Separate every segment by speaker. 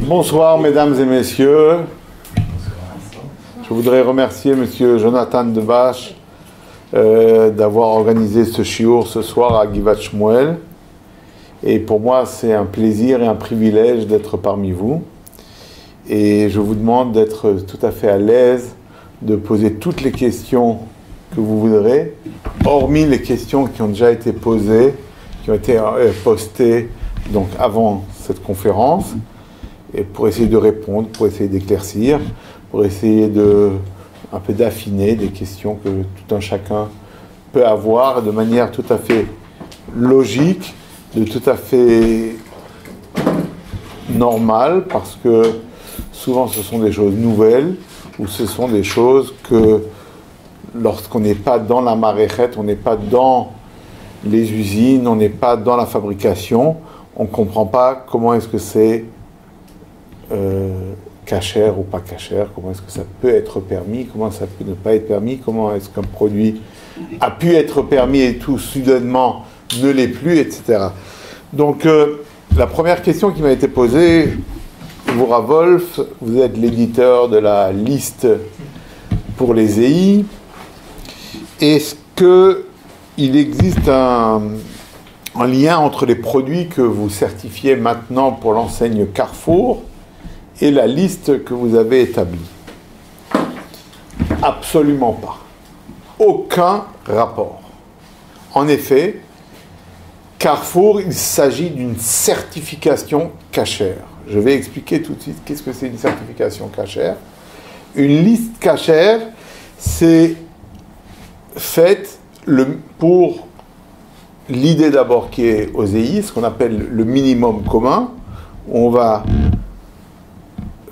Speaker 1: Bonsoir mesdames et messieurs. Je voudrais remercier monsieur Jonathan Devache d'avoir organisé ce shiur ce soir à Givat Shmuel. Et pour moi, c'est un plaisir et un privilège d'être parmi vous. Et je vous demande d'être tout à fait à l'aise, de poser toutes les questions que vous voudrez, hormis les questions qui ont déjà été posées, qui ont été postées donc avant cette conférence, et pour essayer de répondre, pour essayer d'éclaircir, pour essayer un peu d'affiner des questions que tout un chacun peut avoir de manière tout à fait logique, de tout à fait normale, parce que souvent ce sont des choses nouvelles, ou ce sont des choses que lorsqu'on n'est pas dans la maréchette, on n'est pas dans les usines, on n'est pas dans la fabrication, on ne comprend pas comment est-ce que c'est cachère ou pas cachère, comment est-ce que ça peut être permis, comment ça peut ne pas être permis, comment est-ce qu'un produit a pu être permis et tout soudainement ne l'est plus, etc. Donc la première question qui m'a été posée, Vora Wolf, vous êtes l'éditeur de la liste pour les EI. Est-ce qu'il existe un lien entre les produits que vous certifiez maintenant pour l'enseigne Carrefour et la liste que vous avez établie? Absolument pas. Aucun rapport. En effet, Carrefour, il s'agit d'une certification cachère. Je vais expliquer tout de suite qu'est-ce que c'est une certification cachère. Une liste cachère, c'est faite pour l'idée d'abord qui est aux EI, ce qu'on appelle le minimum commun. On va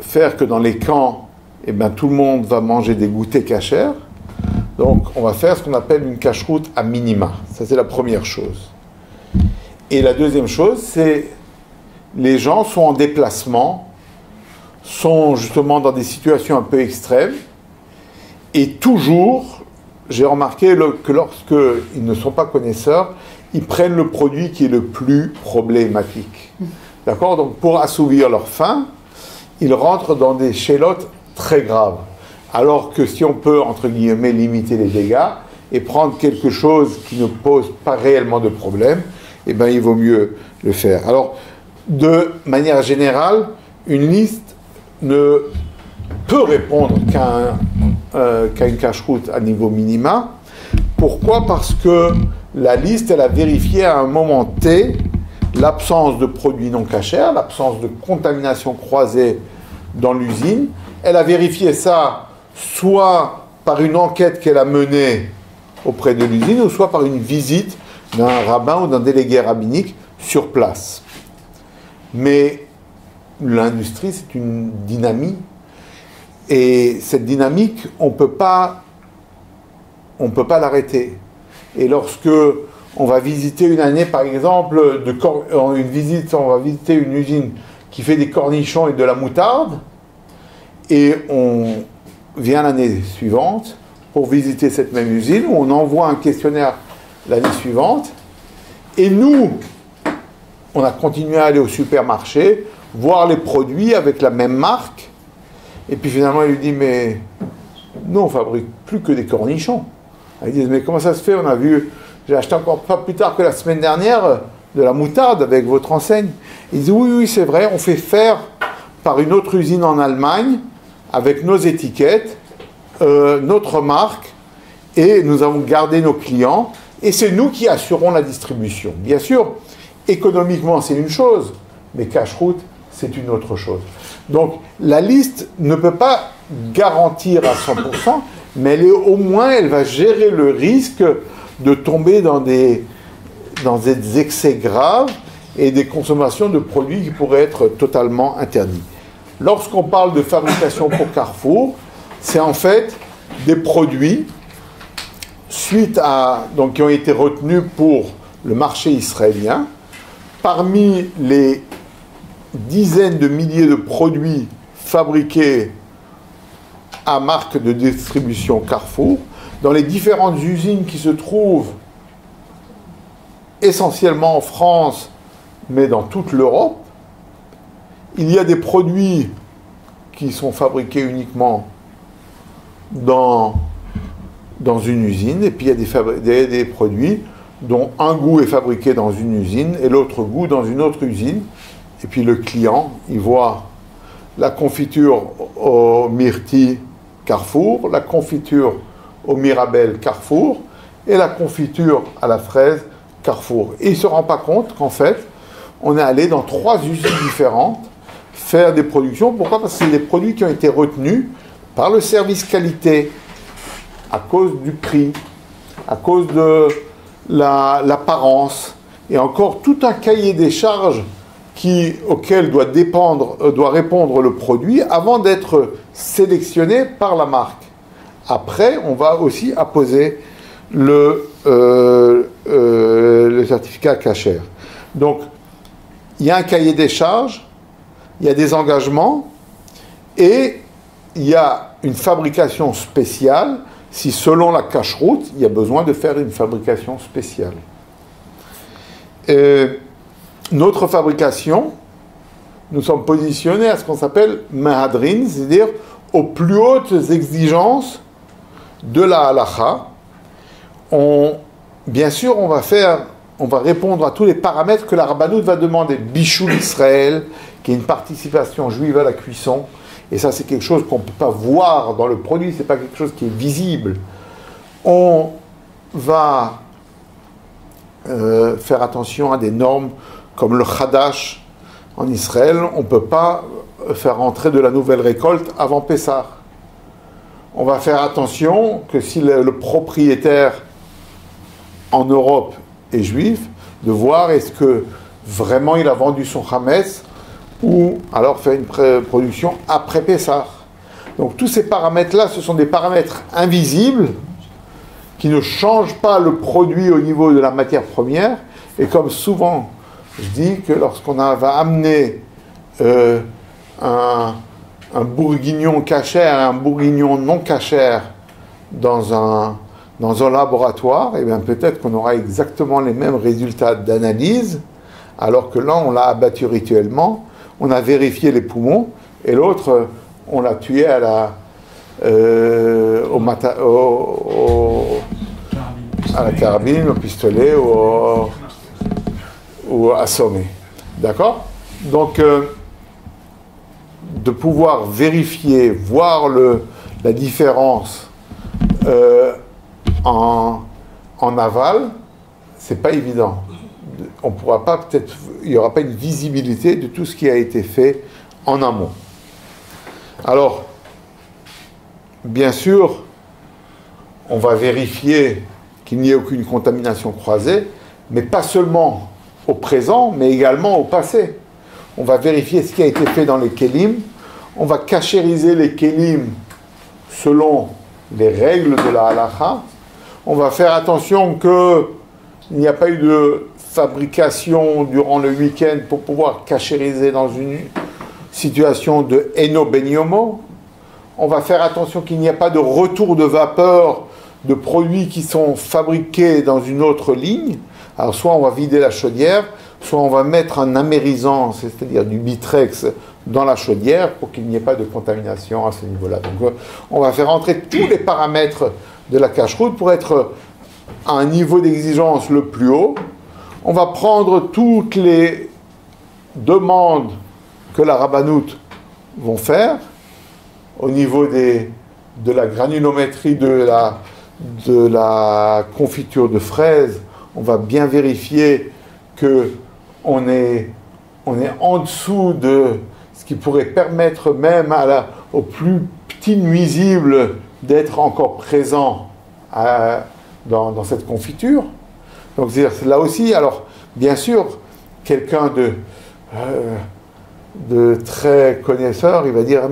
Speaker 1: faire que dans les camps, eh ben, tout le monde va manger des goûters cachères. Donc, on va faire ce qu'on appelle une cacheroute à minima. Ça, c'est la première chose. Et la deuxième chose, c'est les gens sont en déplacement, sont justement dans des situations un peu extrêmes. Et toujours, j'ai remarqué que lorsqu'ils ne sont pas connaisseurs, ils prennent le produit qui est le plus problématique. D'accord ? Donc, pour assouvir leur faim, ils rentrent dans des chélotes très graves. Alors que si on peut, entre guillemets, limiter les dégâts et prendre quelque chose qui ne pose pas réellement de problème, eh bien, il vaut mieux le faire. Alors, de manière générale, une liste ne peut répondre qu'à une cacheroute à niveau minima. Pourquoi ? Parce que la liste, elle a vérifié à un moment T l'absence de produits non cachers, l'absence de contamination croisée dans l'usine. Elle a vérifié ça soit par une enquête qu'elle a menée auprès de l'usine, ou soit par une visite d'un rabbin ou d'un délégué rabbinique sur place. Mais l'industrie, c'est une dynamique. Et cette dynamique, on ne peut pas l'arrêter. Et lorsque on va visiter une année, par exemple, on va visiter une usine qui fait des cornichons et de la moutarde, et on vient l'année suivante pour visiter cette même usine, où on envoie un questionnaire l'année suivante, et nous, on a continué à aller au supermarché, voir les produits avec la même marque, et puis finalement il lui dit, mais nous on fabrique plus que des cornichons. Ils disent, mais comment ça se fait? On a vu, j'ai acheté encore pas plus tard que la semaine dernière de la moutarde avec votre enseigne. Ils disent, oui, c'est vrai, on fait faire par une autre usine en Allemagne, avec nos étiquettes, notre marque, et nous avons gardé nos clients, et c'est nous qui assurons la distribution. Bien sûr, économiquement c'est une chose, mais cache-route c'est une autre chose. Donc la liste ne peut pas garantir à 100%, mais au moins elle va gérer le risque de tomber dans des excès graves et des consommations de produits qui pourraient être totalement interdits. Lorsqu'on parle de fabrication pour Carrefour, c'est en fait des produits donc, qui ont été retenus pour le marché israélien. Parmi les dizaines de milliers de produits fabriqués à marque de distribution Carrefour, dans les différentes usines qui se trouvent essentiellement en France, mais dans toute l'Europe, il y a des produits qui sont fabriqués uniquement dans une usine, et puis il y a des produits dont un goût est fabriqué dans une usine et l'autre goût dans une autre usine. Et puis le client, il voit la confiture au myrtille Carrefour, la confiture au mirabelle Carrefour et la confiture à la fraise Carrefour. Et il ne se rend pas compte qu'en fait, on est allé dans 3 usines différentes faire des productions. Pourquoi? Parce que c'est des produits qui ont été retenus par le service qualité à cause du prix, à cause de l'apparence, et encore tout un cahier des charges auquel doit répondre le produit avant d'être sélectionné par la marque. Après, on va aussi apposer le certificat cachère. Donc, il y a un cahier des charges, il y a des engagements, et il y a une fabrication spéciale si selon la cache-route, il y a besoin de faire une fabrication spéciale. Notre fabrication, nous sommes positionnés à ce qu'on s'appelle Mahadrin, c'est-à-dire aux plus hautes exigences de la halacha. Bien sûr, on va répondre à tous les paramètres que la Rabbanout va demander. Bichoul Israël, qui est une participation juive à la cuisson. Et ça, c'est quelque chose qu'on ne peut pas voir dans le produit, ce n'est pas quelque chose qui est visible. On va faire attention à des normes comme le Hadash en Israël. On ne peut pas faire entrer de la nouvelle récolte avant Pessah. On va faire attention que si le propriétaire en Europe est juif, de voir est-ce que vraiment il a vendu son Hametz ou alors faire une production après Pessah. Donc tous ces paramètres-là, ce sont des paramètres invisibles qui ne changent pas le produit au niveau de la matière première. Et comme souvent, je dis que lorsqu'on va amener un bourguignon cachère et un bourguignon non cachère dans un laboratoire, et bien peut-être qu'on aura exactement les mêmes résultats d'analyse, alors que là, on l'a abattu rituellement, on a vérifié les poumons, et l'autre, on l'a tué à la carabine, au pistolet ou assommé. D'accord? Donc, de pouvoir vérifier, voir la différence en aval, c'est pas évident. On pourra pas, peut-être, il n'y aura pas une visibilité de tout ce qui a été fait en amont. Alors, bien sûr, on va vérifier qu'il n'y ait aucune contamination croisée, mais pas seulement au présent, mais également au passé. On va vérifier ce qui a été fait dans les kélim. On va cachériser les kélim selon les règles de la halacha. On va faire attention qu'il n'y a pas eu de fabrication durant le week-end pour pouvoir cachériser dans une situation de Eno Ben Yomo. On va faire attention qu'il n'y a pas de retour de vapeur de produits qui sont fabriqués dans une autre ligne. Alors soit on va vider la chaudière, soit on va mettre un amérisant, c'est-à-dire du Bitrex, dans la chaudière pour qu'il n'y ait pas de contamination à ce niveau-là. Donc on va faire entrer tous les paramètres de la cache-route pour être à un niveau d'exigence le plus haut. On va prendre toutes les demandes que la Rabbanout vont faire au niveau de la granulométrie de la confiture de fraises. On va bien vérifier qu'on est en dessous de ce qui pourrait permettre même aux plus petits nuisibles d'être encore présents dans cette confiture. Donc c'est là aussi, alors bien sûr, quelqu'un de très connaisseur, il va dire,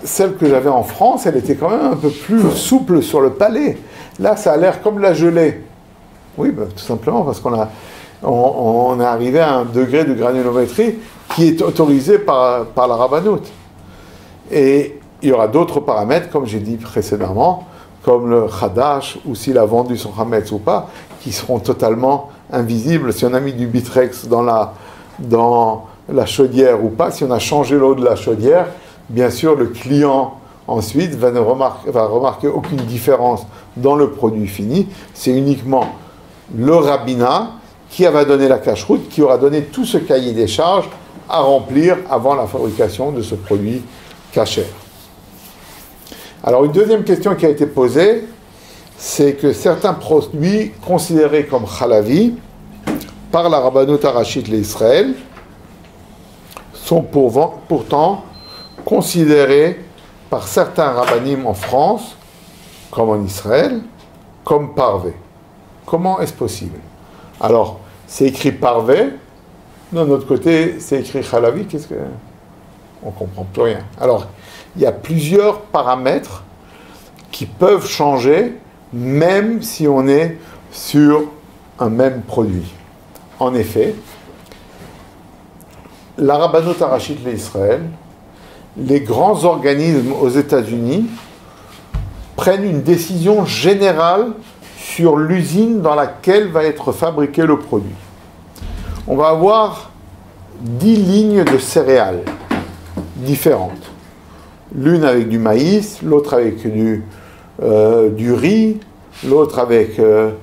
Speaker 1: celle que j'avais en France, elle était quand même un peu plus souple sur le palais. Là, ça a l'air comme la gelée. Oui, tout simplement parce qu'on est arrivé à un degré de granulométrie qui est autorisé par la Rabbanout. Et il y aura d'autres paramètres, comme j'ai dit précédemment, comme le Hadash, ou s'il a vendu son Hametz ou pas, qui seront totalement invisible, si on a mis du Bitrex dans la chaudière ou pas, si on a changé l'eau de la chaudière, bien sûr, le client ensuite va remarquer aucune différence dans le produit fini. C'est uniquement le rabbinat qui va donner la cacheroute, qui aura donné tout ce cahier des charges à remplir avant la fabrication de ce produit kasher. Alors une deuxième question qui a été posée, c'est que certains produits considérés comme chalavi par la Rabbanut Harashit l'Israël sont pourtant considérés par certains rabbanim en France, comme en Israël, comme parvé. Comment est-ce possible? Alors, c'est écrit parvé, de notre côté, c'est écrit chalavi, on ne comprend plus rien. Alors, il y a plusieurs paramètres qui peuvent changer, même si on est sur un même produit. En effet, la Rabbanut Harashit l'Israël, les grands organismes aux États-Unis prennent une décision générale sur l'usine dans laquelle va être fabriqué le produit. On va avoir 10 lignes de céréales différentes. L'une avec du maïs, l'autre avec du riz, l'autre avec de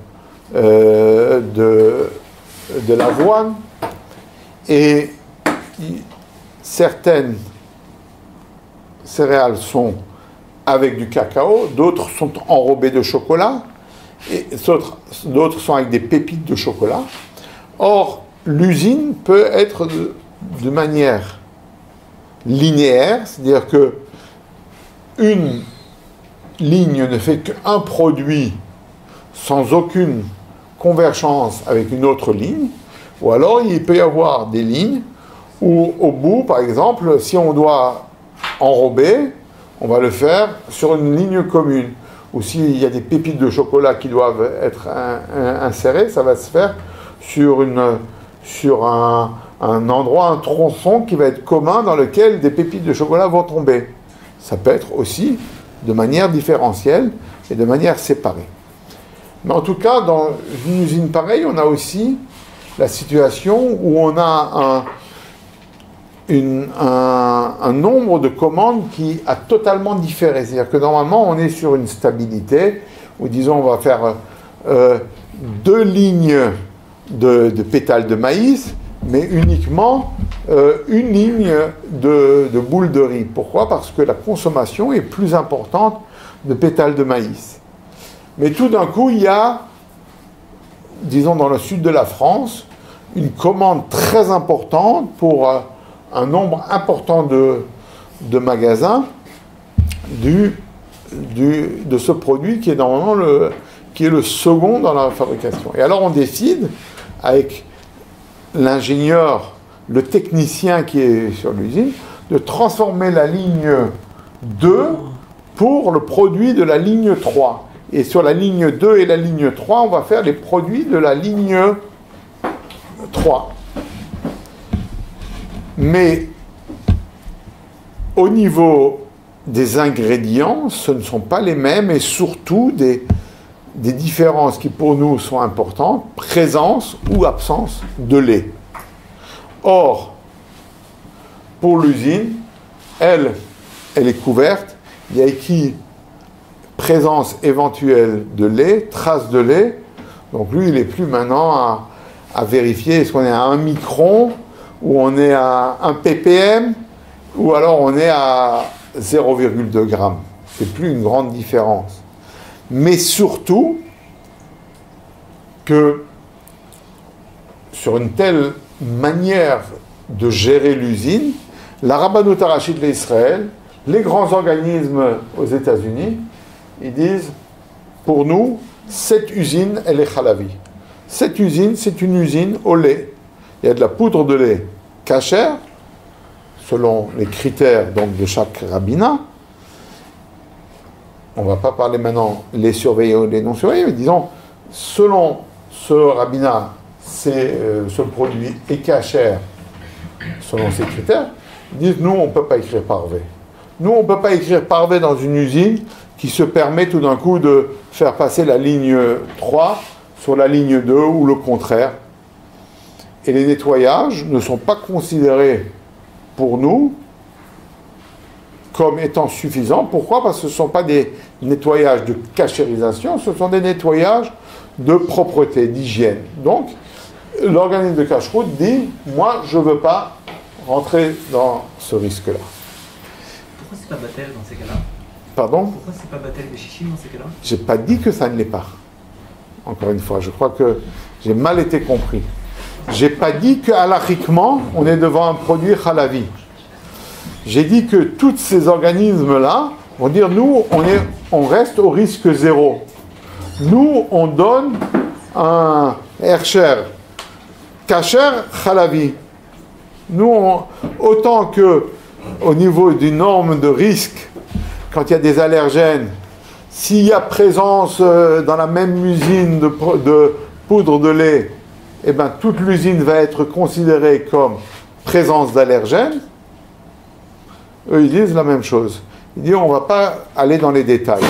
Speaker 1: l'avoine. Et certaines céréales sont avec du cacao, d'autres sont enrobées de chocolat, et d'autres sont avec des pépites de chocolat. Or, l'usine peut être de manière linéaire, c'est-à-dire que une ligne ne fait qu'un produit sans aucune convergence avec une autre ligne, ou alors il peut y avoir des lignes où au bout, par exemple, si on doit enrober, on va le faire sur une ligne commune. Ou s'il y a des pépites de chocolat qui doivent être insérées, ça va se faire sur un endroit, un tronçon qui va être commun dans lequel des pépites de chocolat vont tomber. Ça peut être aussi de manière différentielle et de manière séparée. Mais en tout cas, dans une usine pareille, on a aussi la situation où on a un nombre de commandes qui a totalement différé. C'est-à-dire que normalement, on est sur une stabilité où, disons, on va faire 2 lignes de pétales de maïs, mais uniquement une ligne de boules de riz. Pourquoi? Parce que la consommation est plus importante de pétales de maïs. Mais tout d'un coup, il y a, disons, dans le sud de la France, une commande très importante pour un nombre important de magasins de ce produit qui est normalement le second dans la fabrication. Et alors on décide, avec l'ingénieur, le technicien qui est sur l'usine, de transformer la ligne 2 pour le produit de la ligne 3. Et sur la ligne 2 et la ligne 3, on va faire les produits de la ligne 3. Mais au niveau des ingrédients, ce ne sont pas les mêmes et surtout des différences qui pour nous sont importantes, présence ou absence de lait. Or, pour l'usine, elle est couverte, il y a écrit présence éventuelle de lait, trace de lait, donc lui il n'est plus maintenant à vérifier est-ce qu'on est à 1 micron, ou on est à 1 ppm, ou alors on est à 0,2 g. C'est plus une grande différence. Mais surtout que sur une telle manière de gérer l'usine, la Rabbanut Harashit l'Israël, les grands organismes aux États-Unis, ils disent, pour nous, cette usine, elle est chalavi. Cette usine, c'est une usine au lait. Il y a de la poudre de lait kasher, selon les critères donc, de chaque rabbinat. On ne va pas parler maintenant les surveillés ou les non surveillés, mais disons, selon ce rabbinat, ce produit est kasher, selon ces critères, ils disent, nous, on ne peut pas écrire parvé. Nous, on ne peut pas écrire parvé dans une usine qui se permet tout d'un coup de faire passer la ligne 3 sur la ligne 2 ou le contraire. Et les nettoyages ne sont pas considérés pour nous comme étant suffisants. Pourquoi? Parce que ce ne sont pas des nettoyages de cachérisation, ce sont des nettoyages de propreté, d'hygiène. Donc, l'organisme de cache-route dit, moi, je ne veux pas rentrer dans ce risque-là.
Speaker 2: Pourquoi c'est pas Batel dans ces cas-là?
Speaker 1: Pardon?
Speaker 2: Pourquoi c'est pas Batel Beshichim dans ces cas-là?
Speaker 1: Je n'ai pas dit que ça ne l'est pas. Encore une fois, je crois que j'ai mal été compris. J'ai pas dit qu'halachiquement, on est devant un produit halavi. J'ai dit que tous ces organismes-là vont dire, nous, on reste au risque zéro. Nous, on donne un Hersher, Kacher, halavi. Nous, autant que au niveau d'une norme de risque, quand il y a des allergènes, s'il y a présence dans la même usine de poudre de lait, eh bien, toute l'usine va être considérée comme présence d'allergènes. Eux, ils disent la même chose. Ils disent, on ne va pas aller dans les détails.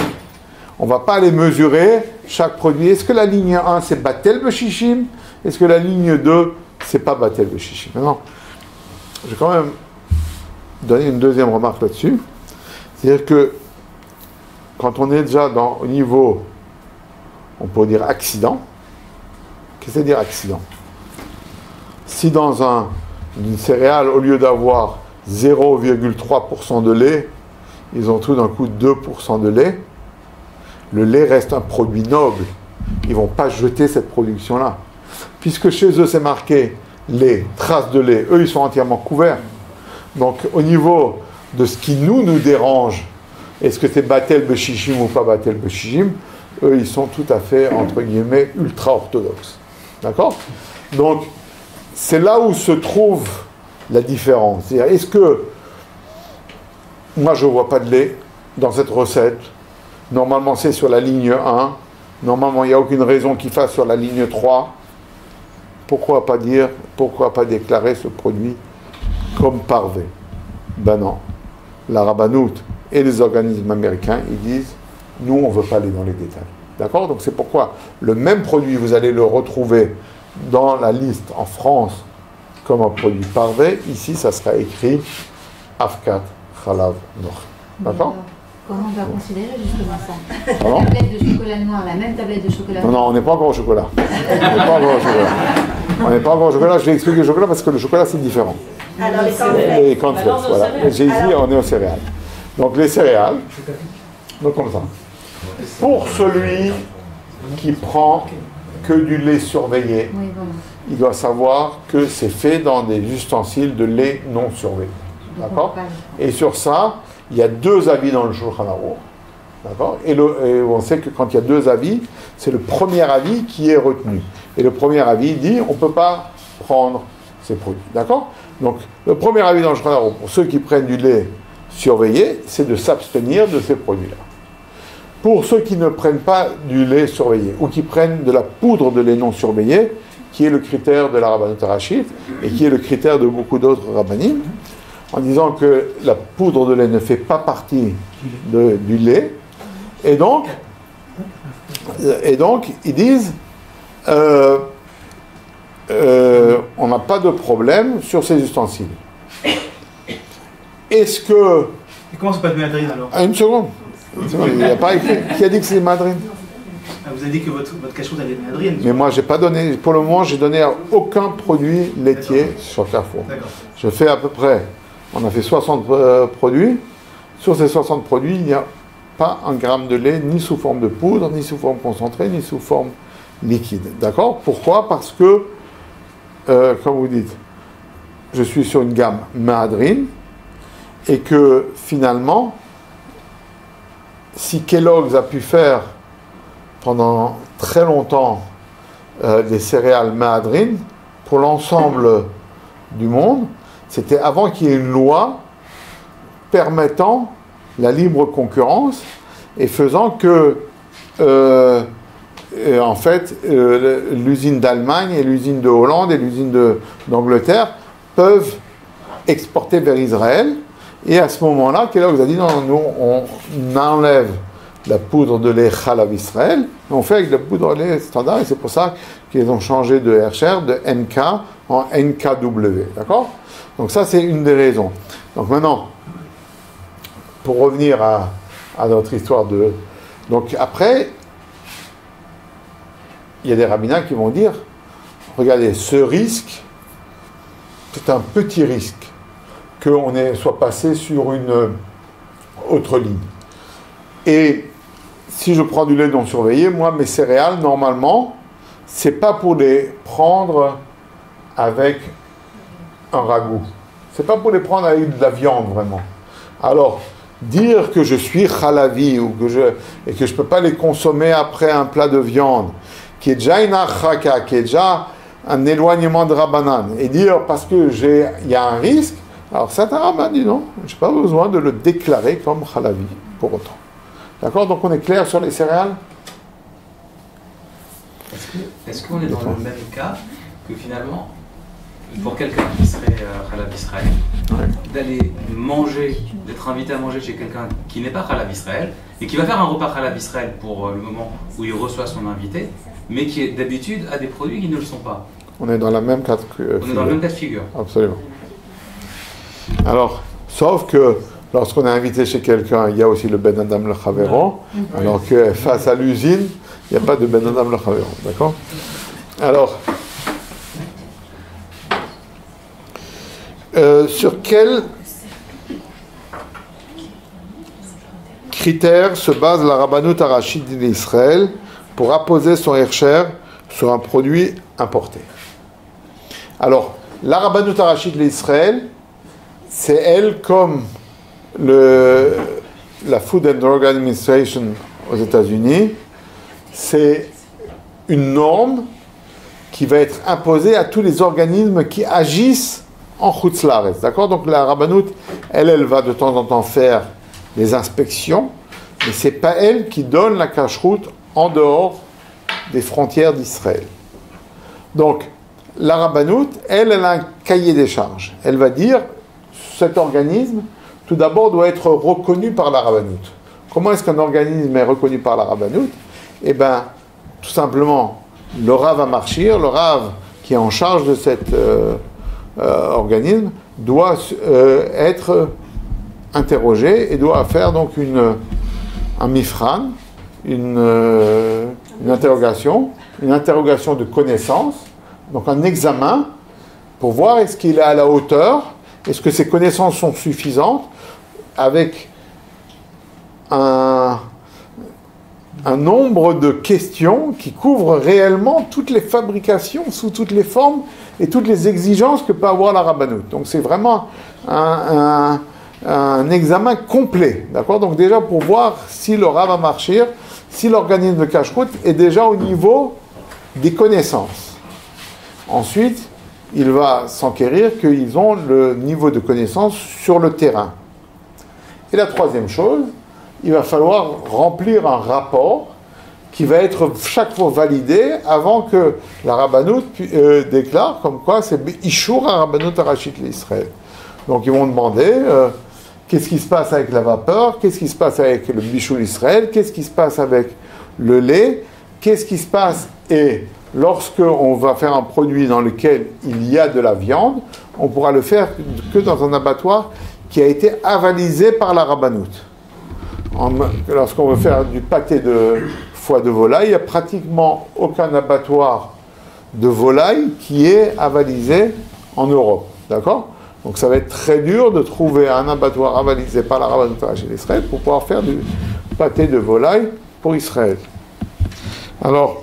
Speaker 1: On ne va pas aller mesurer chaque produit. Est-ce que la ligne 1, c'est Batel Beshichim? Est-ce que la ligne 2, c'est pas Batel Beshichim? Non. Je vais quand même donner une deuxième remarque là-dessus. C'est-à-dire que quand on est déjà au niveau, on peut dire accident. Qu'est-ce que c'est dire accident? Si dans une céréale, au lieu d'avoir 0,3% de lait, ils ont tout d'un coup 2% de lait, le lait reste un produit noble. Ils ne vont pas jeter cette production-là. Puisque chez eux, c'est marqué lait, traces de lait, eux, ils sont entièrement couverts. Donc, au niveau de ce qui nous dérange, est-ce que c'est Batel Beshichim ou pas Batel Beshichim, eux, ils sont tout à fait, entre guillemets, ultra-orthodoxes. D'accord? Donc, c'est là où se trouve la différence. C'est-à-dire, est-ce que moi, je ne vois pas de lait dans cette recette? Normalement, c'est sur la ligne 1. Normalement, il n'y a aucune raison qu'il fasse sur la ligne 3. Pourquoi pas déclarer ce produit comme parvé? Ben non. La Rabbanout et les organismes américains, ils disent, nous, on ne veut pas aller dans les détails. D'accord? Donc c'est pourquoi le même produit, vous allez le retrouver dans la liste en France comme un produit parvé. Ici, ça sera écrit Afkat Chalav Noch. D'accord?
Speaker 3: Comment on va considérer justement ça?
Speaker 1: Pardon?
Speaker 3: La tablette de chocolat noir, la même tablette de chocolat noir.
Speaker 1: Non, on n'est pas encore au chocolat. On n'est pas encore au chocolat. Je vais expliquer le chocolat parce que le chocolat, c'est différent.
Speaker 4: Alors
Speaker 1: Les cornflakes, voilà. J'ai dit, on est aux céréales. Donc les céréales, donc comme ça. Pour celui qui prend que du lait surveillé,
Speaker 3: Oui, voilà.
Speaker 1: il doit savoir que c'est fait dans des ustensiles de lait non surveillé. D'accord? Et sur ça, il y a deux avis dans le Shulchan Aruch. D'accord? Et on sait que quand il y a deux avis, c'est le premier avis qui est retenu. Et le premier avis dit on ne peut pas prendre ces produits. D'accord? Donc, le premier avis dans le Shulchan Aruch, pour ceux qui prennent du lait surveillé, c'est de s'abstenir de ces produits-là. Pour ceux qui ne prennent pas du lait surveillé ou qui prennent de la poudre de lait non surveillé, qui est le critère de la Rabbanut Harashit et qui est le critère de beaucoup d'autres rabbanim, en disant que la poudre de lait ne fait pas partie du lait, et donc ils disent on n'a pas de problème sur ces ustensiles. Est-ce que...
Speaker 2: Et comment c'est pas de Madrid alors?
Speaker 1: Une seconde. Il n'y a pas écrit. Qui a dit que c'est Madrid?
Speaker 2: Vous avez dit que votre cache-route allait de Madrid.
Speaker 1: Mais moi, j'ai pas donné... Pour le moment, j'ai donné aucun produit laitier sur Carrefour.
Speaker 2: D'accord.
Speaker 1: Je fais à peu près... On a fait 60 produits. Sur ces 60 produits, il n'y a pas un gramme de lait, ni sous forme de poudre, ni sous forme concentrée, ni sous forme liquide. D'accord? Pourquoi? Parce que, comme vous dites, je suis sur une gamme Mahadrin, et que finalement, si Kellogg's a pu faire pendant très longtemps des céréales Mahadrin, pour l'ensemble du monde, c'était avant qu'il y ait une loi permettant la libre concurrence et faisant que, en fait, l'usine d'Allemagne et l'usine de Hollande et l'usine d'Angleterre peuvent exporter vers Israël. Et à ce moment-là, Kellogg's a dit non, nous, on enlève la poudre de lait Chalav Israël, on fait avec la poudre de lait standard, et c'est pour ça qu'ils ont changé de Hersher, de NK, en NKW, d'accord? Donc ça, c'est une des raisons. Donc maintenant, pour revenir à notre histoire de... Donc après, il y a des rabbinats qui vont dire, regardez, ce risque, c'est un petit risque qu'on soit passé sur une autre ligne. Et si je prends du lait non surveillé, moi, mes céréales, normalement, c'est pas pour les prendre avec un ragoût. C'est pas pour les prendre avec de la viande, vraiment. Alors, dire que je suis chalavi et que je peux pas les consommer après un plat de viande, qui est déjà une achaka, qui est déjà un éloignement de Rabbanan, et dire parce que il y a un risque, alors certains rabbins disent non, je n'ai pas besoin de le déclarer comme chalavi pour autant. D'accord? Donc on est clair sur les céréales?
Speaker 4: Est-ce qu'on est dans le même cas que finalement, pour quelqu'un qui serait Chalav Israël, d'aller manger, d'être invité à manger chez quelqu'un qui n'est pas Chalav Israël, et qui va faire un repas Chalav Israël pour le moment où il reçoit son invité, mais qui d'habitude a des produits qui ne le sont pas?
Speaker 1: On est dans la même cas de figure.
Speaker 4: On est dans le même cas de figure.
Speaker 1: Absolument. Alors, sauf que lorsqu'on est invité chez quelqu'un, il y a aussi le Ben Adam le Chavero, alors que face à l'usine, il n'y a pas de Ben Adam le Chavero, d'accord? Alors, sur quels critères se base la Rabbanout Arachide d'Israël pour apposer son Hersher sur un produit importé? Alors, la Rabbanout Arachide d'Israël, c'est elle comme la Food and Drug Administration aux États-Unis, c'est une norme qui va être imposée à tous les organismes qui agissent en Chutz La'aretz, d'accord? Donc la Rabbanout, elle va de temps en temps faire des inspections, mais c'est pas elle qui donne la cacheroute en dehors des frontières d'Israël. Donc la Rabbanout, elle a un cahier des charges. Elle va dire, cet organisme, tout d'abord, doit être reconnu par la Rabbanout. Comment est-ce qu'un organisme est reconnu par la Rabbanout? Eh bien, tout simplement, le Rav Amarchir, le Rav qui est en charge de cet organisme, doit être interrogé et doit faire donc un mifran, une interrogation de connaissance, donc un examen pour voir est-ce qu'il est à la hauteur, est-ce que ses connaissances sont suffisantes avec un nombre de questions qui couvrent réellement toutes les fabrications sous toutes les formes et toutes les exigences que peut avoir la Rabbanout. Donc c'est vraiment un examen complet, d'accord? Donc déjà pour voir si le Rav Amarchir, si l'organisme de cacheroute est déjà au niveau des connaissances. Ensuite, il va s'enquérir qu'ils ont le niveau de connaissance sur le terrain. Et la troisième chose, il va falloir remplir un rapport qui va être chaque fois validé avant que la Rabbanout déclare comme quoi c'est Ishur à Rabbanout Arachide l'Israël. Donc ils vont demander qu'est-ce qui se passe avec la vapeur, qu'est-ce qui se passe avec le bichou d'Israël, qu'est-ce qui se passe avec le lait, qu'est-ce qui se passe et lorsque on va faire un produit dans lequel il y a de la viande, on pourra le faire que dans un abattoir qui a été avalisé par la Rabbanout. Lorsqu'on veut faire du pâté de foie de volaille, il n'y a pratiquement aucun abattoir de volaille qui est avalisé en Europe. D'accord? Donc ça va être très dur de trouver un abattoir avalisé par la Rabbanout Arachide d'Israël pour pouvoir faire du pâté de volaille pour Israël. Alors,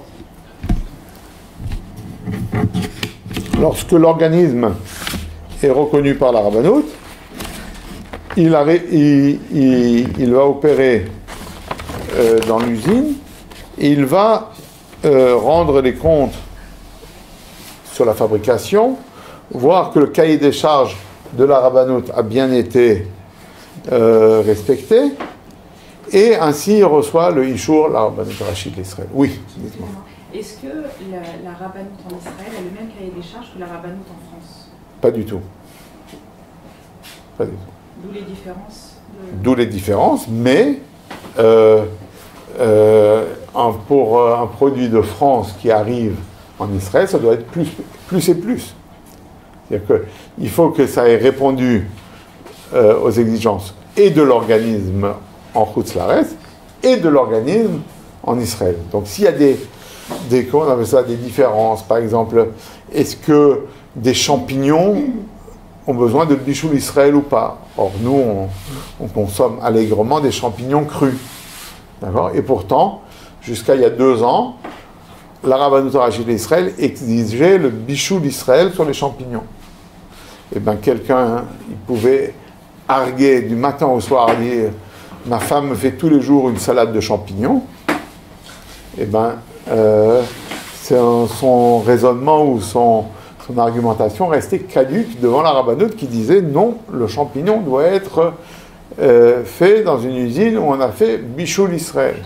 Speaker 1: lorsque l'organisme est reconnu par la Rabbanout, il va opérer dans l'usine et il va rendre les comptes sur la fabrication, voir que le cahier des charges de la Rabbanout a bien été respecté, et ainsi il reçoit le Ishur, la Rabbanout Arachide d'Israël. Oui, dites-moi.
Speaker 5: Est-ce que la Rabbanout en Israël a le même cahier des charges que la Rabbanout en France?
Speaker 1: Pas du tout. Pas du tout.
Speaker 5: D'où les différences
Speaker 1: D'où les différences, mais pour un produit de France qui arrive en Israël, ça doit être plus et plus. C'est-à-dire qu'il faut que ça ait répondu aux exigences et de l'organisme en Chutz La'aretz et de l'organisme en Israël. Donc s'il y a comment on appelle ça, des différences, par exemple, est-ce que des champignons ont besoin de bichoul Israël ou pas? Or, nous, on consomme allègrement des champignons crus. D'accord? Et pourtant, jusqu'à il y a 2 ans, la Rabbanut Harashit d'Israël exigeait le bichoul d'Israël sur les champignons. Et bien, quelqu'un, il pouvait arguer du matin au soir, dire « Ma femme me fait tous les jours une salade de champignons. » Et bien, son raisonnement ou son argumentation restait caduque devant la Rabbanut qui disait « Non, le champignon doit être fait dans une usine où on a fait bichoul Israël. »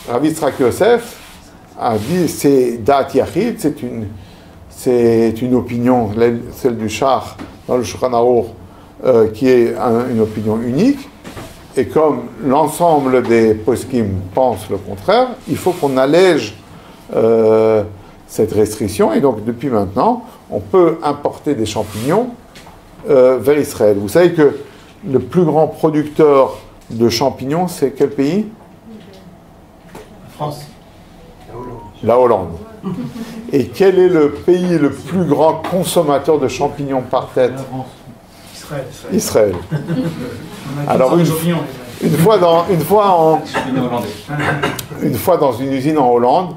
Speaker 1: Rav Yitzhak Yosef a dit, c'est Da'at Yachid, c'est une opinion, celle du Shach dans le Shulchan Aruch, qui est une opinion unique, et comme l'ensemble des poskim pensent le contraire, il faut qu'on allège cette restriction, et donc depuis maintenant, on peut importer des champignons vers Israël. Vous savez que le plus grand producteur de champignons, c'est quel pays?
Speaker 2: France.
Speaker 1: La Hollande. Et quel est le pays le plus grand consommateur de champignons par tête? Israël. Alors une fois dans une usine en Hollande,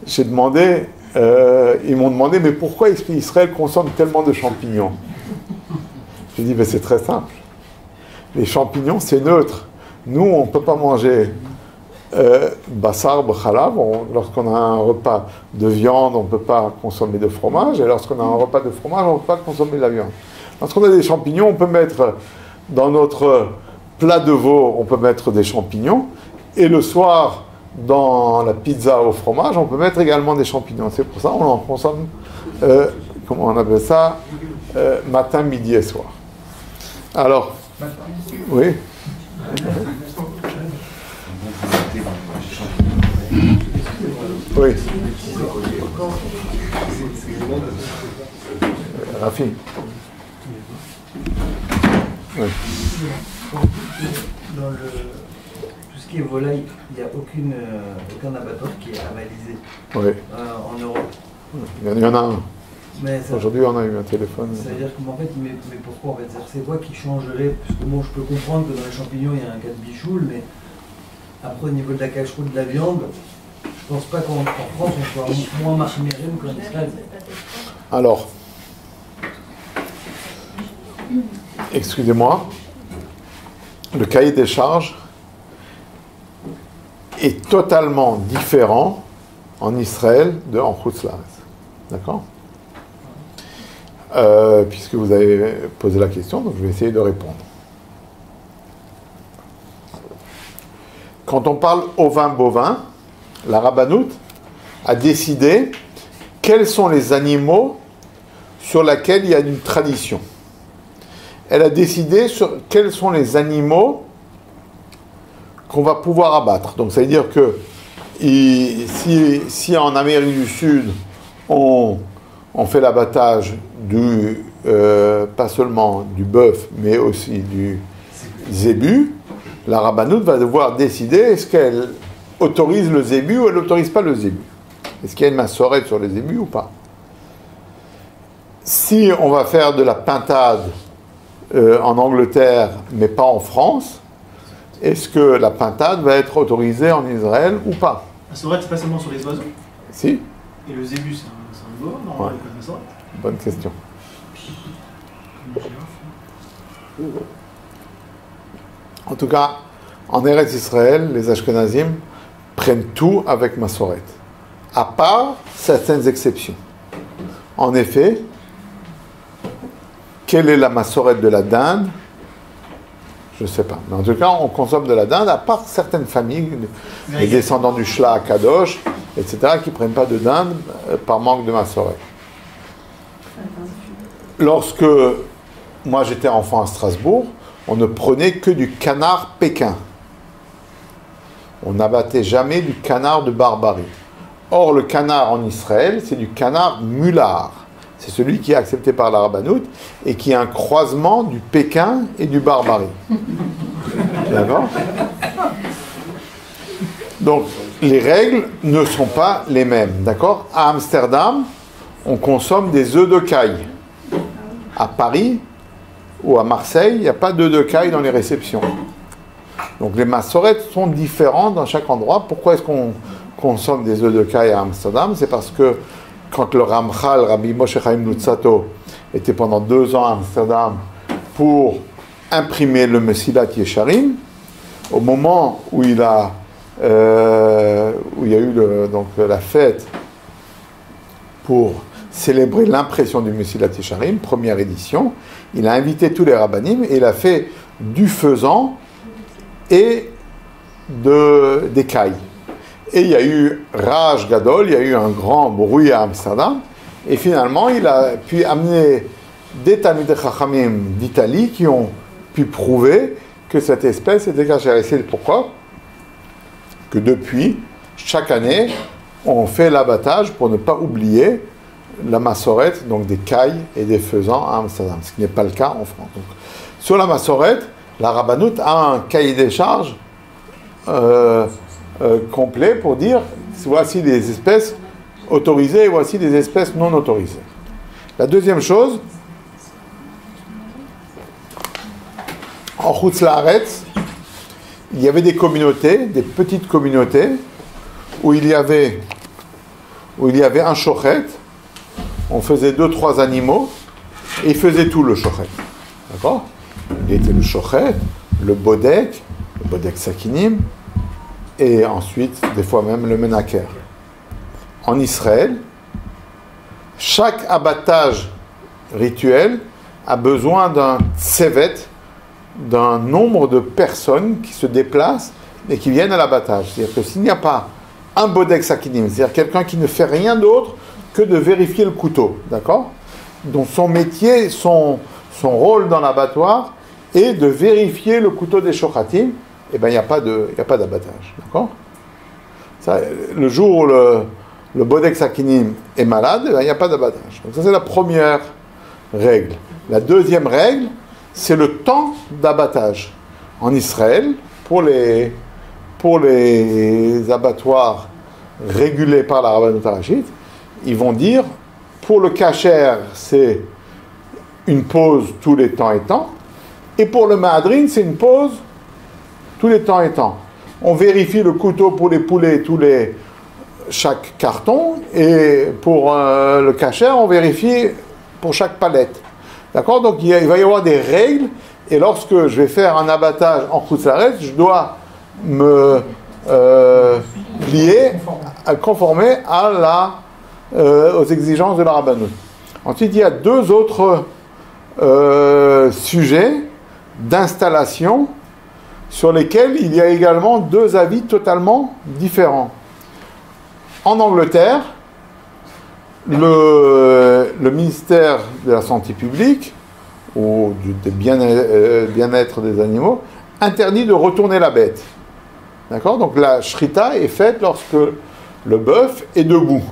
Speaker 1: j'ai demandé, ils m'ont demandé, mais pourquoi est-ce qu'Israël consomme tellement de champignons? J'ai dit, c'est très simple. Les champignons, c'est neutre. Nous, on ne peut pas manger bassar, b'chalav. Lorsqu'on a un repas de viande, on ne peut pas consommer de fromage. Et lorsqu'on a un repas de fromage, on ne peut pas consommer de la viande. Lorsqu'on a des champignons, on peut mettre dans notre plat de veau, on peut mettre des champignons. Et le soir, dans la pizza au fromage, on peut mettre également des champignons. C'est pour ça qu'on en consomme, comment on appelle ça, matin, midi et soir. Alors, oui. Oui. Rafi. Oui.
Speaker 6: Dans tout ce qui est volaille, il n'y a aucun abattoir qui est avalisé en Europe.
Speaker 1: Il y en a un.
Speaker 6: Ça,
Speaker 1: aujourd'hui, on a eu un téléphone.
Speaker 6: C'est-à-dire qu'en fait, mais pourquoi en fait, c'est quoi qui changerait? Parce que bon, je peux comprendre que dans les champignons, il y a un cas de bichoul, mais après, au niveau de la cache-route de la viande, je pense pas qu'en France, on soit moins marchimérine qu'en Israël.
Speaker 1: Alors, excusez-moi, le cahier des charges est totalement différent en Israël en Chutz La'aretz. D'accord? Puisque vous avez posé la question, donc je vais essayer de répondre. Quand on parle ovin bovin, la Rabbanut a décidé quels sont les animaux sur lesquels il y a une tradition. Elle a décidé sur quels sont les animaux qu'on va pouvoir abattre. Donc ça veut dire que si en Amérique du Sud on fait l'abattage pas seulement du bœuf, mais aussi du zébu, la Rabbanut va devoir décider est-ce qu'elle autorise le zébu ou elle n'autorise pas le zébu. Est-ce qu'il y a une massorette sur les zébus ou pas? Si on va faire de la pintade en Angleterre, mais pas en France, est-ce que la pintade va être autorisée en Israël ou pas?
Speaker 2: La massorette, c'est pas seulement sur les oiseaux?
Speaker 1: Si.
Speaker 2: Et le zébu, c'est un veau? Non,
Speaker 1: ouais. Bonne question. En tout cas, en Eretz Israël, les Ashkenazim prennent tout avec massorette, à part certaines exceptions. En effet, quelle est la massorette de la dinde? Je ne sais pas. Mais en tout cas, on consomme de la dinde, à part certaines familles, les descendants du Shla à Kadosh, etc., qui ne prennent pas de dinde par manque de massorette. Lorsque moi j'étais enfant à Strasbourg, on ne prenait que du canard pékin. On n'abattait jamais du canard de barbarie. Or, le canard en Israël, c'est du canard mulard. C'est celui qui est accepté par la rabbanout et qui est un croisement du Pékin et du barbarie. D'accord? Donc, les règles ne sont pas les mêmes. D'accord? À Amsterdam, on consomme des œufs de caille. À Paris ou à Marseille, il n'y a pas d'œufs de caille dans les réceptions. Donc, les massorettes sont différentes dans chaque endroit. Pourquoi est-ce qu'on consomme des œufs de caille à Amsterdam? C'est parce que quand le Ramchal, Rabbi Moshe Chaim Luzzatto, était pendant 2 ans à Amsterdam pour imprimer le Mesilat Yesharim, au moment où il y a eu donc, la fête pour célébrer l'impression du Mesilat Yesharim, première édition, il a invité tous les rabbanim et il a fait du faisan et d'écailles. Et il y a eu Raj Gadol, il y a eu un grand bruit à Amsterdam. Et finalement, il a pu amener des Talmidei Chachamim d'Italie qui ont pu prouver que cette espèce était cachère. Et c'est pourquoi que depuis, chaque année, on fait l'abattage pour ne pas oublier la massorette, donc des cailles et des faisans à Amsterdam, ce qui n'est pas le cas en France. Donc, sur la massorette, la rabbanout a un cahier des charges complet pour dire voici des espèces autorisées et voici des espèces non autorisées. La deuxième chose, en Chutz Laaretz, il y avait des communautés, des petites communautés, où il y avait un shochet, on faisait 2-3 animaux, et il faisait tout le shochet. D'accord? Il était le shochet, le bodek sakinim, et ensuite, des fois même, le menaker. En Israël, chaque abattage rituel a besoin d'un tsevet, d'un nombre de personnes qui se déplacent et qui viennent à l'abattage. C'est-à-dire que s'il n'y a pas un bodek sakinim, c'est-à-dire quelqu'un qui ne fait rien d'autre que de vérifier le couteau, d'accord? Donc son métier, son rôle dans l'abattoir est de vérifier le couteau des shochatim, et bien il n'y a pas d'abattage, d'accord? Ça, le jour où le bodek sakinim est malade, il n'y a pas d'abattage. Donc ça c'est la première règle. La deuxième règle, c'est le temps d'abattage. En Israël, pour les abattoirs régulés par la rabbanout harashit, ils vont dire, pour le kasher, c'est une pause tous les temps et temps, et pour le mahadrin, c'est une pause tous les temps et temps. On vérifie le couteau pour les poulets chaque carton, et pour le kasher, on vérifie pour chaque palette. D'accord? Donc il va y avoir des règles, et lorsque je vais faire un abattage en Chutz Laaretz, je dois me conformer aux exigences de la rabbanout. Ensuite, il y a 2 autres sujets d'installation sur lesquels il y a également 2 avis totalement différents. En Angleterre, le ministère de la Santé publique ou du bien-être des animaux interdit de retourner la bête. D'accord? Donc la shrita est faite lorsque le bœuf est debout.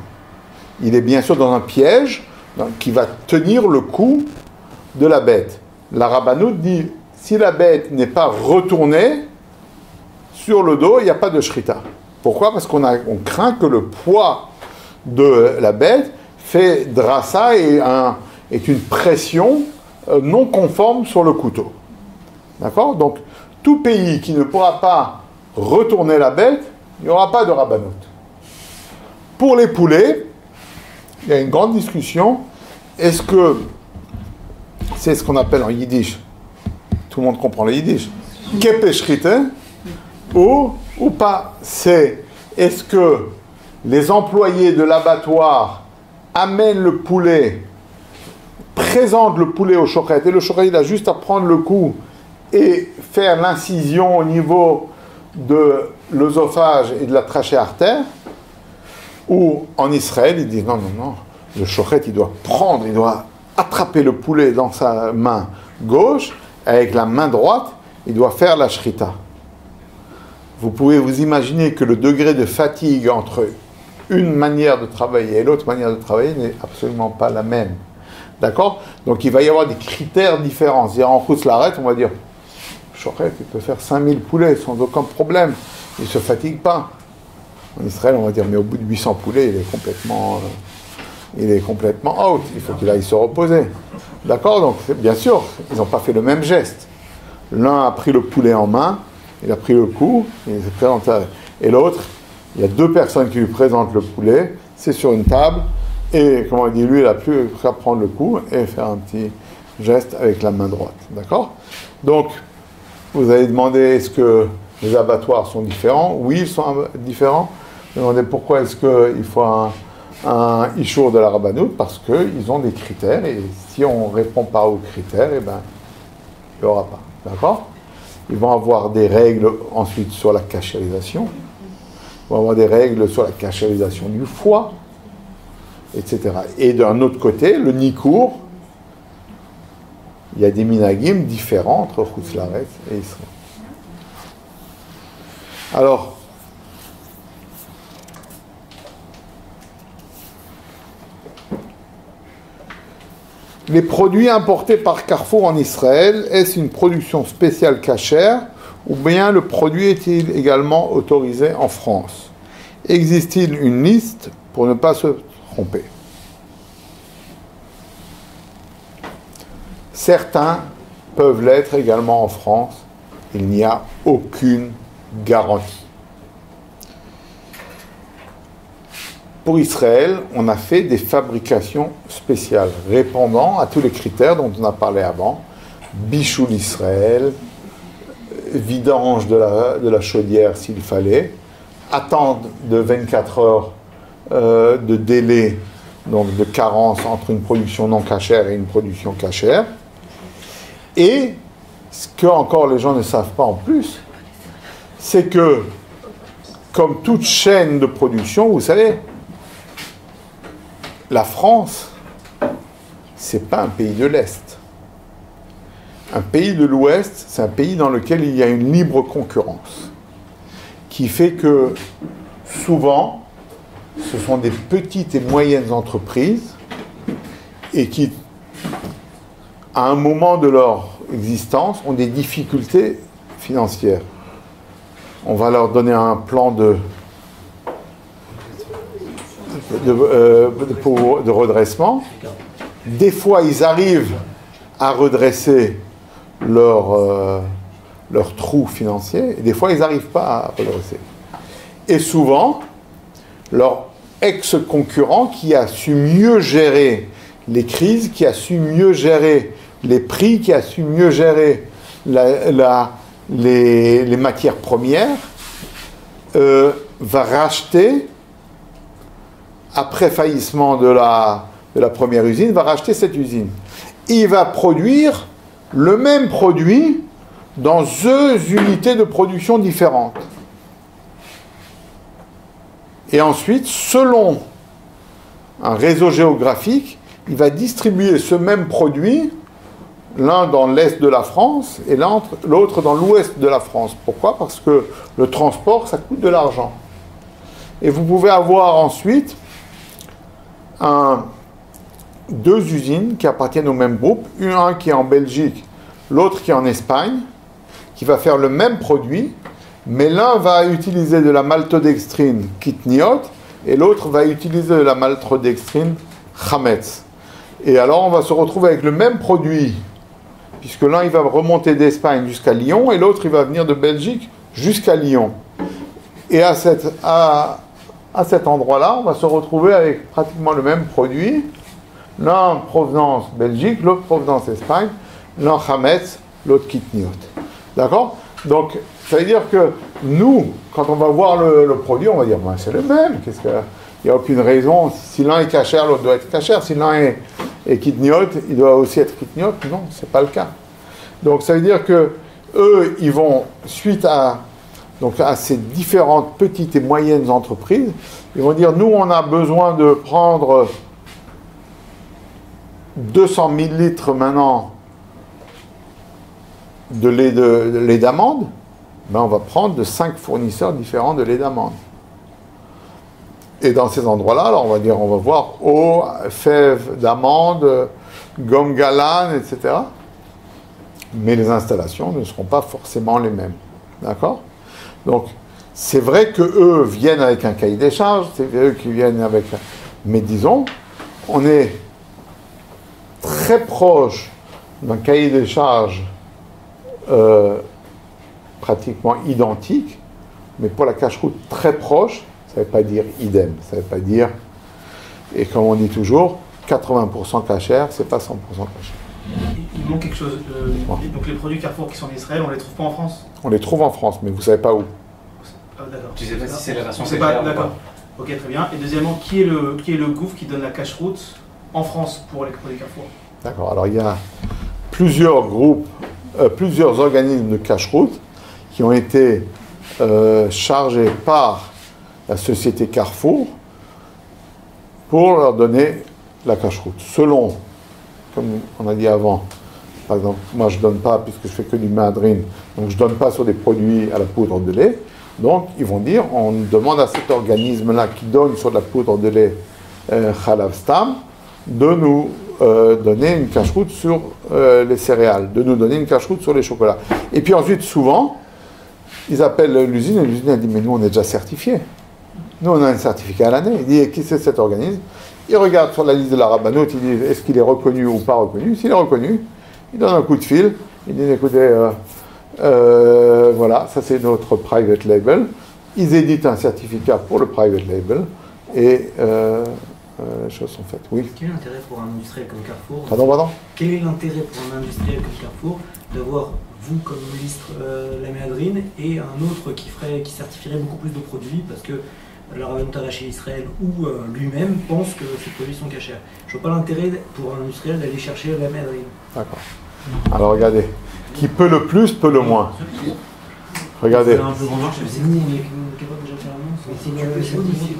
Speaker 1: Il est bien sûr dans un piège qui va tenir le cou de la bête. La rabbanout dit, si la bête n'est pas retournée sur le dos, il n'y a pas de shrita. Pourquoi? Parce qu'on craint que le poids de la bête fait drassa et est une pression non conforme sur le couteau. D'accord? Donc, tout pays qui ne pourra pas retourner la bête, il n'y aura pas de rabbanout. Pour les poulets, il y a une grande discussion. Est-ce que c'est ce qu'on appelle en yiddish, tout le monde comprend le yiddish, kepeshrite, ou pas? Est-ce que les employés de l'abattoir amènent le poulet, présentent le poulet au shochet, et le shochet il a juste à prendre le coup et faire l'incision au niveau de l'œsophage et de la trachée artère, ou en Israël ils disent non, le shochet il doit attraper le poulet dans sa main gauche, avec la main droite il doit faire la shrita. vous pouvez vous imaginer que le degré de fatigue entre une manière de travailler et l'autre manière de travailler n'est absolument pas la même. D'accord? Donc il va y avoir des critères différents. C'est-à-dire en Khutz Laaretz, on va dire, Shochet, il peut faire 5000 poulets sans aucun problème. Il ne se fatigue pas. En Israël, on va dire, mais au bout de 800 poulets, il est complètement out. Il faut qu'il aille se reposer. D'accord? Donc bien sûr, ils n'ont pas fait le même geste. L'un a pris le poulet en main, il a pris le coup, il s'est présenté. Et l'autre, il y a deux personnes qui lui présentent le poulet, c'est sur une table, et comment on dit, lui, il a plus qu'à prendre le coup et faire un petit geste avec la main droite. D'accord? Donc, vous allez demander, est-ce que les abattoirs sont différents? Oui, ils sont différents. Vous demandez pourquoi est-ce qu'il faut un ishour de la Rabbanout? Parce qu'ils ont des critères, et si on ne répond pas aux critères, eh ben, il n'y aura pas. D'accord? Ils vont avoir des règles ensuite sur la cachérisation. Ils vont avoir des règles sur la cachérisation du foie, etc. Et d'un autre côté, le Nikour, il y a des minagim différents entre Khutz Laaretz et Israël. Alors, les produits importés par Carrefour en Israël, est-ce une production spéciale cachère ou bien le produit est-il également autorisé en France? Existe-t-il une liste pour ne pas se tromper? Certains peuvent l'être également en France. Il n'y a aucune garantie. Pour Israël, on a fait des fabrications spéciales répondant à tous les critères dont on a parlé avant. Bichoul Israël, vidange de la chaudière s'il fallait, attente de 24 heures de délai, donc de carence entre une production non cachère et une production cachère. Et ce que encore les gens ne savent pas en plus, c'est que, comme toute chaîne de production, vous savez, la France, c'est pas un pays de l'Est. Un pays de l'Ouest, c'est un pays dans lequel il y a une libre concurrence, qui fait que souvent, ce sont des petites et moyennes entreprises et qui, à un moment de leur existence, ont des difficultés financières. On va leur donner un plan de redressement. Des fois, ils arrivent à redresser leur trou financier, et des fois, ils n'arrivent pas à redresser. Et souvent, leur ex-concurrent qui a su mieux gérer les crises, qui a su mieux gérer les prix, qui a su mieux gérer les matières premières, va racheter, après faillissement de la première usine, va racheter cette usine. Il va produire le même produit dans deux unités de production différentes. Et ensuite, selon un réseau géographique, il va distribuer ce même produit, l'un dans l'est de la France et l'autre dans l'ouest de la France. Pourquoi? Parce que le transport, ça coûte de l'argent. Et vous pouvez avoir ensuite deux usines qui appartiennent au même groupe, un qui est en Belgique, l'autre qui est en Espagne, qui va faire le même produit, mais l'un va utiliser de la maltodextrine kitniot et l'autre va utiliser de la maltodextrine chametz. Et alors on va se retrouver avec le même produit, puisque l'un il va remonter d'Espagne jusqu'à Lyon et l'autre il va venir de Belgique jusqu'à Lyon. Et à cet endroit-là, on va se retrouver avec pratiquement le même produit, l'un provenance Belgique, l'autre provenance Espagne, l'un chametz, l'autre kitniot. D'accord? Donc, ça veut dire que nous, quand on va voir le produit, on va dire, ben, c'est le même. Il n'y a aucune raison. Si l'un est cachère, l'autre doit être cachère. Si l'un est kitniot, il doit aussi être kitniot. Non, ce n'est pas le cas. Donc, ça veut dire que eux, ils vont, suite à ces différentes petites et moyennes entreprises, ils vont dire, nous, on a besoin de prendre 200 millilitres maintenant de lait d'amande, ben on va prendre de 5 fournisseurs différents de lait d'amande. Et dans ces endroits-là, alors on va voir eau, fèves d'amande, gomme galane, etc. Mais les installations ne seront pas forcément les mêmes. D'accord? Donc, c'est vrai qu'eux viennent avec un cahier des charges, c'est eux qui viennent avec... Mais disons, on est très proche d'un cahier des charges pratiquement identique, mais pour la cache-route très proche, ça ne veut pas dire idem, ça ne veut pas dire... Et comme on dit toujours, 80% cachère, c'est pas 100% cachère.
Speaker 2: Il manque quelque chose. Donc les produits Carrefour qui sont en Israël, on les trouve pas en France?
Speaker 1: On les trouve en France, mais vous ne savez pas où.
Speaker 2: D'accord.
Speaker 4: Tu sais pas si c'est la version
Speaker 2: On sait pas, d'accord. Ok, très bien. Et deuxièmement, qui est le gouffre qui donne la cache-route en France pour les produits Carrefour?
Speaker 1: D'accord. Alors il y a plusieurs groupes, plusieurs organismes de cache-route qui ont été chargés par la société Carrefour pour leur donner la cache-route. Selon, comme on a dit avant, par exemple, moi je ne donne pas, puisque je fais que du madrine, donc je ne donne pas sur des produits à la poudre de lait. Donc ils vont dire, on demande à cet organisme-là qui donne sur de la poudre de lait Chalav Stam de nous donner une cache-route sur les céréales, de nous donner une cache-route sur les chocolats. Et puis ensuite, souvent, ils appellent l'usine et l'usine elle dit, mais nous on est déjà certifiés. Nous on a un certificat à l'année. Il dit, qui c'est cet organisme? Il regarde sur la liste de la rabbanoute, il dit, est-ce qu'il est reconnu ou pas reconnu? S'il est reconnu, il donne un coup de fil, il dit, écoutez, voilà, ça c'est notre private label. Ils éditent un certificat pour le private label et les choses sont faites. Oui.
Speaker 7: Quel est l'intérêt pour un industriel comme Carrefour
Speaker 1: Pardon.
Speaker 7: Quel est l'intérêt pour un industriel comme Carrefour d'avoir vous comme ministre la méadrine et un autre qui certifierait beaucoup plus de produits parce que la Rabbanut Arachie Israël ou lui-même pense que ces produits sont cachers. Je ne vois pas l'intérêt pour un industriel d'aller chercher la méadrine.
Speaker 1: D'accord. Alors regardez, qui peut le plus, peut le moins. Regardez.
Speaker 7: C'est un peu grand marché. C'est nous, on est capable déjà de faire un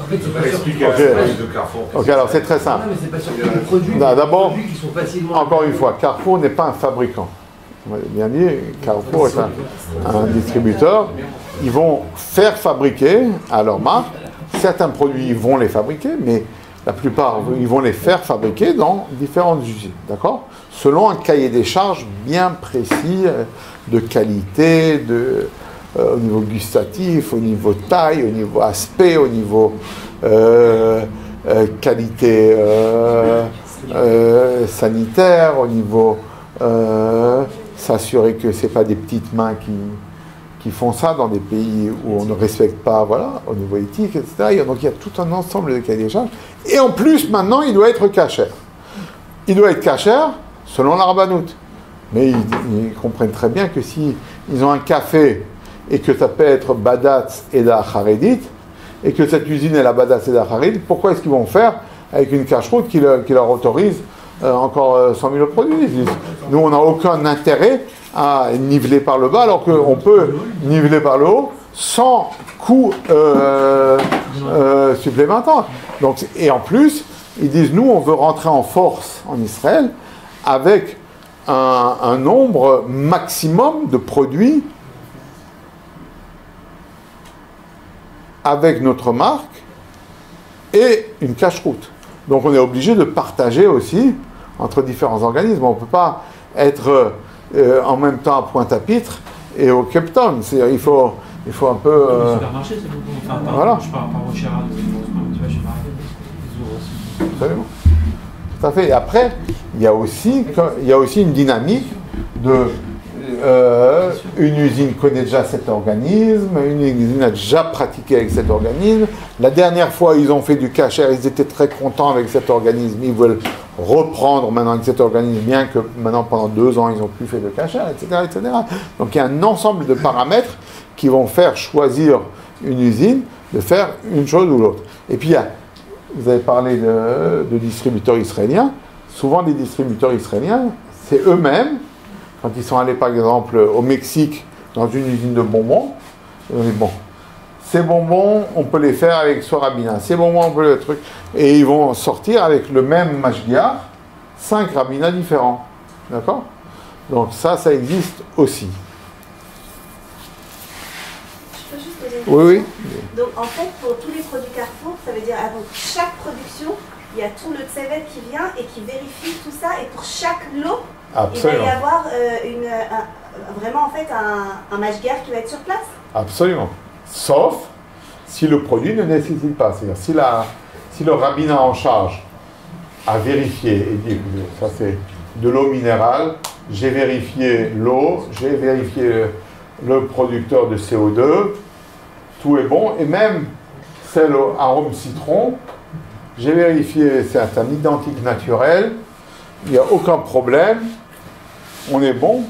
Speaker 6: En fait, c'est pas sûr de Carrefour.
Speaker 1: Ok, alors c'est très simple.
Speaker 6: Non, mais c'est pas sûr qu'il y a des produits,
Speaker 1: D'abord,
Speaker 6: qui sont facilement...
Speaker 1: encore une fois, Carrefour n'est pas un fabricant. On l'a bien dit, Carrefour est un distributeur. Ils vont faire fabriquer à leur marque. Certains produits, ils vont les fabriquer, mais la plupart, ils vont les faire fabriquer dans différentes usines, d'accord? Selon un cahier des charges bien précis de qualité, au niveau gustatif, au niveau taille, au niveau aspect, au niveau qualité sanitaire, au niveau s'assurer que ce n'est pas des petites mains qui font ça dans des pays où on ne respecte pas, voilà, au niveau éthique, etc. Donc il y a tout un ensemble de cahiers des charges. Et en plus, maintenant, il doit être cachère. Il doit être cachère selon la rabbanoute. Mais ils comprennent très bien que si ils ont un café et que ça peut être Badatz et Haredit, et que cette usine est la Badatz et Haredit, pourquoi est-ce qu'ils vont faire avec une cache-route qui leur autorise encore 100 000 produits? Ils disent, nous, on n'a aucun intérêt à niveler par le bas, alors qu'on peut niveler par le haut sans coût supplémentaire. Donc, et en plus, ils disent, nous, on veut rentrer en force en Israël avec un nombre maximum de produits avec notre marque et une cache-route. Donc on est obligé de partager aussi entre différents organismes. On ne peut pas être en même temps à Pointe-à-Pitre et au Cape Town. Il faut un peu...
Speaker 2: supermarché, c'est beaucoup. Enfin,
Speaker 1: voilà.
Speaker 2: Je parle par Rochera, tu vois, je sais pas.
Speaker 1: Absolument. Tout à fait. Et après, il y a aussi une dynamique de... une usine connaît déjà cet organisme, une usine a déjà pratiqué avec cet organisme. La dernière fois, ils ont fait du kasher, ils étaient très contents avec cet organisme. Ils veulent reprendre maintenant avec cet organisme, bien que maintenant, pendant 2 ans, ils n'ont plus fait de kasher, etc., etc. Donc, il y a un ensemble de paramètres qui vont faire choisir une usine de faire une chose ou l'autre. Et puis, vous avez parlé de distributeurs israéliens. Souvent, les distributeurs israéliens, c'est eux-mêmes. Quand ils sont allés, par exemple, au Mexique, dans une usine de bonbons, ils ont dit, bon, ces bonbons, on peut les faire avec Sorabina, ces bonbons, on peut les trucs. Et ils vont sortir avec le même mashgiach, 5 rabbinats différents. D'accord? Donc ça existe aussi. Oui, oui.
Speaker 8: Donc en fait, pour tous les produits Carrefour, ça veut dire avant chaque production, il y a tout le tsevet qui vient et qui vérifie tout ça. Et pour chaque lot,
Speaker 1: Absolument.
Speaker 8: il va y avoir vraiment en fait un mashgar qui va être sur place.
Speaker 1: Absolument. Sauf si le produit ne nécessite pas. C'est-à-dire si le rabbinat en charge a vérifié et dit ça c'est de l'eau minérale, j'ai vérifié l'eau, j'ai vérifié le producteur de CO2, tout est bon, et même celle au arôme citron, j'ai vérifié, c'est un identique naturel, il n'y a aucun problème, on est bon,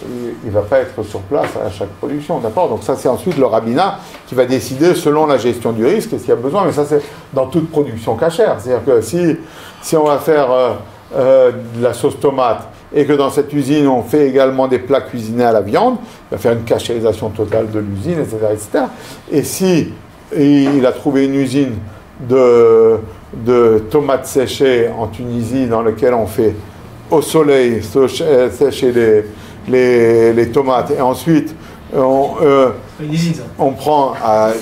Speaker 1: il ne va pas être sur place à chaque production, d'accord? Donc ça c'est ensuite le rabbinat qui va décider selon la gestion du risque s'il y a besoin, mais ça c'est dans toute production cachère, c'est-à-dire que si on va faire de la sauce tomate et que dans cette usine on fait également des plats cuisinés à la viande, il va faire une cachérisation totale de l'usine, etc., etc. Et si il a trouvé une usine de tomates séchées en Tunisie dans laquelle on fait au soleil sécher les tomates et ensuite on prend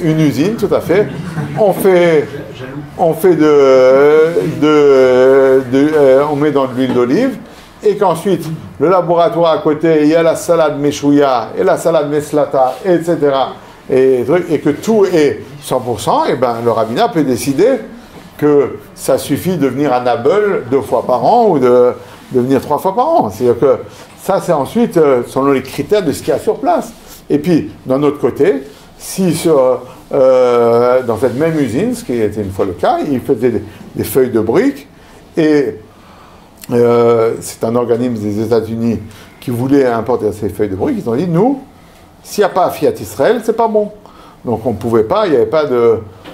Speaker 1: une usine, tout à fait, on met dans de l'huile d'olive et qu'ensuite le laboratoire à côté, il y a la salade meshouya et la salade meslata, etc. et que tout est 100%, et ben le rabbinat peut décider que ça suffit de venir à Nabel 2 fois par an ou de venir 3 fois par an. C'est-à-dire que ça, c'est ensuite selon les critères de ce qu'il y a sur place. Et puis, d'un autre côté, si dans cette même usine, ce qui était une fois le cas, ils faisaient des feuilles de briques, et c'est un organisme des États-Unis qui voulait importer ces feuilles de briques, ils ont dit, nous, s'il n'y a pas Fiat Israël, c'est pas bon. Donc on ne pouvait pas,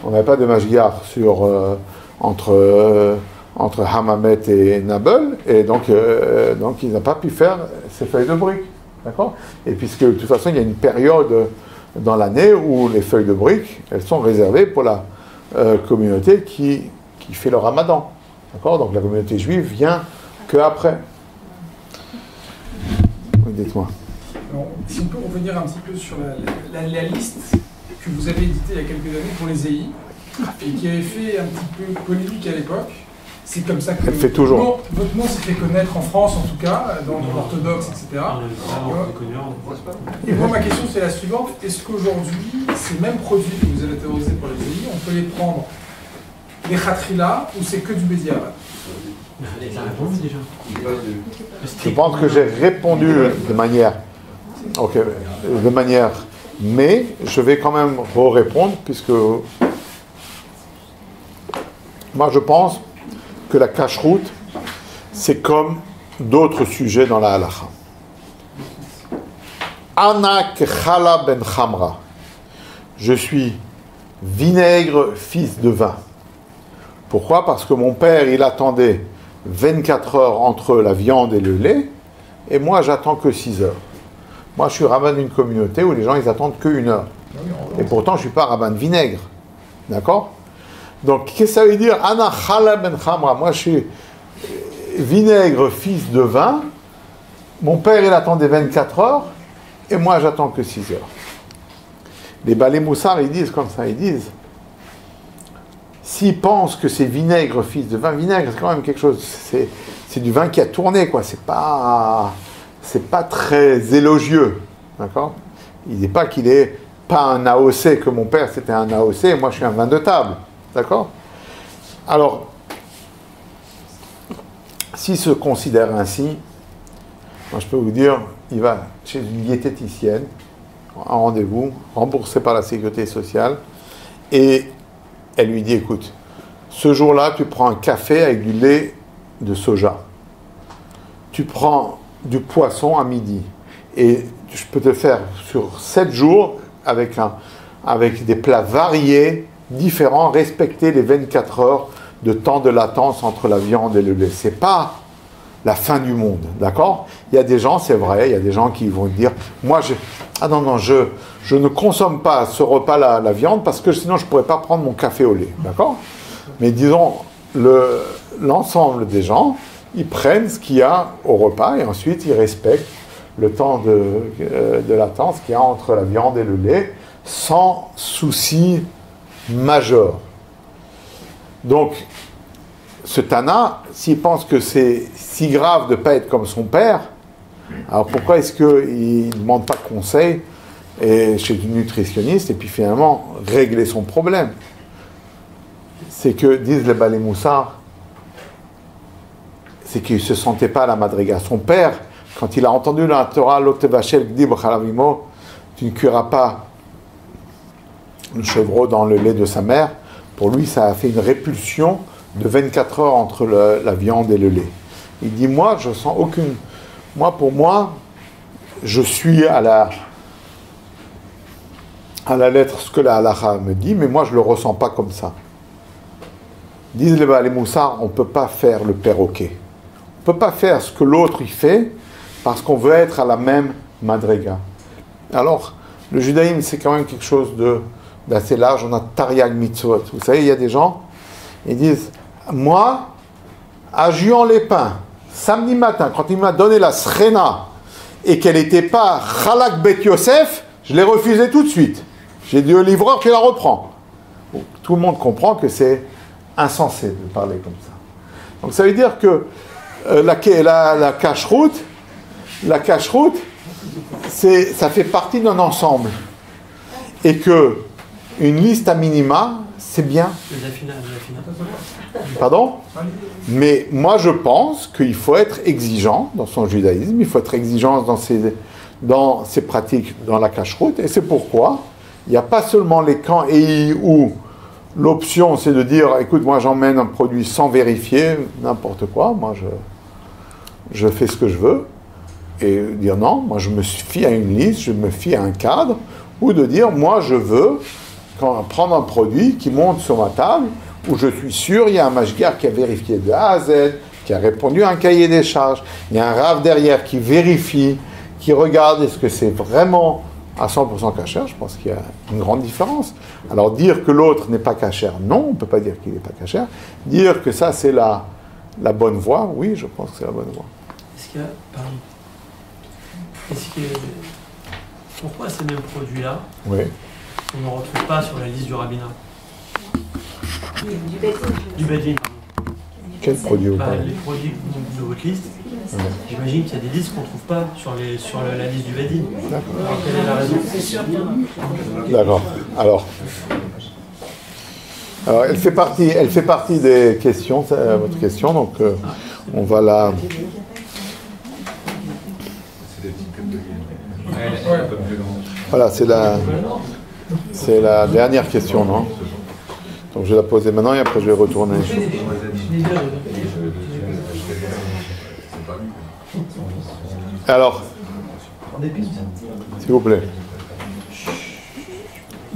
Speaker 1: on n'avait pas de mashgiach entre Hamamet et Nabel, et donc il n'a pas pu faire ces feuilles de briques, d'accord? Et puisque de toute façon il y a une période dans l'année où les feuilles de briques, elles sont réservées pour la communauté qui fait le Ramadan, d'accord? Donc la communauté juive vient que après. Oui, dites-moi.
Speaker 9: Alors, si on peut revenir un petit peu sur la liste que vous avez éditée il y a quelques années pour les EI, et qui avait fait un petit peu polémique à l'époque. C'est comme ça que
Speaker 1: elle fait toujours.
Speaker 9: Votre nom s'est fait connaître en France, en tout cas, dans l'orthodoxe, etc. Et moi, ma question, c'est la suivante. Est-ce qu'aujourd'hui, ces mêmes produits que vous avez théorisés pour les EI, on peut les prendre les khatrila ou c'est que du bédiabat?
Speaker 1: Je pense que j'ai répondu de manière... Ok, de manière... Mais je vais quand même répondre, puisque... Moi, je pense que la cacheroute, c'est comme d'autres sujets dans la halacha. Ana kechala ben chamra. Je suis vinaigre, fils de vin. Pourquoi? Parce que mon père, il attendait 24 heures entre la viande et le lait, et moi, j'attends que 6 heures. Moi, je suis rabbin d'une communauté où les gens, ils attendent que 1 heure. Et pourtant, je ne suis pas rabbin de vinaigre. D'accord? Donc, qu'est-ce que ça veut dire? Ana chala ben chamra. Moi, je suis vinaigre, fils de vin. Mon père, il attendait 24 heures, et moi, j'attends que 6 heures. Les balais moussards, ils disent comme ça, ils disent, s'ils pensent que c'est vinaigre, fils de vin, vinaigre, c'est quand même quelque chose, c'est du vin qui a tourné, quoi. C'est pas très élogieux, d'accord? Il n'est pas qu'il est pas un AOC, que mon père, c'était un AOC, et moi, je suis un vin de table. D'accord? Alors, s'il se considère ainsi, moi je peux vous dire, il va chez une diététicienne, en rendez-vous, remboursé par la sécurité sociale, et elle lui dit, écoute, ce jour-là, tu prends un café avec du lait de soja. Tu prends du poisson à midi. Et je peux te faire sur 7 jours avec des plats variés, différents, respecter les 24 heures de temps de latence entre la viande et le lait. C'est pas la fin du monde, d'accord? Il y a des gens, c'est vrai, il y a des gens qui vont dire, moi, je ne consomme pas ce repas la viande parce que sinon je ne pourrais pas prendre mon café au lait, d'accord? Mais disons, l'ensemble des gens, ils prennent ce qu'il y a au repas et ensuite ils respectent le temps de latence qu'il y a entre la viande et le lait, sans souci majeur. Donc, ce Tana, s'il pense que c'est si grave de ne pas être comme son père, alors pourquoi est-ce qu'il ne demande pas conseil chez une nutritionniste et puis finalement régler son problème? C'est que, disent les Balei Moussar, c'est qu'il ne se sentait pas à la madriga. Son père, quand il a entendu la Torah, l'Otevachel Gdib Chalavimo, tu ne cuiras pas le chevreau dans le lait de sa mère, pour lui, ça a fait une répulsion de 24 heures entre la viande et le lait. Il dit, moi, je sens aucune... pour moi, je suis à la lettre ce que la halakha me dit, mais moi, je ne le ressens pas comme ça. Disent les Balei Moussar, on ne peut pas faire le perroquet. On ne peut pas faire ce que l'autre y fait parce qu'on veut être à la même madriga. Alors, le judaïsme, c'est quand même quelque chose d'assez large. On a Tariag Mitzvot. Vous savez, il y a des gens, ils disent, moi, à Juan-les-Pins, samedi matin, quand il m'a donné la srena et qu'elle n'était pas Chalak Bet Yosef, je l'ai refusée tout de suite. J'ai dit au livreur qu'il la reprend. Bon, tout le monde comprend que c'est insensé de parler comme ça. Donc ça veut dire que la cache-route, ça fait partie d'un ensemble. Et que une liste à minima, c'est bien. Pardon? Mais moi je pense qu'il faut être exigeant dans son judaïsme, il faut être exigeant dans ses pratiques dans la cache-route, et c'est pourquoi il n'y a pas seulement les camps EI où l'option c'est de dire écoute, moi j'emmène un produit sans vérifier, n'importe quoi, moi je fais ce que je veux, et dire non, moi je me fie à une liste, je me fie à un cadre, ou de dire moi je veux prendre un produit qui monte sur ma table, où je suis sûr, il y a un mashgiach qui a vérifié de A à Z, qui a répondu à un cahier des charges, il y a un rave derrière qui vérifie, qui regarde est-ce que c'est vraiment à 100% cachère. Je pense qu'il y a une grande différence. Alors dire que l'autre n'est pas cachère, non, on ne peut pas dire qu'il n'est pas cachère. Dire que ça c'est la bonne voie, oui, je pense que c'est la bonne voie.
Speaker 7: Pourquoi ces mêmes produits-là,
Speaker 1: oui,
Speaker 7: on ne retrouve pas sur la liste du rabbinat? Du Bedin.
Speaker 1: Quel produit vous parlez?
Speaker 7: Les produits de votre liste. Ouais. J'imagine qu'il y a des listes qu'on ne trouve pas sur la liste du Bedin. D'accord. Quelle est la raison? C'est sûr qu'il y en a.
Speaker 1: D'accord. Alors, elle fait partie des questions, votre question, donc on va la... Voilà, c'est la dernière question, non? Donc je vais la poser maintenant et après je vais retourner. Alors, s'il vous plaît.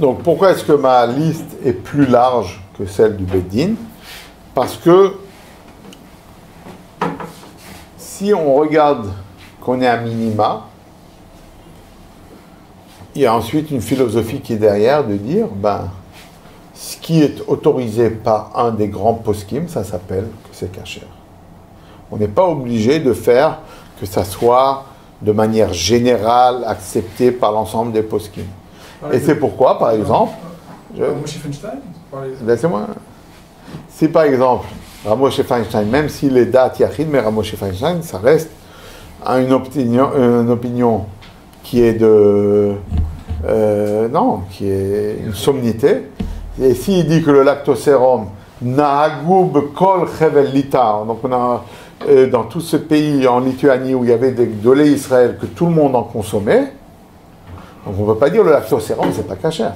Speaker 1: Donc pourquoi est-ce que ma liste est plus large que celle du Beddin? Parce que si on regarde qu'on est à minima, il y a ensuite une philosophie qui est derrière de dire, ce qui est autorisé par un des grands poskim, ça s'appelle que c'est kasher. On n'est pas obligé de faire que ça soit de manière générale accepté par l'ensemble des poskim. Et c'est pourquoi, par exemple...
Speaker 9: Moshe Feinstein?
Speaker 1: Laissez-moi. Si par exemple, Moshe Feinstein, même s'il est dat yachid, mais Moshe Feinstein, ça reste une opinion qui est qui est une sommité. Et s'il dit que le lactosérum nahagub kol chevel litar, donc on a dans tout ce pays en Lituanie où il y avait de lait Israël que tout le monde en consommait, donc on ne peut pas dire le lactosérum c'est pas cachère.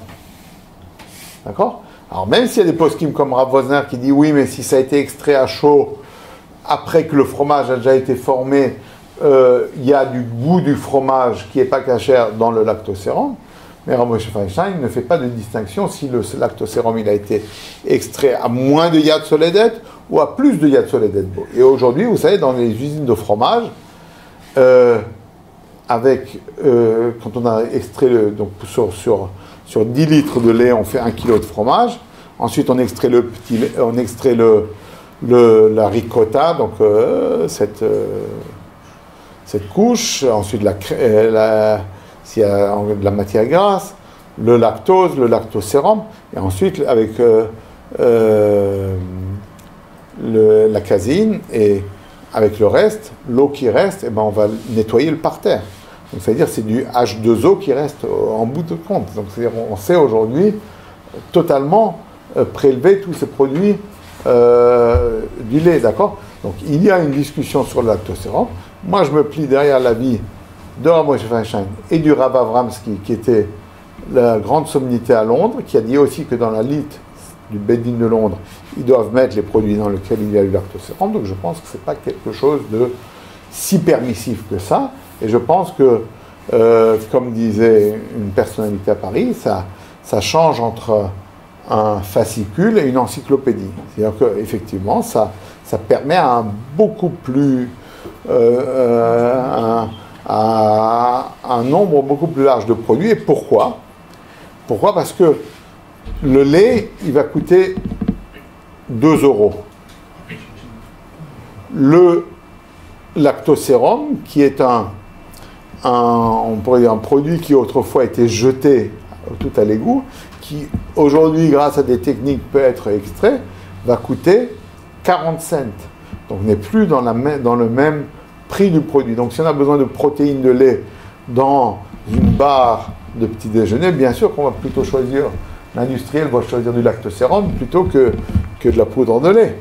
Speaker 1: D'accord? Alors même s'il y a des poskim comme Rav Wosner qui dit oui, mais si ça a été extrait à chaud après que le fromage a déjà été formé, il y a du goût du fromage qui n'est pas cachère dans le lactosérum. Mais Rav Moshe Feinstein ne fait pas de distinction si le lactosérum il a été extrait à moins de yad soledet ou à plus de yad soledet. Et aujourd'hui, vous savez, dans les usines de fromage, quand on a extrait donc sur 10 litres de lait, on fait 1 kg de fromage. Ensuite, on extrait la ricotta, donc cette couche. Ensuite, s'il y a de la matière grasse. le lactose, le lactosérum, et ensuite avec la caséine, et avec le reste, l'eau qui reste, eh ben on va nettoyer le parterre. Donc c'est-à-dire c'est du H2O qui reste en bout de compte. Donc c'est-à-dire on sait aujourd'hui totalement prélever tous ces produits du lait, d'accord? Donc il y a une discussion sur le lactosérum. Moi je me plie derrière l'avis de Rav Moshe Feinstein et du Rav Avramsky, qui était la grande sommité à Londres, qui a dit aussi que dans la lite du Beddin de Londres, ils doivent mettre les produits dans lesquels il y a eu lactosérum. Donc je pense que ce n'est pas quelque chose de si permissif que ça. Et je pense que, comme disait une personnalité à Paris, ça change entre un fascicule et une encyclopédie. C'est-à-dire qu'effectivement, ça permet à un beaucoup plus... à un nombre beaucoup plus large de produits. Et pourquoi? Pourquoi? Parce que le lait, il va coûter 2 €. Le lactosérum, qui est on pourrait dire un produit qui autrefois était jeté tout à l'égout, qui aujourd'hui, grâce à des techniques, peut être extrait, va coûter 40 cents. Donc on n'est plus dans le même prix du produit. Donc si on a besoin de protéines de lait dans une barre de petit déjeuner, bien sûr qu'on va plutôt choisir, l'industriel va choisir du lactosérum plutôt que de la poudre de lait.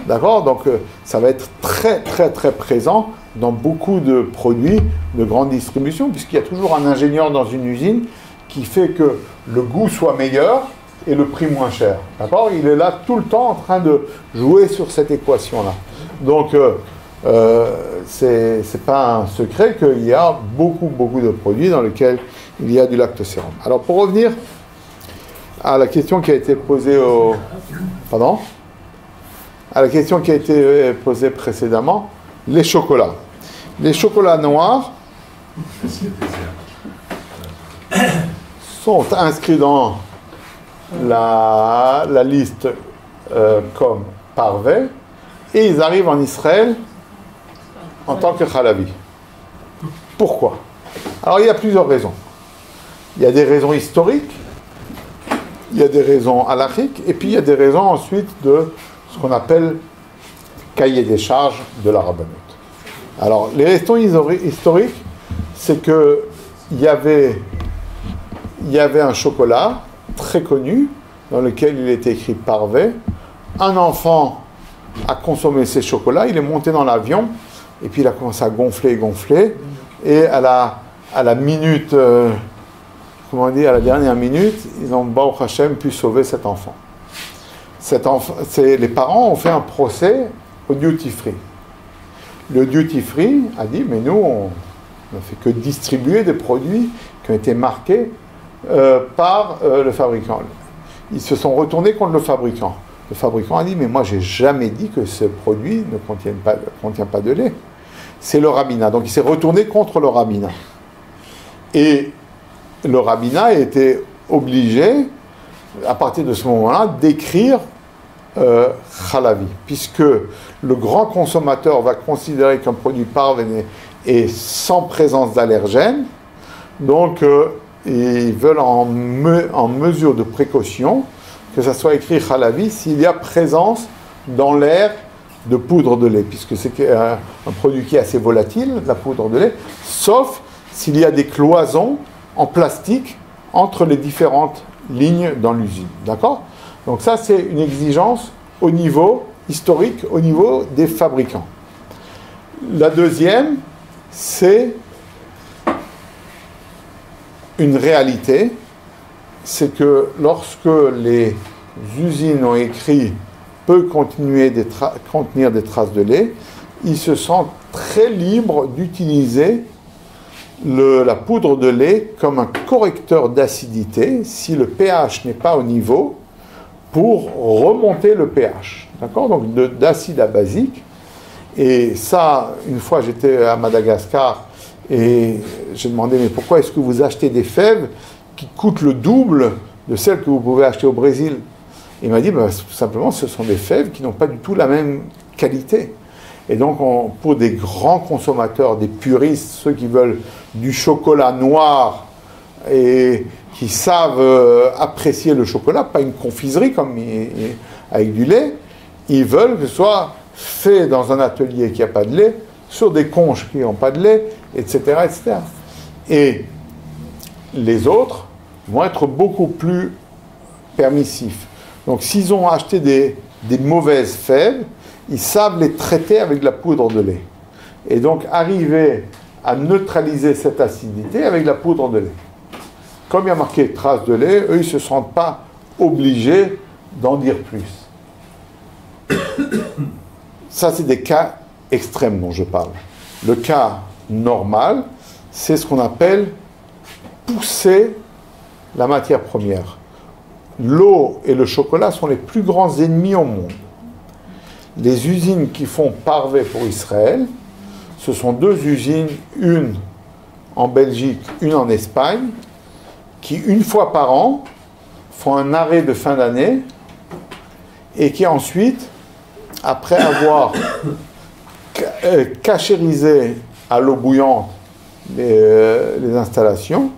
Speaker 1: D'accord? Donc ça va être très très très présent dans beaucoup de produits de grande distribution, puisqu'il y a toujours un ingénieur dans une usine qui fait que le goût soit meilleur et le prix moins cher. D'accord? Il est là tout le temps en train de jouer sur cette équation-là. Donc c'est pas un secret qu'il y a beaucoup de produits dans lesquels il y a du lactosérum. Alors pour revenir à la question qui a été posée à la question qui a été posée précédemment, les chocolats. Les chocolats noirs sont inscrits dans la liste comme parvé, et ils arrivent en Israël en tant que halavi. Pourquoi? Alors il y a plusieurs raisons. Il y a des raisons historiques, il y a des raisons halachiques, et puis il y a des raisons ensuite de ce qu'on appelle cahier des charges de la rabbanout. Alors les raisons historiques, c'est que il y avait un chocolat très connu dans lequel il était écrit parvé. Un enfant a consommé ces chocolats, il est monté dans l'avion, et puis il a commencé à gonfler, et à la minute, à la dernière minute, ils ont, Baruch Hashem, pu sauver cet enfant. Les parents ont fait un procès au duty free. Le duty free a dit, mais nous, on n'a fait que distribuer des produits qui ont été marqués par le fabricant. Ils se sont retournés contre le fabricant. Le fabricant a dit, mais moi, j'ai jamais dit que ce produit ne contient pas de lait. C'est le rabbinat. Donc, il s'est retourné contre le rabbinat. Et le rabbinat a été obligé, à partir de ce moment-là, d'écrire halavi, puisque le grand consommateur va considérer qu'un produit parvenu est sans présence d'allergènes, donc ils veulent en mesure de précaution que ça soit écrit halavi s'il y a présence dans l'air de poudre de lait, puisque c'est un produit qui est assez volatile, la poudre de lait, sauf s'il y a des cloisons en plastique entre les différentes lignes dans l'usine. D'accord? Donc ça, c'est une exigence au niveau historique, au niveau des fabricants. La deuxième, c'est une réalité, c'est que lorsque les usines ont écrit peut contenir des traces de lait, ils se sentent très libres d'utiliser la poudre de lait comme un correcteur d'acidité si le pH n'est pas au niveau, pour remonter le pH. D'accord? Donc d'acide à basique. Et ça, une fois j'étais à Madagascar et j'ai demandé, mais pourquoi est-ce que vous achetez des fèves qui coûtent le double de celles que vous pouvez acheter au Brésil? Il m'a dit, tout simplement, ce sont des fèves qui n'ont pas du tout la même qualité. Et donc, pour des grands consommateurs, des puristes, ceux qui veulent du chocolat noir et qui savent apprécier le chocolat, pas une confiserie comme avec du lait. Ils veulent que ce soit fait dans un atelier qui n'a pas de lait, sur des conches qui n'ont pas de lait, etc., etc. Et les autres vont être beaucoup plus permissifs. Donc s'ils ont acheté des mauvaises fèves, ils savent les traiter avec de la poudre de lait. Et donc arriver à neutraliser cette acidité avec de la poudre de lait. Comme il y a marqué trace de lait, eux ils ne se sentent pas obligés d'en dire plus. Ça c'est des cas extrêmes dont je parle. Le cas normal, c'est ce qu'on appelle pousser la matière première. L'eau et le chocolat sont les plus grands ennemis au monde. Les usines qui font parvé pour Israël, ce sont deux usines, une en Belgique, une en Espagne, qui une fois par an font un arrêt de fin d'année et qui ensuite, après avoir cachérisé à l'eau bouillante les installations,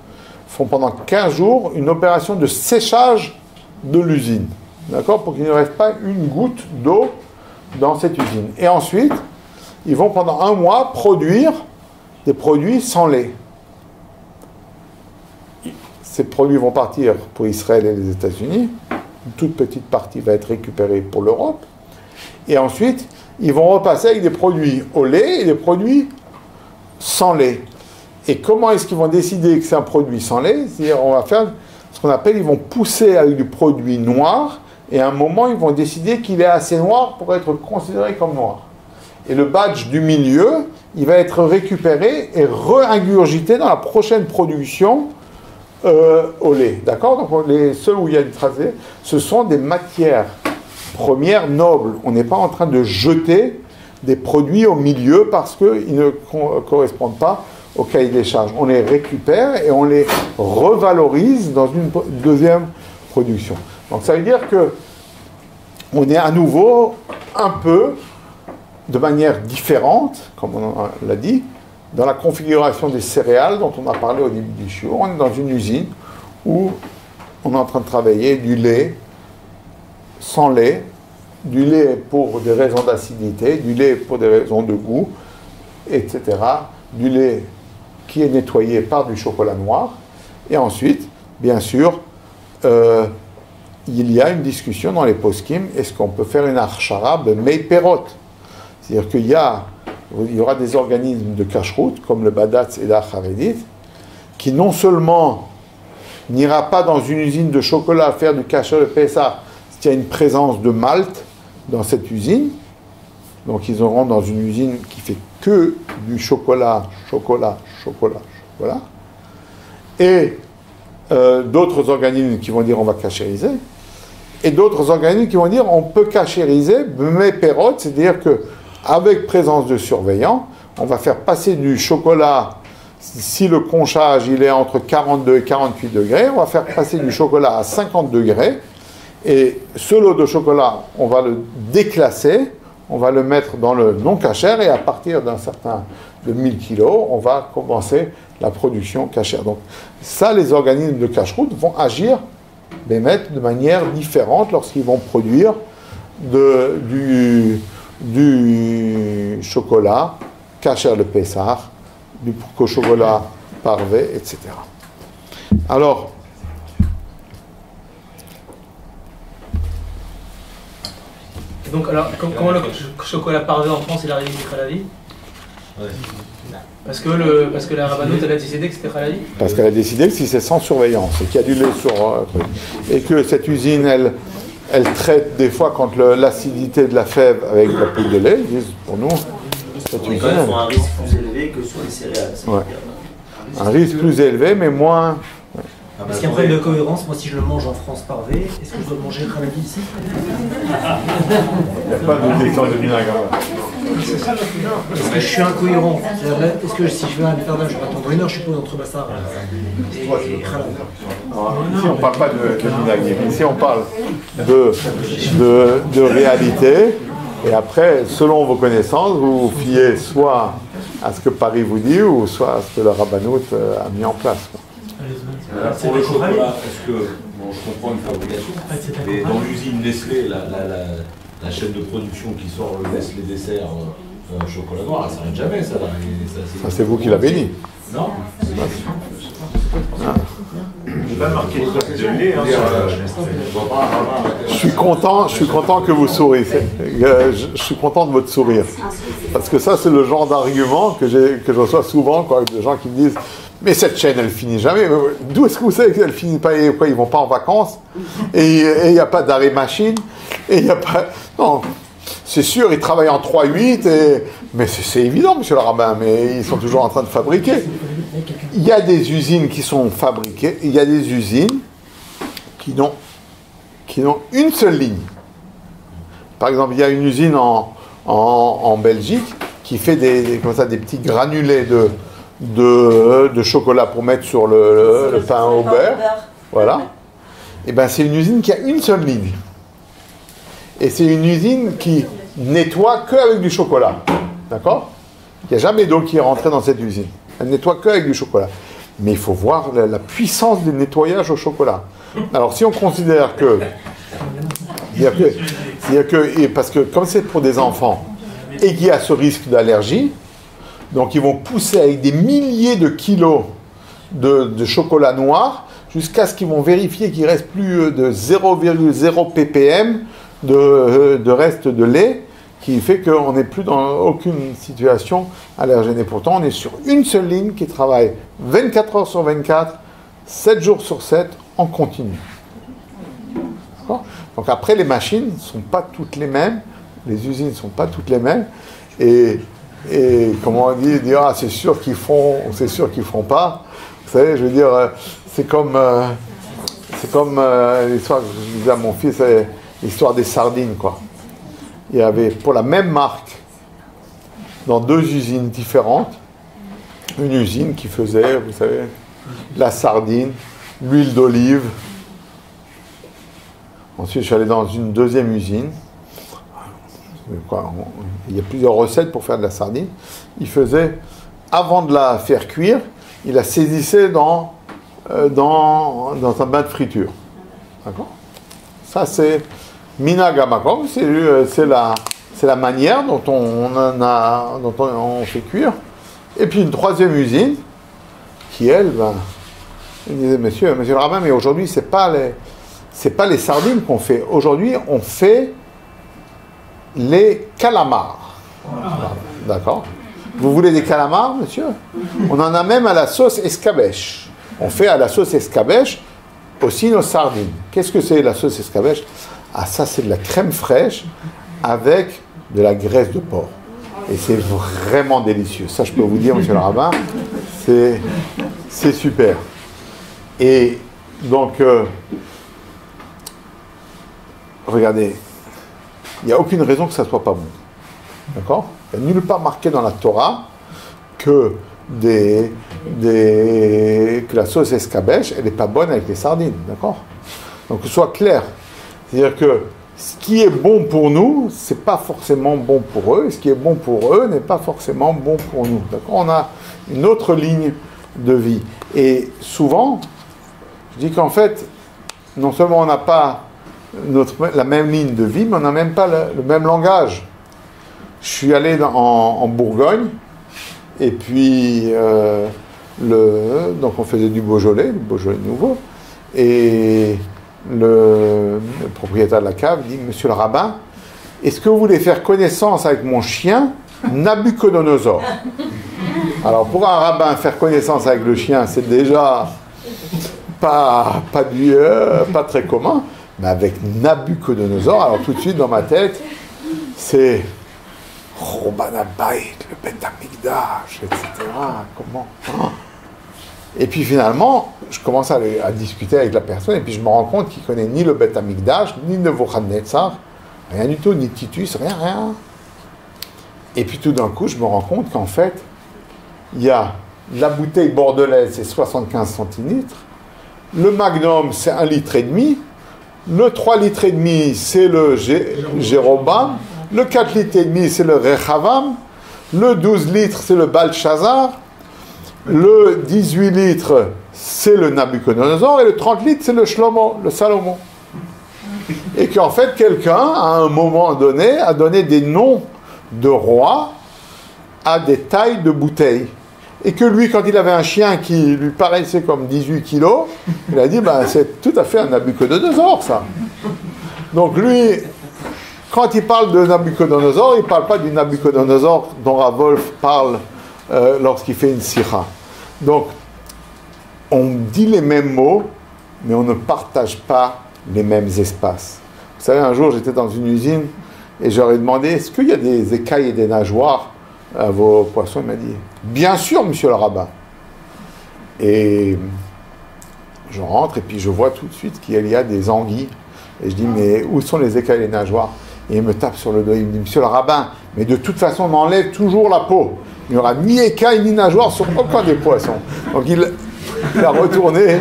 Speaker 1: font pendant 15 jours une opération de séchage de l'usine, d'accord, pour qu'il ne reste pas une goutte d'eau dans cette usine. Et ensuite, ils vont pendant un mois produire des produits sans lait. Ces produits vont partir pour Israël et les États-Unis. Une toute petite partie va être récupérée pour l'Europe. Et ensuite, ils vont repasser avec des produits au lait et des produits sans lait. Et comment est-ce qu'ils vont décider que c'est un produit sans lait? C'est-à-dire, on va faire ce qu'on appelle, ils vont pousser avec du produit noir, et à un moment, ils vont décider qu'il est assez noir pour être considéré comme noir. Et le badge du milieu, il va être récupéré et re-ingurgité dans la prochaine production au lait. D'accord? Donc, les seuls où il y a une trace, ce sont des matières premières nobles. On n'est pas en train de jeter des produits au milieu parce qu'ils ne correspondent pas au cahier des charges. On les récupère et on les revalorise dans une deuxième production. Donc ça veut dire que on est à nouveau un peu, de manière différente, comme on l'a dit, dans la configuration des céréales dont on a parlé au début du show. On est dans une usine où on est en train de travailler du lait sans lait, du lait pour des raisons d'acidité, du lait pour des raisons de goût, etc. Du lait qui est nettoyé par du chocolat noir. Et ensuite, bien sûr, il y a une discussion dans les poskim, est-ce qu'on peut faire une archara de mei perot? C'est-à-dire qu'il y aura des organismes de cacheroute, comme le Badatz et la Haredit, qui non seulement n'ira pas dans une usine de chocolat faire du kasher de Pessah, s'il y a une présence de malt dans cette usine, donc ils auront dans une usine qui fait que du chocolat, et d'autres organismes qui vont dire on va cachériser, et d'autres organismes qui vont dire on peut cachériser, mais perot, c'est-à-dire que avec présence de surveillants, on va faire passer du chocolat, si le conchage il est entre 42 et 48 degrés, on va faire passer du chocolat à 50 degrés, et ce lot de chocolat, on va le déclasser, on va le mettre dans le non-cachère, et à partir d'un certain de 1000 kilos, on va commencer la production cachère. Donc ça, les organismes de cacheroute vont agir, les mettre de manière différente lorsqu'ils vont produire du chocolat cachère de Pessah, du chocolat parvé, etc. Alors,
Speaker 2: donc, alors, comment le chocolat parvé en France, il arrive à la vie? Parce que la rabbanoute, elle a décidé que c'était halali?
Speaker 1: Parce qu'elle a décidé que si c'est sans surveillance, et qu'il y a du lait sur et que cette usine, elle traite des fois contre l'acidité de la fève avec la poudre de lait, ils disent, pour nous, cette usine...
Speaker 10: Ils font un risque plus élevé que sur les céréales.
Speaker 1: Ouais. Un risque plus élevé, mais moins...
Speaker 7: Parce qu'il y a un problème de cohérence. Moi, si je le mange en France parvé, est-ce que je dois le manger halali ici?
Speaker 1: Il n'y a pas de détection de vinaigre.
Speaker 7: Est-ce que je suis incohérent? Est-ce que si je vais à Amsterdam, je vais attendre une heure, je suppose, entre Bassar et halal?
Speaker 1: Ici, on ne parle pas de vinaigre. Ici, on parle de réalité. Et après, selon vos connaissances, vous vous fiez soit à ce que Paris vous dit, ou soit à ce que le rabbanout a mis en place.
Speaker 11: Pour le chocolat, est-ce que, bon, je comprends une fabrication, mais dans l'usine Nestlé, la chaîne de production qui sort le Nestlé dessert chocolat noir, ça s'arrête jamais, ça.
Speaker 1: Ça, c'est vous qui l'avez dit.
Speaker 11: Non.
Speaker 10: J'ai pas marqué de lait
Speaker 1: Je suis content que vous souriez. Je suis content de votre sourire. Parce que ça, c'est le genre d'argument que je reçois souvent, quoi, de gens qui me disent « Mais cette chaîne, elle finit jamais. D'où est-ce que vous savez qu'elle finit pas? Et quoi, ils vont pas en vacances? Et il n'y a pas d'arrêt machine? Et il n'y a pas... Non, c'est sûr, ils travaillent en 3-8, mais c'est évident, monsieur le rabbin, mais ils sont toujours en train de fabriquer. Il y a des usines qui sont fabriquées, il y a des usines qui n'ont une seule ligne. Par exemple, il y a une usine en Belgique qui fait des petits granulés de chocolat pour mettre sur le pain au beurre. Voilà. Et bien, c'est une usine qui a une seule ligne. Et c'est une usine qui nettoie qu'avec du chocolat. D'accord? Il n'y a jamais d'eau qui est rentrée dans cette usine. Elle nettoie qu'avec du chocolat. Mais il faut voir la puissance du nettoyage au chocolat. Alors, si on considère que... parce que comme c'est pour des enfants et qu'il y a ce risque d'allergie, donc ils vont pousser avec des milliers de kilos de chocolat noir jusqu'à ce qu'ils vont vérifier qu'il ne reste plus de 0,0 ppm de reste de lait, qui fait qu'on n'est plus dans aucune situation allergène. Et pourtant, on est sur une seule ligne qui travaille 24 heures sur 24, 7 jours sur 7, en continu. D'accord ? Donc après, les machines ne sont pas toutes les mêmes, les usines ne sont pas toutes les mêmes, et comment on dit, dire, ah, c'est sûr qu'ils feront pas. Vous savez, je veux dire, c'est comme l'histoire que je disais à mon fils, c'est l'histoire des sardines, quoi. Il y avait, pour la même marque, dans 2 usines différentes, une usine qui faisait, vous savez, la sardine, l'huile d'olive. Ensuite, je suis allé dans une deuxième usine. Il y a plusieurs recettes pour faire de la sardine. Il faisait, avant de la faire cuire, il la saisissait dans un bain de friture. D'accord ? Ça, c'est Minagamakom, c'est la manière dont on fait cuire. Et puis une troisième usine, qui elle, il disait, monsieur le rabbin, mais aujourd'hui, c'est pas les sardines qu'on fait. Aujourd'hui, on fait les calamars. D'accord ? Vous voulez des calamars, monsieur ? On en a même à la sauce escabèche. On fait à la sauce escabèche aussi nos sardines. Qu'est-ce que c'est la sauce escabèche ? Ah, ça, c'est de la crème fraîche avec de la graisse de porc. Et c'est vraiment délicieux. Ça, je peux vous dire, monsieur le rabbin, c'est super. Et donc, regardez, il n'y a aucune raison que ça ne soit pas bon. D'accord ? Il n'y a nulle part marqué dans la Torah que la sauce escabèche, elle n'est pas bonne avec les sardines. D'accord ? Donc, que ce soit clair. C'est-à-dire que ce qui est bon pour nous, ce n'est pas forcément bon pour eux, et ce qui est bon pour eux n'est pas forcément bon pour nous. D'accord ? On a une autre ligne de vie. Et souvent, je dis qu'en fait, non seulement on n'a pas la même ligne de vie, mais on n'a même pas le même langage. Je suis allé en Bourgogne, et puis donc on faisait du Beaujolais nouveau, et le propriétaire de la cave dit, monsieur le rabbin, est-ce que vous voulez faire connaissance avec mon chien Nabucodonosor? Alors pour un rabbin, faire connaissance avec le chien, c'est déjà pas très commun, mais avec Nabucodonosor, alors tout de suite dans ma tête, c'est Roban Abayit, le Beth Amikdash, etc. Comment Et puis finalement, je commence à discuter avec la personne, et puis je me rends compte qu'il ne connaît ni le Beth Amikdash, ni Nebuchadnezzar, rien du tout, ni Titus, rien. Et puis tout d'un coup, je me rends compte qu'en fait, il y a la bouteille bordelaise, c'est 75 centilitres, le Magnum, c'est 1,5 litre, le 3,5 litres, c'est le Jéroboam, le 4,5 litres, c'est le Rechavam, le 12 litres, c'est le Balthazar, Le 18 litres, c'est le Nabucodonosor, et le 30 litres, c'est le Shlomo, le Salomon. Et qu'en fait, quelqu'un, à un moment donné, a donné des noms de rois à des tailles de bouteilles. Et que lui, quand il avait un chien qui lui paraissait comme 18 kilos, il a dit, c'est tout à fait un Nabucodonosor, ça. Donc lui, quand il parle de Nabucodonosor, il ne parle pas du Nabucodonosor dont Ravolf parle lorsqu'il fait une sira. Donc, on dit les mêmes mots, mais on ne partage pas les mêmes espaces. Vous savez, un jour, j'étais dans une usine et j'aurais demandé, est-ce qu'il y a des écailles et des nageoires à vos poissons? Il m'a dit, bien sûr, monsieur le rabbin. Et je rentre et puis je vois tout de suite qu'il y a des anguilles. Et je dis, mais où sont les écailles et les nageoires? Et il me tape sur le dos, il me dit, monsieur le rabbin, mais de toute façon, on enlève toujours la peau. Il n'y aura ni écailles ni nageoires sur aucun des poissons. Donc il a retourné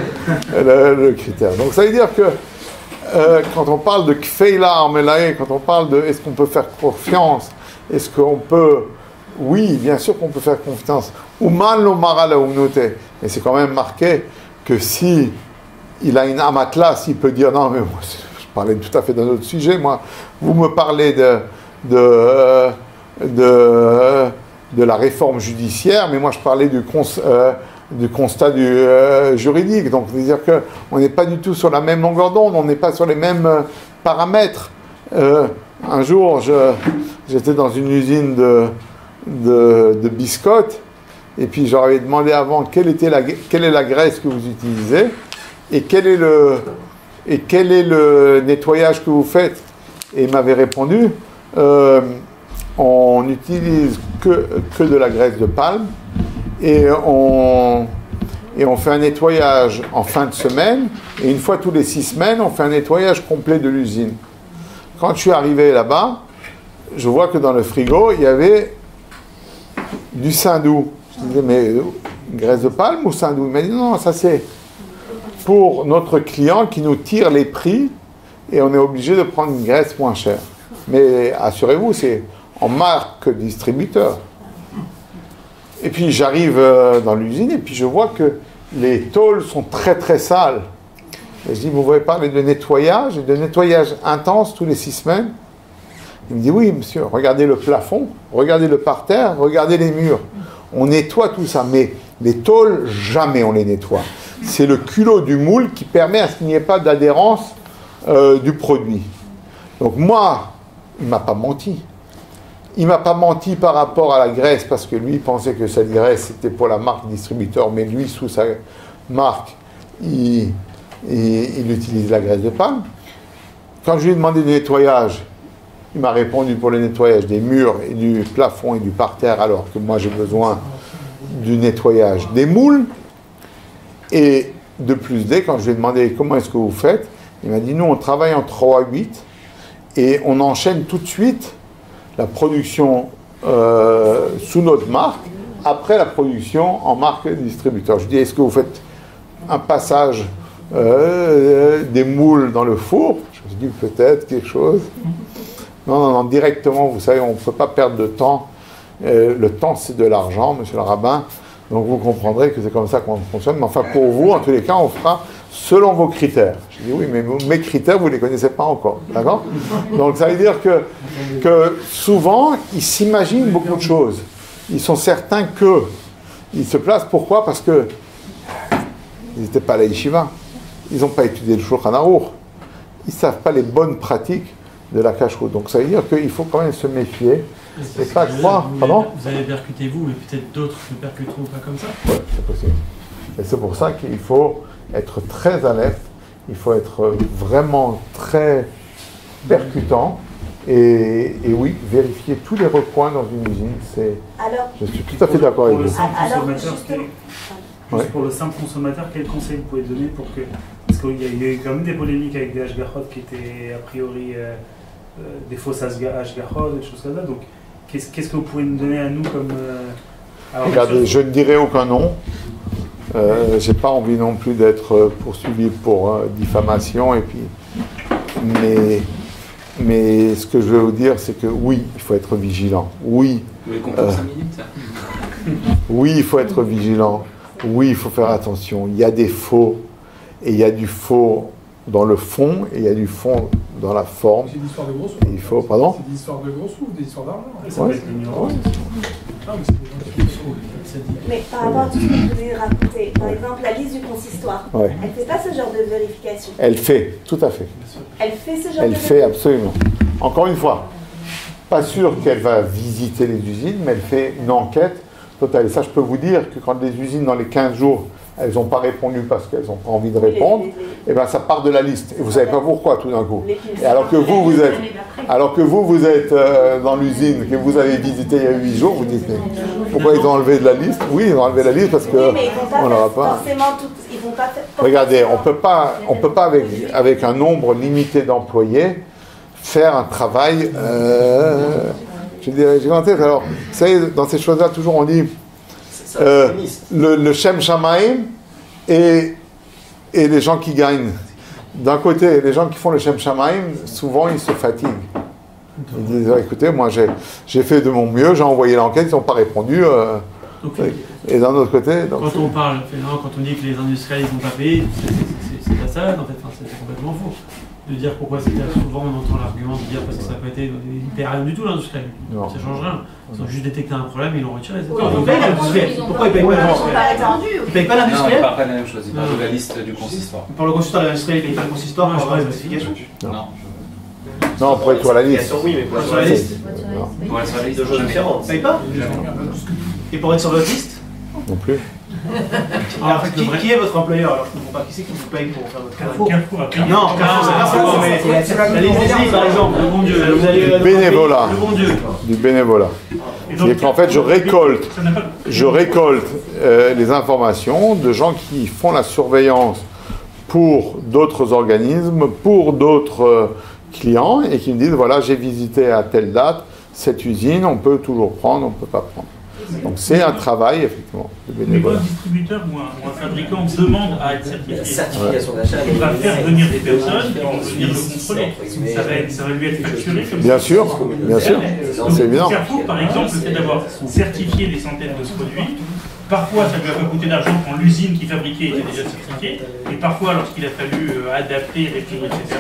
Speaker 1: le critère. Donc ça veut dire que quand on parle de kfeila armelae, quand on parle de est-ce qu'on peut faire confiance, est-ce qu'on peut... Oui, bien sûr qu'on peut faire confiance. Uman lo mara la umnote. Mais c'est quand même marqué que si il a une amatla, s'il peut dire non, mais moi, je parlais tout à fait d'un autre sujet, moi, vous me parlez de la réforme judiciaire, mais moi je parlais du constat juridique. Donc, c'est-à-dire qu'on n'est pas du tout sur la même longueur d'onde, on n'est pas sur les mêmes paramètres. Un jour, j'étais dans une usine de biscottes, et puis j'aurais demandé avant quelle est la graisse que vous utilisez, et quel est le nettoyage que vous faites. Et il m'avait répondu, on n'utilise que de la graisse de palme, et on fait un nettoyage en fin de semaine, et une fois tous les 6 semaines, on fait un nettoyage complet de l'usine. Quand je suis arrivé là-bas, je vois que dans le frigo, il y avait du saindoux. Je disais, mais graisse de palme ou saindoux? Il m'a dit, non, ça c'est pour notre client qui nous tire les prix, et on est obligé de prendre une graisse moins chère. Mais assurez-vous, c'est en marque distributeur. Et puis j'arrive dans l'usine et puis je vois que les tôles sont très très sales. Et je dis, vous voulez parler de nettoyage, et de nettoyage intense tous les 6 semaines? Il me dit, oui monsieur, regardez le plafond, regardez le parterre, regardez les murs. On nettoie tout ça, mais les tôles, jamais on les nettoie. C'est le culot du moule qui permet à ce qu'il n'y ait pas d'adhérence du produit. Donc moi, il ne m'a pas menti. Il ne m'a pas menti par rapport à la graisse, parce que lui, il pensait que cette graisse, c'était pour la marque distributeur, mais lui, sous sa marque, il utilise la graisse de palme. Quand je lui ai demandé du nettoyage, il m'a répondu pour le nettoyage des murs et du plafond et du parterre, alors que moi, j'ai besoin du nettoyage des moules. Et de plus D, quand je lui ai demandé comment est-ce que vous faites, il m'a dit, nous, on travaille en 3-8 et on enchaîne tout de suite la production sous notre marque, après la production en marque distributeur. Je dis, est-ce que vous faites un passage des moules dans le four? Je me suis dit, peut-être quelque chose. Non, directement, vous savez, on ne peut pas perdre de temps. Le temps, c'est de l'argent, monsieur le rabbin. Donc vous comprendrez que c'est comme ça qu'on fonctionne. Mais enfin, pour vous, en tous les cas, on fera selon vos critères. Je dis, oui, mais mes critères, vous ne les connaissez pas encore. D'accord? Donc ça veut dire que souvent, ils s'imaginent beaucoup de choses. Ils sont certains qu'ils se placent. Pourquoi? Parce que ils n'étaient pas à la yeshiva. Ils n'ont pas étudié le Shulchan Aruch. Ils ne savent pas les bonnes pratiques de la kashrut. Donc ça veut dire qu'il faut quand même se méfier. Et pas croire. Pardon?
Speaker 12: Vous allez percuter vous, mais peut-être d'autres ne percuteront pas comme ça.
Speaker 1: Oui, c'est possible. Et c'est pour ça qu'il faut être très alerte. Il faut être vraiment très percutant. Et oui, vérifier tous les recoins dans une usine. Je suis tout à fait d'accord avec vous.
Speaker 12: Juste pour le simple consommateur, quel conseil vous pouvez donner pour que... Parce qu'il y a eu quand même des polémiques avec des hashgachot qui étaient a priori des fausses hashgachot, des choses comme ça. Donc, qu'est-ce que vous pouvez nous donner à nous comme...
Speaker 1: Regardez, je ne dirai aucun nom. J'ai pas envie non plus d'être poursuivi pour diffamation. Et puis, mais ce que je veux vous dire, c'est que oui, il faut être vigilant. Oui.
Speaker 4: Vous voulez qu'on fasse 5 minutes, ça
Speaker 1: Oui, il faut être vigilant. Oui, il faut faire attention. Il y a des faux, et il y a du faux dans le fond, et il y a du fond dans la forme.
Speaker 9: C'est des histoires de gros sous.
Speaker 1: Il faut, pardon?
Speaker 9: C'est des histoires de gros sous, des histoires d'argent.
Speaker 1: Ouais.
Speaker 8: Mais par rapport à tout ce que vous voulez raconter, par exemple la liste du consistoire,
Speaker 1: Ouais.
Speaker 8: elle ne fait pas ce genre de vérification.
Speaker 1: Elle fait, tout à fait.
Speaker 8: Elle fait ce genre
Speaker 1: Elle
Speaker 8: de
Speaker 1: fait absolument. Encore une fois, pas sûr qu'elle va visiter les usines, mais elle fait une enquête totale. Et ça, je peux vous dire que quand les usines, dans les 15 jours, elles n'ont pas répondu parce qu'elles n'ont pas envie de répondre, et ben ça part de la liste. Et vous ne savez pas pourquoi tout d'un coup. Et alors que vous êtes dans l'usine, que vous avez visité il y a 8 jours, vous dites, mais pourquoi ils ont enlevé de la liste? Oui, ils ont enlevé la liste parce que on n'aura pas.
Speaker 8: Ils vont pas faire.
Speaker 1: Regardez, on peut pas avec un nombre limité d'employés faire un travail. Je dirais gigantesque. Alors, vous savez, dans ces choses-là, toujours on dit le Shem Shamaim et les gens qui gagnent. D'un côté, les gens qui font le Shem Shamaim, souvent ils se fatiguent. Ils disent écoutez, moi j'ai fait de mon mieux, j'ai envoyé l'enquête, ils n'ont pas répondu. Et d'un autre côté.
Speaker 13: Quand on parle, quand on dit que les industriels ils n'ont pas payé, c'est pas ça, en fait, c'est complètement faux. De dire pourquoi c'est souvent on entend l'argument de dire parce que ça n'a pas été. Il ne paie rien du tout l'industriel. Ça change rien. Ils ont juste détecté un problème et ils l'ont retiré.
Speaker 2: Pourquoi ils payent pas l'industriel? Ils ne payent pas l'industriel?
Speaker 4: Non, ils ne parlent pas de la même chose, ils parlent de la liste du consistoire.
Speaker 2: Pour le consistoire, l'industriel ne paye pas le consistoire pour avoir la classification?
Speaker 1: Non, pour être sur la liste.
Speaker 2: Oui, mais pour être sur la liste.
Speaker 4: Pour être sur la liste,
Speaker 2: deux choses différentes. Ils ne payent pas? Et pour être sur votre liste?
Speaker 1: Non plus.
Speaker 2: Alors, qui est votre employeur? Alors, je ne comprends pas qui c'est qui vous paye pour faire votre travail.
Speaker 12: Carrefour.
Speaker 2: Non, Carrefour, c'est pas ça, mais la liste des îles, par exemple, le bon Dieu.
Speaker 1: Du bénévolat.
Speaker 2: Le bon Dieu.
Speaker 1: Du bénévolat. C'est qu'en fait, je récolte les informations de gens qui font la surveillance pour d'autres organismes, pour d'autres clients, et qui me disent, voilà, j'ai visité à telle date cette usine, on peut toujours prendre, on ne peut pas prendre. Donc c'est un travail, effectivement, de bénévolat.
Speaker 12: Mais quand un distributeur ou un fabricant demande à être certifié,
Speaker 14: La certification d'achat,
Speaker 12: il va faire venir des personnes qui vont venir le contrôler. Ça va lui être facturé comme ça.
Speaker 1: Bien sûr, c'est évident.
Speaker 12: Carrefour, par exemple, le fait d'avoir certifié des centaines de ce produit, parfois ça lui a pas coûté d'argent quand l'usine qui fabriquait était déjà certifiée, et parfois lorsqu'il a fallu adapter, réfléchir, etc.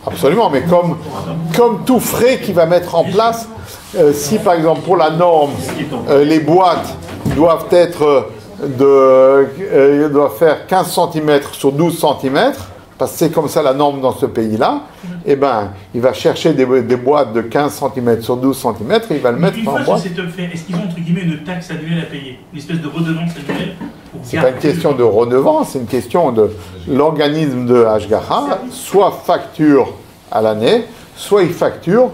Speaker 1: Absolument, mais comme tout frais qu'il va mettre en place, si par exemple pour la norme, les boîtes doivent faire 15 cm sur 12 cm, parce que c'est comme ça la norme dans ce pays-là, eh ben, il va chercher des boîtes de 15 cm sur 12 cm et il va le mettre en boîte.
Speaker 12: Une fois que c'est fait, est-ce qu'ils ont entre guillemets une taxe annuelle à payer? Une espèce de redevance annuelle?
Speaker 1: C'est pas une question de redevance, c'est une question de l'organisme de Hashgacha, soit facture à l'année, soit il facture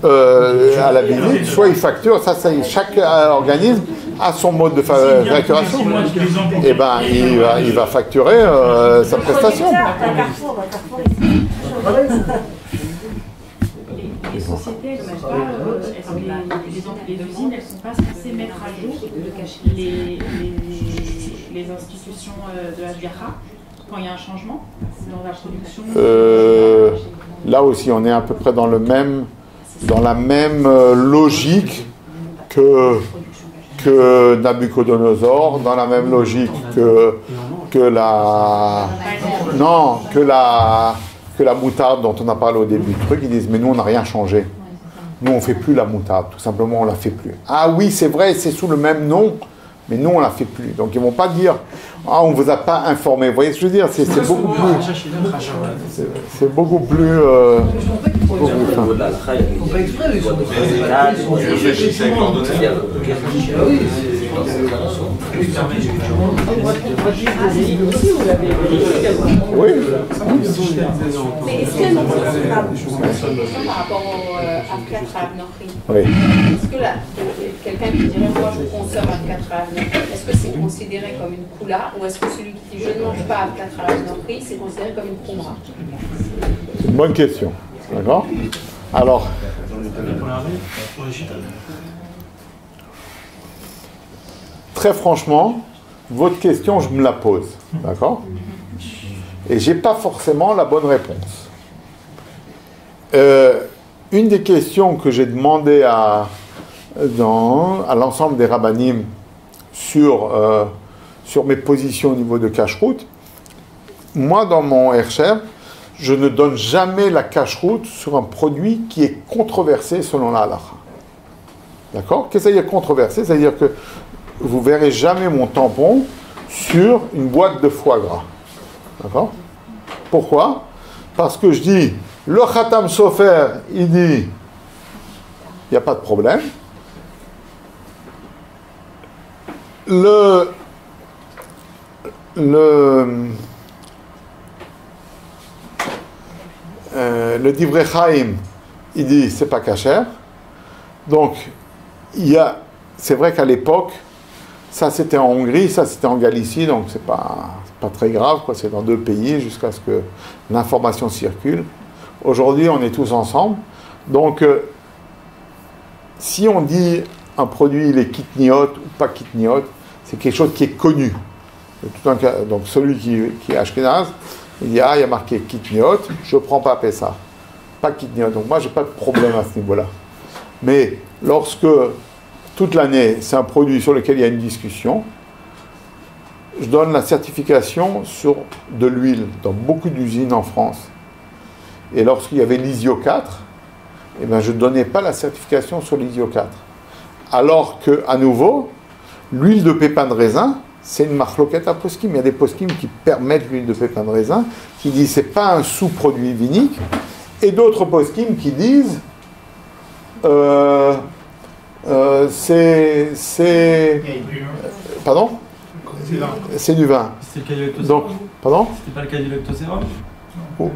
Speaker 1: à la visite, soit il facture, chaque organisme a son mode de facturation. Et ben il va facturer sa prestation.
Speaker 5: Les sociétés, elles sont pas, les usines, elles ne sont pas censées mettre à jour les institutions de Hashgacha quand il y a un changement dans la production.
Speaker 1: Là aussi, on est à peu près dans la même logique que Nabucodonosor, dans la même logique que la moutarde dont on a parlé au début du truc. Ils disent mais nous on n'a rien changé, nous on fait plus la moutarde, tout simplement on la fait plus. Ah oui c'est vrai, c'est sous le même nom, mais nous on la fait plus. Donc ils vont pas dire ah on vous a pas informé. Vous voyez ce que je veux dire, c'est beaucoup plus
Speaker 6: On fait exprès, ils sont
Speaker 1: oui.
Speaker 8: Mais est-ce que par rapport au Avkat Rav-Nochri,
Speaker 1: oui.
Speaker 8: est-ce que quelqu'un qui dirait moi je consomme Avkat Rav-Nochri, est-ce que c'est considéré comme une koula ou est-ce que celui qui dit je ne mange pas Avkat Rav-Nochri c'est considéré comme une khumra?
Speaker 1: C'est une bonne question. D'accord? Alors. Très franchement, votre question, je me la pose. D'accord? Et je n'ai pas forcément la bonne réponse. Une des questions que j'ai demandé à à l'ensemble des rabbanim sur mes positions au niveau de cache-route. Moi, dans mon Hersher, je ne donne jamais la cache-route sur un produit qui est controversé selon la halakha. D'accord? Qu'est-ce que ça veut dire controversé? C'est-à-dire que vous ne verrez jamais mon tampon sur une boîte de foie gras. D'accord? Pourquoi? Parce que je dis, le Khatam Sofer, il dit, il n'y a pas de problème. Le Divrei Chaim, il dit c'est pas cachère. Donc, c'est vrai qu'à l'époque, ça c'était en Hongrie, ça c'était en Galicie, donc c'est pas très grave, quoi. C'est dans 2 pays jusqu'à ce que l'information circule. Aujourd'hui, on est tous ensemble. Donc, si on dit un produit il est kitniot ou pas kitniot, c'est quelque chose qui est connu. Donc celui qui est ashkénaze, il dit il y a marqué kitniot, je ne prends pas Pessah. Pas kitniot. Donc moi, je n'ai pas de problème à ce niveau-là. Mais lorsque toute l'année, c'est un produit sur lequel il y a une discussion, je donne la certification sur de l'huile dans beaucoup d'usines en France. Et lorsqu'il y avait l'ISIO 4, eh bien, je ne donnais pas la certification sur l'ISIO 4. Alors qu'à nouveau, l'huile de pépin de raisin, c'est une marloquette à poskim. Il y a des poskim qui permettent l'huile de pépin de raisin, qui disent que ce n'est pas un sous-produit vinique, et d'autres poskim qui disent pardon? C'est du vin.
Speaker 13: C'est le cas du lactosérum.
Speaker 1: Donc, pardon?
Speaker 13: C'était pas le cas du lactosérum?
Speaker 1: Oh,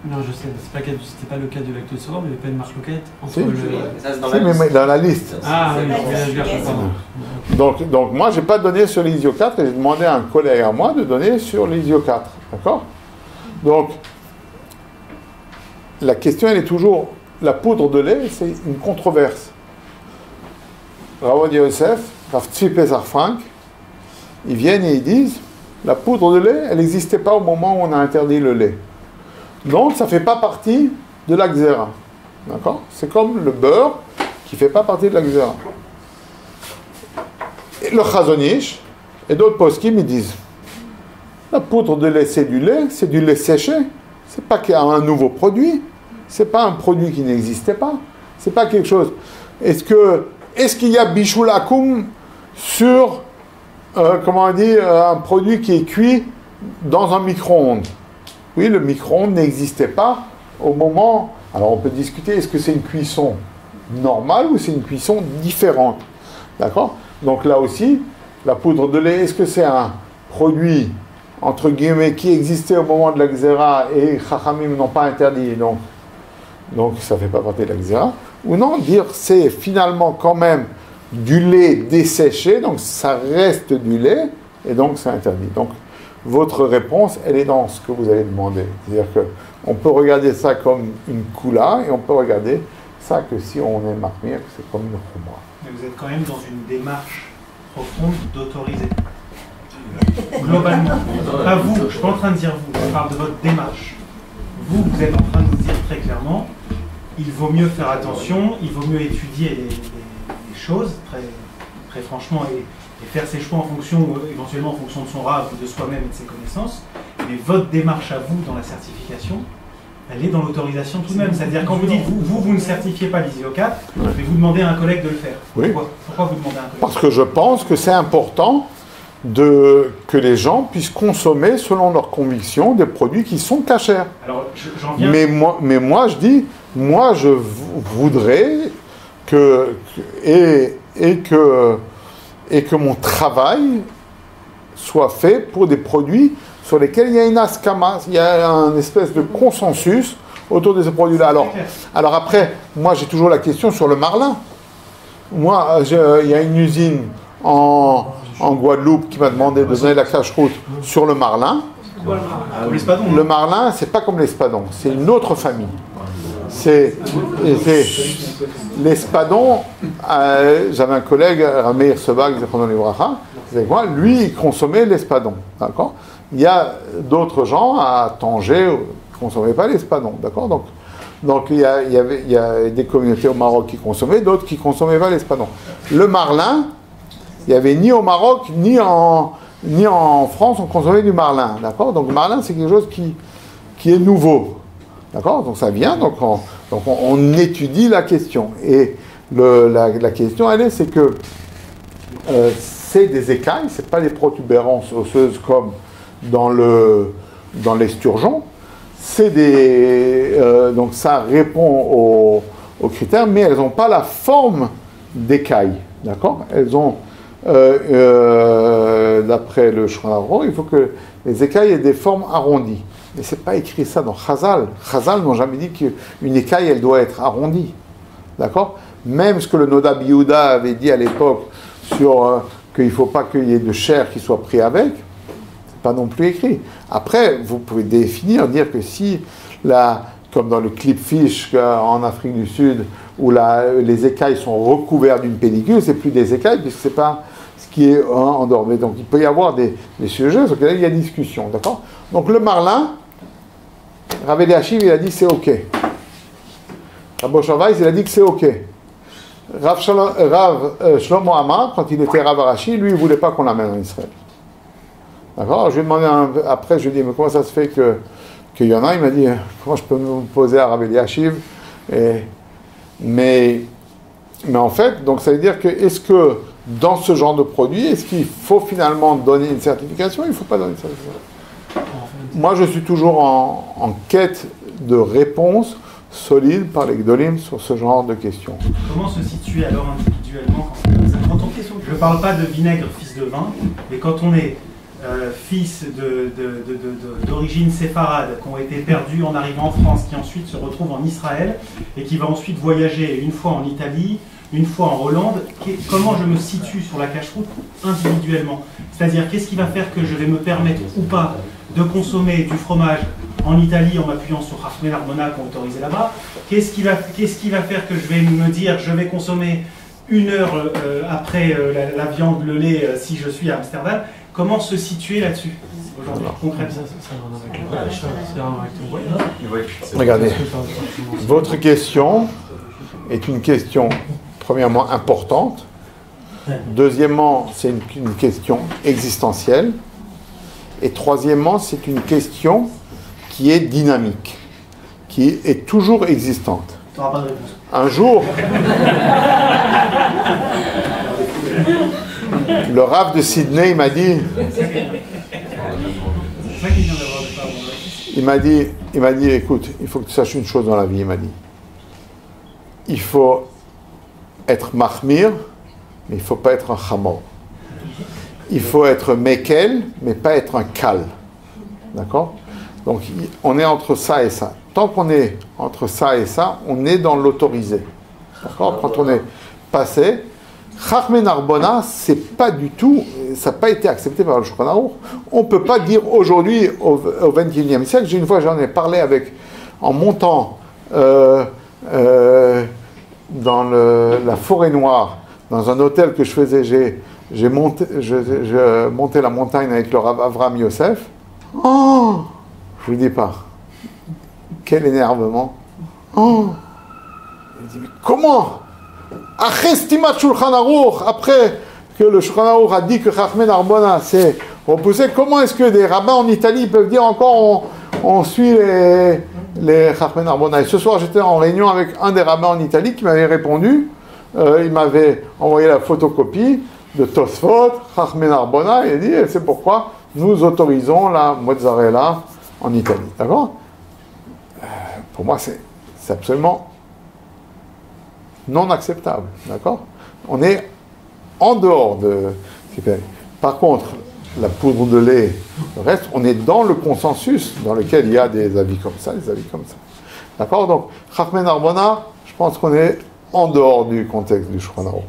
Speaker 13: non, je sais, c'était pas le cas du lactosérum, il n'y avait pas une marloquette entre
Speaker 1: si.
Speaker 13: le...
Speaker 1: Mais dans la liste.
Speaker 13: Ah oui,
Speaker 1: donc moi, je n'ai pas donné sur l'ISIO 4 et j'ai demandé à un collègue à moi de donner sur l'ISIO 4. D'accord? Donc, la question, elle est toujours, la poudre de lait, c'est une controverse. Rav Yosef, Rav Tzvi Pesach Frank, ils viennent et ils disent, la poudre de lait, elle n'existait pas au moment où on a interdit le lait. Donc, ça ne fait pas partie de la xéra. D'accord? C'est comme le beurre qui ne fait pas partie de la xéra. Et le Chazon Ish et d'autres poskim, ils disent la poudre de lait, c'est du lait séché. C'est pas qu'il y a un nouveau produit. C'est pas un produit qui n'existait pas. C'est pas quelque chose. Est-ce qu'il y a Bishul Akum sur, comment on dit, un produit qui est cuit dans un micro-ondes? Oui, le micro-ondes n'existait pas au moment... Alors on peut discuter, est-ce que c'est une cuisson normale ou c'est une cuisson différente? D'accord? Donc là aussi, la poudre de lait, est-ce que c'est un produit, entre guillemets, qui existait au moment de la xéra et Chachamim n'ont pas interdit, donc ça ne fait pas partie de la xéra? Ou non, dire c'est finalement quand même du lait desséché, donc ça reste du lait, et donc c'est interdit. Donc, votre réponse, elle est dans ce que vous avez demandé. C'est-à-dire qu'on peut regarder ça comme une koula et on peut regarder ça que si on est marmire, c'est comme une khumra.
Speaker 2: Mais vous êtes quand même dans une démarche profonde d'autoriser. Globalement. Pas vous, je ne suis pas en train de dire vous, je parle de votre démarche. Vous êtes en train de nous dire très clairement, il vaut mieux faire attention, il vaut mieux étudier les choses, très, très franchement, et faire ses choix en fonction, éventuellement en fonction de son rave, de soi-même et de ses connaissances. Mais votre démarche à vous dans la certification, elle est dans l'autorisation tout de même. C'est-à-dire quand vous dites, vous ne certifiez pas l'ISIO 4, mais vous demandez à un collègue de le faire.
Speaker 1: Oui.
Speaker 2: Pourquoi vous demandez à un collègue?
Speaker 1: Parce que je pense que c'est important que les gens puissent consommer selon leurs convictions des produits qui sont cachers.
Speaker 2: Alors, j'en viens...
Speaker 1: Mais moi, je dis, moi, je voudrais que mon travail soit fait pour des produits sur lesquels il y a une askama, il y a un espèce de consensus autour de ces produits-là. Alors après, moi j'ai toujours la question sur le marlin. Moi, il y a une usine en Guadeloupe qui m'a demandé de donner la cache-route sur le marlin. Le marlin, c'est pas comme l'espadon, c'est une autre famille. L'espadon, j'avais un collègue, Rameir Sebag, avec moi, lui, il consommait l'espadon, d'accord? Il y a d'autres gens à Tanger qui ne consommaient pas l'espadon, d'accord? Donc, Donc il y a des communautés au Maroc qui consommaient, d'autres qui consommaient pas l'espadon. Le marlin, il n'y avait ni au Maroc, ni en France, on consommait du marlin. D'accord? Donc le marlin, c'est quelque chose qui est nouveau. D'accord? Donc ça vient, donc on étudie la question. Et la question, elle est, c'est que c'est des écailles, c'est pas des protubérances osseuses comme dans l'esturgeon. C'est donc ça répond aux critères, mais elles n'ont pas la forme d'écailles. D'accord? Elles ont, d'après le Shulchan Aruch, il faut que les écailles aient des formes arrondies. Mais c'est pas écrit ça dans Chazal. Chazal n'ont jamais dit qu'une écaille, elle doit être arrondie. D'accord? Même ce que le Noda Yehuda avait dit à l'époque sur qu'il ne faut pas qu'il y ait de chair qui soit pris avec, c'est pas non plus écrit. Après, vous pouvez définir, dire que si, comme dans le clipfish en Afrique du Sud, où les écailles sont recouvertes d'une pellicule, c'est plus des écailles, puisque c'est pas ce qui est endormi. Donc il peut y avoir des sujets, donc là il y a discussion, d'accord? Donc le marlin, Rav Eliashiv, il a dit c'est ok. Rav Moshe Weiss, il a dit que c'est ok. Rav Shlomo Amar, quand il était Rav Arashi, lui, il ne voulait pas qu'on l'amène en Israël. D'accord? Je lui ai demandé après, je lui ai dit, mais comment ça se fait qu'il y en a? Il m'a dit, comment je peux me poser à Rav Eliashiv? Mais en fait, donc ça veut dire que, est-ce que dans ce genre de produit, est-ce qu'il faut finalement donner une certification? Il ne faut pas donner une certification. Moi, je suis toujours en quête de réponses solides par les Gdolim sur ce genre de questions.
Speaker 2: Comment se situer alors individuellement quand on question? Je ne parle pas de vinaigre, fils de vin, mais quand on est fils d'origine séfarade, qui ont été perdus en arrivant en France, qui ensuite se retrouvent en Israël, et qui va ensuite voyager une fois en Italie, une fois en Hollande, comment je me situe sur la cache-route individuellement? C'est-à-dire, qu'est-ce qui va faire que je vais me permettre ou pas de consommer du fromage en Italie en m'appuyant sur Rahmel Arbona qu'on autorisé là-bas? Qu'est-ce qui va faire que je vais me dire je vais consommer 1 heure après la viande, le lait, si je suis à Amsterdam? Comment se situer là-dessus aujourd'hui, concrètement?
Speaker 1: Regardez, votre question est une question, premièrement, importante. Deuxièmement, c'est une question existentielle. Et troisièmement, c'est une question qui est dynamique, qui est toujours existante.
Speaker 2: Tu n'auras pas de réponse.
Speaker 1: Un jour, le Rav de Sydney m'a dit, il m'a dit, écoute, il faut que tu saches une chose dans la vie, il m'a dit. Il faut être mahmir, mais il ne faut pas être un chamor. Il faut être mekel, mais pas être un kal. D'accord? Donc, on est entre ça et ça. Tant qu'on est entre ça et ça, on est dans l'autorisé. D'accord? Quand on est passé, Chachmei Narbona, c'est pas du tout, ça n'a pas été accepté par le Shulchan Aruch. On ne peut pas dire aujourd'hui, au XXIe siècle, une fois j'en ai parlé en montant dans la forêt noire, dans un hôtel que je faisais, je montais la montagne avec le Rav Avraham Yosef. Oh, je ne vous dis pas. Quel énervement. Oh. Il dit, mais comment? Après que le Shulchan Aruch a dit que Chachmei Narbona c'est repoussé, comment est-ce que des rabbins en Italie peuvent dire encore on suit les Chachmei Narbona? Et ce soir, j'étais en réunion avec un des rabbins en Italie qui m'avait répondu. Il m'avait envoyé la photocopie de Tosfot, Chachmei Narbona, et il dit c'est pourquoi nous autorisons la mozzarella en Italie. D'accord? Pour moi, c'est absolument non acceptable. D'accord? On est en dehors de. Par contre, la poudre de lait, le reste, on est dans le consensus dans lequel il y a des avis comme ça, des avis comme ça. D'accord? Donc, Chachmei Narbona, je pense qu'on est en dehors du contexte du Shulchan Aruch.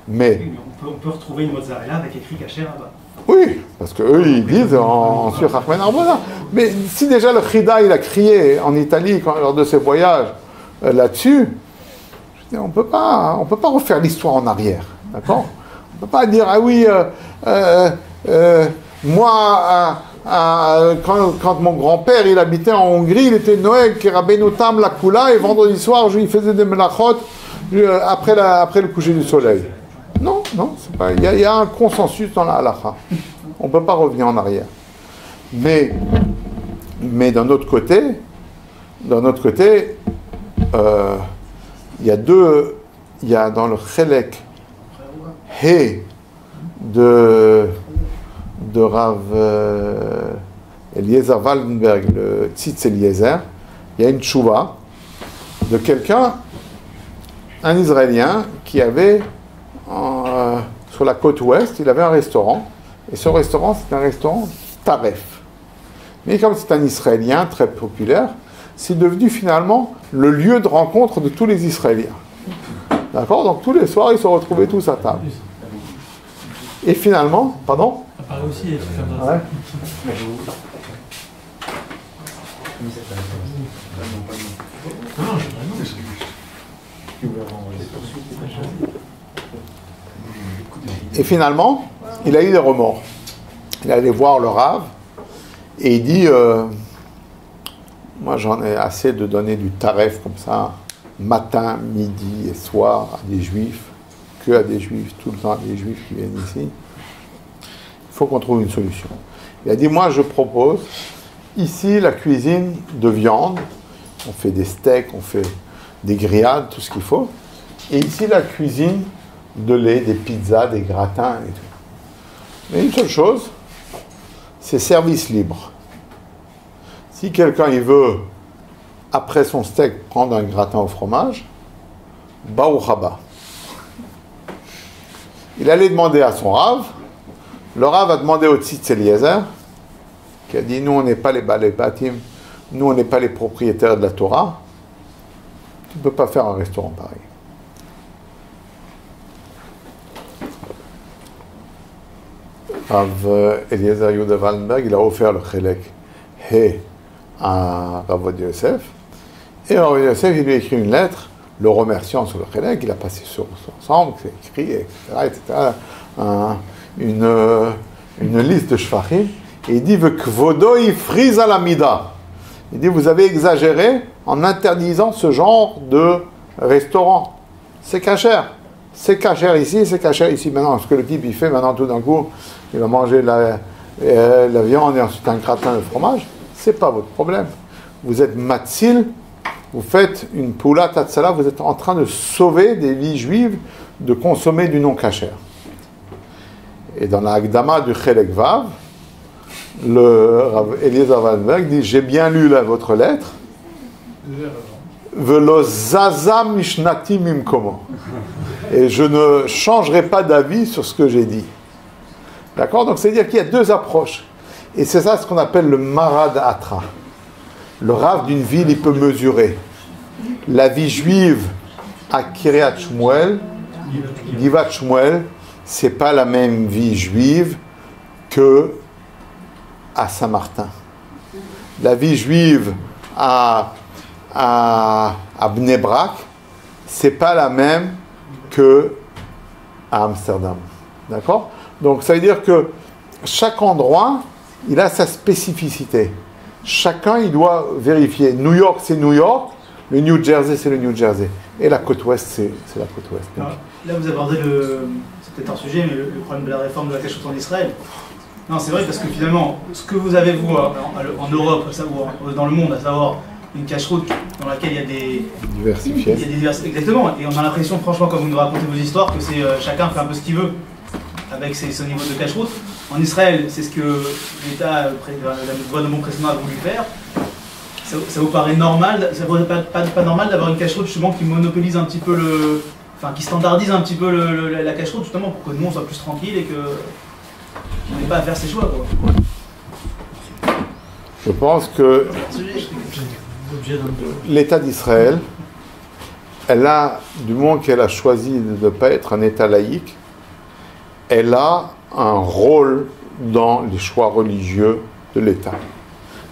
Speaker 1: Mais
Speaker 2: on peut retrouver une mozzarella avec écrit cachère là-bas.
Speaker 1: Oui, parce qu'eux, ils disent sur Chachmei Narbona. Mais si déjà le Chida, il a crié en Italie lors de ses voyages là-dessus, je dis, on peut pas refaire l'histoire en arrière. D'accord? On ne peut pas dire, ah oui, moi, quand mon grand-père il habitait en Hongrie, il était Noël, qui Rabbeinu Tam la Kula, et vendredi soir, il faisait des melachot après le coucher du soleil. Non, c'est pas. Il y a un consensus dans la halakha. On ne peut pas revenir en arrière. Mais d'un autre côté, il y a dans le Chelek He de Rav Eliezer Waldenberg, le Tzitz Eliezer, il y a une tchouva de quelqu'un, un Israélien, qui avait sur la côte ouest, il avait un restaurant, et ce restaurant, c'est un restaurant taref. Mais comme c'est un Israélien très populaire, c'est devenu finalement le lieu de rencontre de tous les Israéliens. D'accord? Donc tous les soirs, ils se retrouvaient tous à table. Et finalement, pardon?
Speaker 13: Ça paraît aussi des trucs comme ça.
Speaker 1: Ouais. Et finalement, il a eu des remords. Il est allé voir le Rav et il dit moi j'en ai assez de donner du taref comme ça, matin, midi et soir à des juifs, que à des juifs, tout le temps à des juifs qui viennent ici. Il faut qu'on trouve une solution. Il a dit moi je propose ici la cuisine de viande, on fait des steaks, on fait des grillades, tout ce qu'il faut. Et ici la cuisine de lait, des pizzas, des gratins et tout. Mais une seule chose, c'est service libre. Si quelqu'un il veut, après son steak, prendre un gratin au fromage, ba ou chaba. Il allait demander à son Rav, le Rav a demandé au Tzitz Eliezer, qui a dit, nous on n'est pas les balei batim, nous on n'est pas les propriétaires de la Torah, tu ne peux pas faire un restaurant pareil. Rav Eliezer Yehuda Wallenberg, il a offert le Chelek He à Rav Ovadia Yosef. Et Rav Ovadia Yosef, il lui a écrit une lettre, le remerciant sur le Chelek, il a passé sur ensemble, c'est écrit, etc. Une liste de shvachim. Et il dit, Kvodo ifriz al amida. Il dit, vous avez exagéré en interdisant ce genre de restaurant. C'est cachère. C'est cachère ici, c'est cachère ici. Maintenant, ce que le type il fait, maintenant tout d'un coup, il va manger la viande et ensuite un gratin de fromage, c'est pas votre problème. Vous êtes matzil, vous faites une poula tatsala, vous êtes en train de sauver des vies juives de consommer du non-cachère. Et dans la Hagdama du Chelek Vav, le Rav Eliezer Wallenberg dit, j'ai bien lu votre lettre, Velo zaza mishnati mimkomo. Et je ne changerai pas d'avis sur ce que j'ai dit. D'accord? Donc, c'est-à-dire qu'il y a deux approches. Et c'est ça ce qu'on appelle le marad atra. Le Rav d'une ville, il peut mesurer. La vie juive à Kiryat Shmuel, Givat Shmuel, c'est pas la même vie juive que à Saint-Martin. La vie juive à Bnei Brak, c'est pas la même que à Amsterdam. D'accord? Donc ça veut dire que chaque endroit, il a sa spécificité. Chacun, il doit vérifier. New York, c'est New York. Le New Jersey, c'est le New Jersey. Et la côte ouest, c'est la côte ouest.
Speaker 2: Alors, là, vous abordez c'est peut-être un sujet, mais le problème de la réforme de la cache en Israël. Non, c'est vrai, parce que finalement, ce que vous avez, vous, en Europe, dans le monde, à savoir une cache-route dans laquelle il y a des...
Speaker 1: Diversifiés.
Speaker 2: Exactement. Et on a l'impression, franchement, quand vous nous racontez vos histoires, que c'est chacun fait un peu ce qu'il veut avec ce niveau de cache-route. En Israël, c'est ce que l'État, le gouvernement précédent a voulu faire. Ça vous paraît normal, ça vous paraît pas normal d'avoir une cache-route justement qui monopolise un petit peu enfin qui standardise un petit peu la cache-route justement pour que nous on soit plus tranquille et qu'on n'ait pas à faire ses choix, quoi.
Speaker 1: Je pense que l'État d'Israël, elle a, du moment qu'elle a choisi de ne pas être un État laïque, elle a un rôle dans les choix religieux de l'État.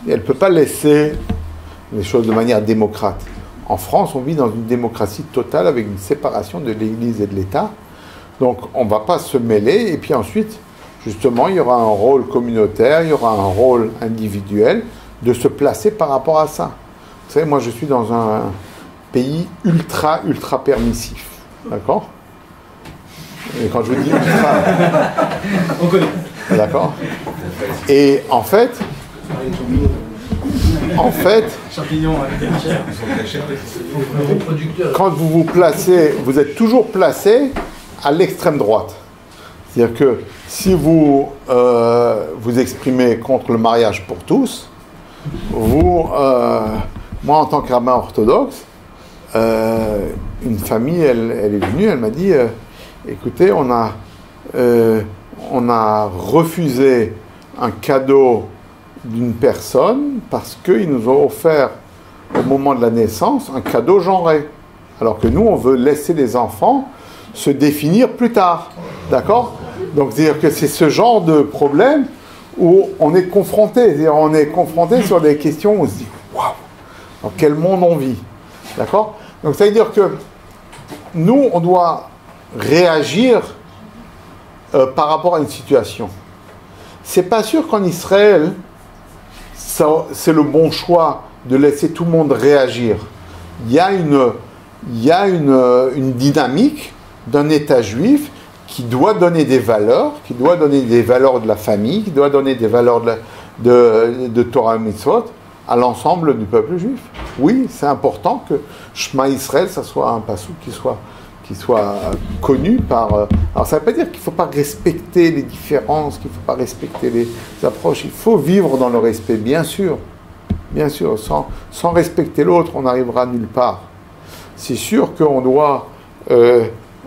Speaker 1: Et elle ne peut pas laisser les choses de manière démocrate. En France, on vit dans une démocratie totale avec une séparation de l'Église et de l'État. Donc, on ne va pas se mêler et puis ensuite, justement, il y aura un rôle communautaire, il y aura un rôle individuel de se placer par rapport à ça. Vous savez, moi, je suis dans un pays ultra permissif. D'accord? Et quand je dis ultra...
Speaker 7: On connaît.
Speaker 1: D'accord? Et en fait,
Speaker 7: champignons,
Speaker 1: quand vous vous placez, vous êtes toujours placé à l'extrême droite. C'est-à-dire que si vous vous exprimez contre le mariage pour tous, moi en tant que rabbin orthodoxe, une famille, elle est venue, elle m'a dit, écoutez, on a refusé un cadeau d'une personne parce qu'ils nous ont offert au moment de la naissance un cadeau genré. Alors que nous, on veut laisser les enfants se définir plus tard. D'accord? Donc, c'est-à-dire que c'est ce genre de problème où on est confronté. C'est-à-dire on est confronté sur des questions où on se dit waouh, dans quel monde on vit? D'accord? Donc, ça veut dire que nous, on doit réagir par rapport à une situation. C'est pas sûr qu'en Israël, c'est le bon choix de laisser tout le monde réagir. Il y a une dynamique d'un État juif qui doit donner des valeurs, de la famille, qui doit donner des valeurs de Torah et Mitzvot à l'ensemble du peuple juif. Oui, c'est important que Shema Israël, ça soit un passouk qui soit connu par... Alors ça ne veut pas dire qu'il ne faut pas respecter les différences, qu'il ne faut pas respecter les approches. Il faut vivre dans le respect, bien sûr. Bien sûr, sans respecter l'autre, on n'arrivera nulle part. C'est sûr qu'on doit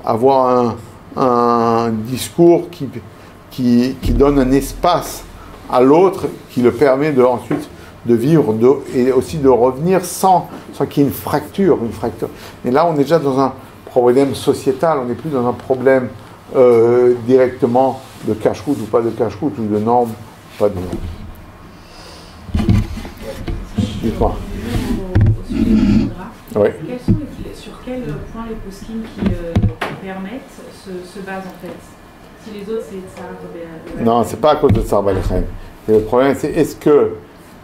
Speaker 1: avoir un discours qui donne un espace à l'autre, qui le permet ensuite de vivre et aussi de revenir sans qu'il y ait une fracture. Mais là, on est déjà dans un problème sociétal, on n'est plus dans un problème directement de cache-route ou pas de cache-route, ou de normes, pas de normes. Dites-moi. Oui.
Speaker 5: Sur quel point les poskim qui permettent se basent en fait? Si les autres c'est Tsar
Speaker 1: Non, c'est pas à cause de Tsar Balechem. Le problème c'est est-ce que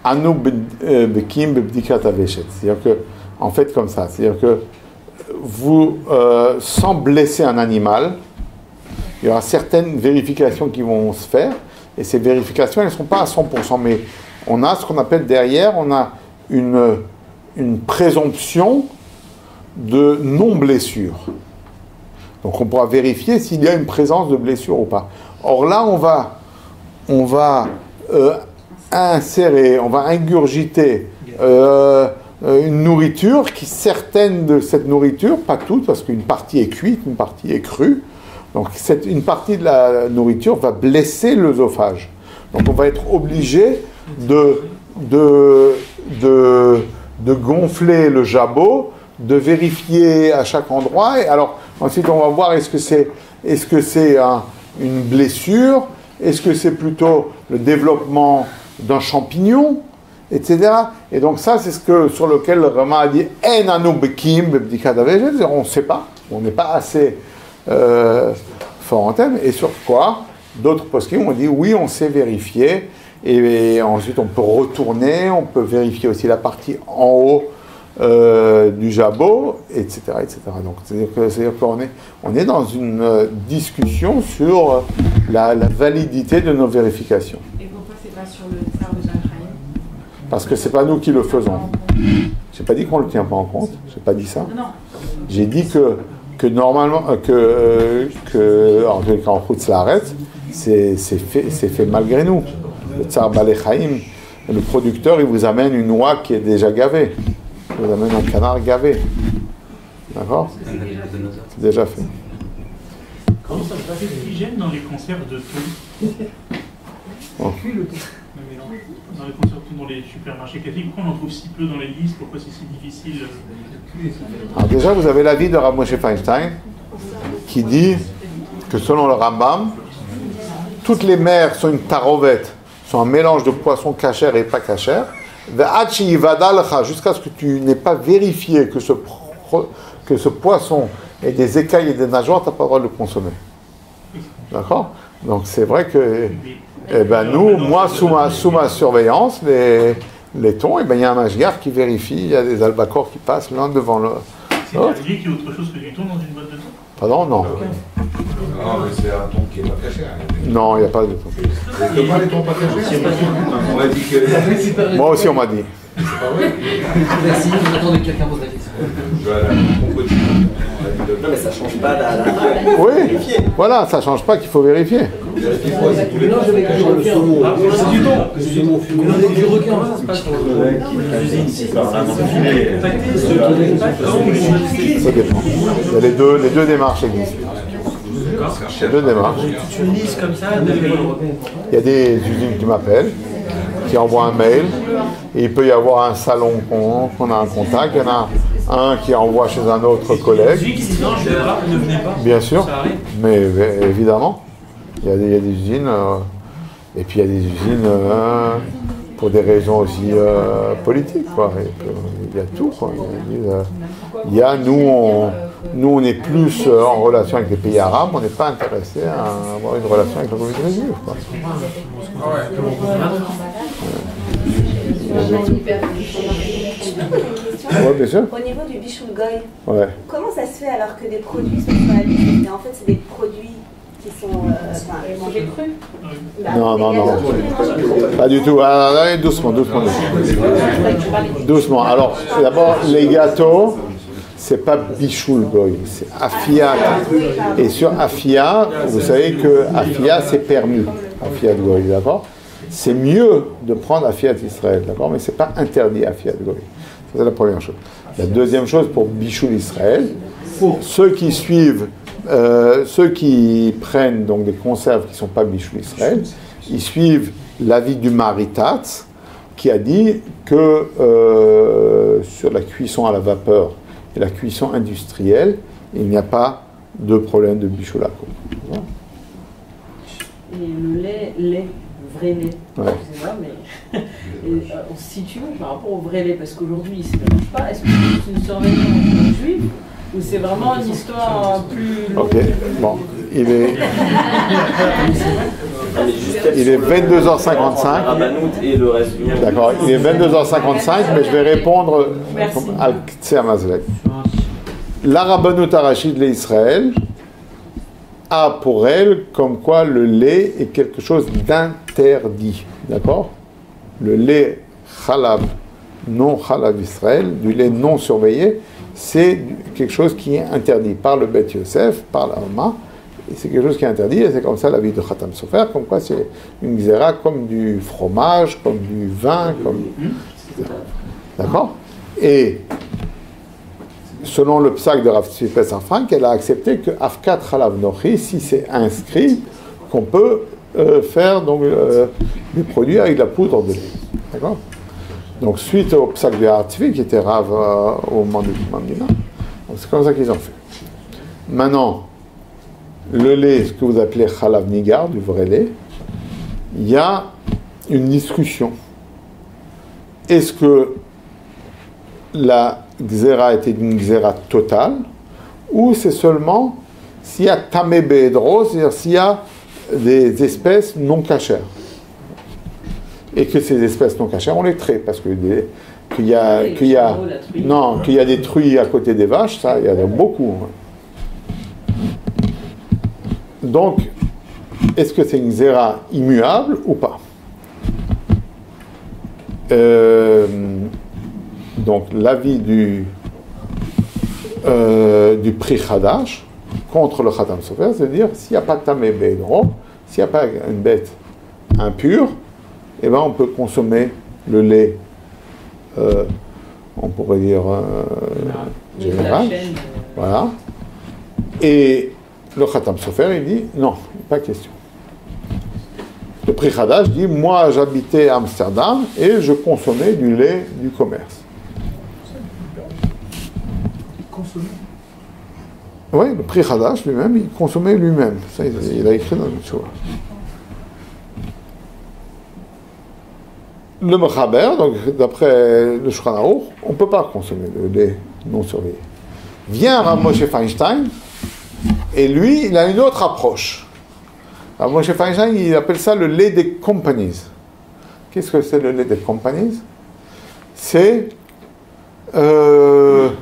Speaker 1: Anu Bekim Bebdikat Aveshet, c'est-à-dire que en fait comme ça, c'est-à-dire que vous, sans blesser un animal, il y aura certaines vérifications qui vont se faire, et ces vérifications, elles ne sont pas à 100%, mais on a ce qu'on appelle derrière, on a une présomption de non-blessure. Donc on pourra vérifier s'il y a une présence de blessure ou pas. Or là, on va insérer, on va ingurgiter une nourriture qui, certaines de cette nourriture, pas toute, parce qu'une partie est cuite, une partie est crue, donc une partie de la nourriture va blesser l'œsophage. Donc on va être obligé de gonfler le jabot, de vérifier à chaque endroit, et alors ensuite on va voir est-ce que c'est une blessure, est-ce que c'est plutôt le développement d'un champignon, etc. Et donc ça, c'est sur lequel le Rama a dit « En anu bekim bebdikat aveshet », on ne sait pas, on n'est pas assez fort en thème, et sur quoi d'autres poskim ont dit « Oui, on sait vérifier », et ensuite on peut retourner, on peut vérifier aussi la partie en haut du jabot, etc., etc. Donc c'est-à-dire qu'on est dans une discussion sur la validité de nos vérifications.
Speaker 5: Et pourquoi c'est pas sur le tsar de Balechem?
Speaker 1: Parce que c'est pas nous qui le faisons. J'ai pas dit qu'on le tient pas en compte. J'ai pas dit ça.
Speaker 5: Non.
Speaker 1: J'ai dit que normalement en tout cas en Chutz Laaretz, c'est fait malgré nous. Le tsar Balechem, le producteur, il vous amène une oie qui est déjà gavée. Il vous amène un canard gavé. D'accord? C'est déjà fait.
Speaker 12: Comment ça se passe l'hygiène dans les conserves de thon?
Speaker 1: Bon.
Speaker 12: Dans les conserves dans les supermarchés classiques, pourquoi on en trouve si peu dans les listes? Pourquoi c'est si difficile?
Speaker 1: Alors déjà, vous avez l'avis de Rav Moshe Feinstein qui dit que selon le Rambam, toutes les mers sont une tarovette, sont un mélange de poissons cachers et pas cachers. Jusqu'à ce que tu n'aies pas vérifié que ce poisson ait des écailles et des nageoires, tu n'as pas le droit de le consommer. D'accord? Donc c'est vrai que, moi, sous ma surveillance, les thons, il y a un mashgar qui vérifie, il y a des albacores qui passent l'un devant l'autre.
Speaker 2: C'est arrivé qu'il y ait autre chose que du thon dans une boîte de thon?
Speaker 1: Pardon, non.
Speaker 11: Non, mais c'est un thon qui n'est pas caché.
Speaker 1: Non, il n'y a pas de thon.
Speaker 11: Il n'y a pas les thons pas cachés? On m'a dit que...
Speaker 1: Moi aussi, on m'a dit.
Speaker 11: C'est pas vrai?
Speaker 6: Merci, vous attendez que quelqu'un pose la question.
Speaker 7: Non, mais ça change pas la.
Speaker 1: Oui, voilà, ça ne change pas qu'il faut vérifier.
Speaker 11: Vérifier quoi? C'est tous les
Speaker 6: Non,
Speaker 11: thons.
Speaker 6: j'avais toujours le saumon.
Speaker 9: C'est du thon.
Speaker 6: C'est du thon fumé. Non, du requin.
Speaker 10: C'est pas sur l'usine, c'est pas vraiment filé.
Speaker 1: Ça dépend. Il y a les deux démarches existent. Les deux démarches.
Speaker 13: Tu une liste comme ça
Speaker 1: Il y a des usines qui m'appellent, qui envoient un mail, et il peut y avoir un salon qu'on a un contact. Il y en a un qui envoie chez un autre collègue.
Speaker 13: Non, je ne venez pas.
Speaker 1: Bien sûr,
Speaker 13: Ça arrive.
Speaker 1: mais évidemment, il y a des usines, et puis il y a des usines pour des raisons aussi politiques, quoi. Il y a tout, quoi. Il y a, nous on est plus en relation avec les pays arabes, on n'est pas intéressé à avoir une relation avec la communauté juive, quoi. Ouais, bien sûr.
Speaker 14: Au niveau du bichoul goy,
Speaker 1: Ouais.
Speaker 14: comment ça se fait alors que des produits sont sur la liste, mais en fait c'est des produits qui sont mangés crus?
Speaker 1: Non. Pas du tout. Allez, doucement. Doucement. Alors, d'abord, les gâteaux, c'est pas bichoul goy, c'est afia. Et sur afia, vous savez que afia, c'est permis. Afia de goy, d'accord? C'est mieux de prendre afia d'Israël, d'accord? Mais c'est pas interdit afia de goy. C'est la première chose. La deuxième chose pour bichoul Israël, ceux qui suivent, ceux qui prennent donc des conserves qui ne sont pas bichoul Israël, ils suivent l'avis du Maritatz qui a dit que sur la cuisson à la vapeur et la cuisson industrielle, il n'y a pas de problème de bichoul à côte.
Speaker 15: Et le lait, vrai lait,
Speaker 1: Ouais.
Speaker 15: excusez-moi, mais on se situe par rapport au vrai lait, parce qu'aujourd'hui il ne se mélange pas. Est-ce que c'est une surveillance juive ou c'est vraiment une histoire plus longue?
Speaker 1: Ok, bon, il est 22h55. D'accord, il est 22h55, mais je vais répondre à Ktsia Mazlek. La Rabbanout Arachid de l'Israël a pour elle comme quoi le lait est quelque chose d'interdit. D'accord? Le lait Chalab, non Chalab Israël, du lait non surveillé, c'est quelque chose qui est interdit par le Bet Yosef, par la Homa, et c'est quelque chose qui est interdit, et c'est comme ça la vie de Khatam Sofer, comme quoi c'est une xéra comme du fromage, comme du vin, comme... D'accord? Et selon le psaque de Rav Tzvi Pesach Frank, elle a accepté que Afkat Chalav Nochi, si c'est inscrit, qu'on peut faire donc, des produits avec de la poudre de lait. D'accord? Donc, suite au psaque de Rav Tzvi, qui était Rav au moment du Mandina, c'est comme ça qu'ils ont fait. Maintenant, le lait, ce que vous appelez Chalav Nigar, du vrai lait, il y a une discussion. Est-ce que la Xéra était une Xéra totale, ou c'est seulement s'il y a Tamé Bédro, c'est-à-dire s'il y a des espèces non cachères. Et que ces espèces non cachères, on les traite, parce que qu'il y a des truies à côté des vaches, ça, il y en a beaucoup. Donc, est-ce que c'est une Xéra immuable ou pas? Donc, l'avis du Pri Hadash contre le Khatam Sofer, c'est-à-dire s'il n'y a pas de Tamé Bédro, s'il n'y a pas une bête impure, eh ben, on peut consommer le lait, on pourrait dire général. Voilà. Et le Khatam Sofer, il dit non, pas question. Le Pri Hadash dit moi j'habitais à Amsterdam et je consommais du lait du commerce. Oui, le Pri Hadash lui-même, il consommait lui-même. Ça, il a écrit dans le Tchoua. Le Mechaber, donc d'après le Shulchan Aruch, on ne peut pas consommer le lait non surveillé. Vient Rav Moshe Feinstein, et lui, il a une autre approche. Alors Moshe Feinstein, il appelle ça le lait des companies. Qu'est-ce que c'est le lait des companies? C'est le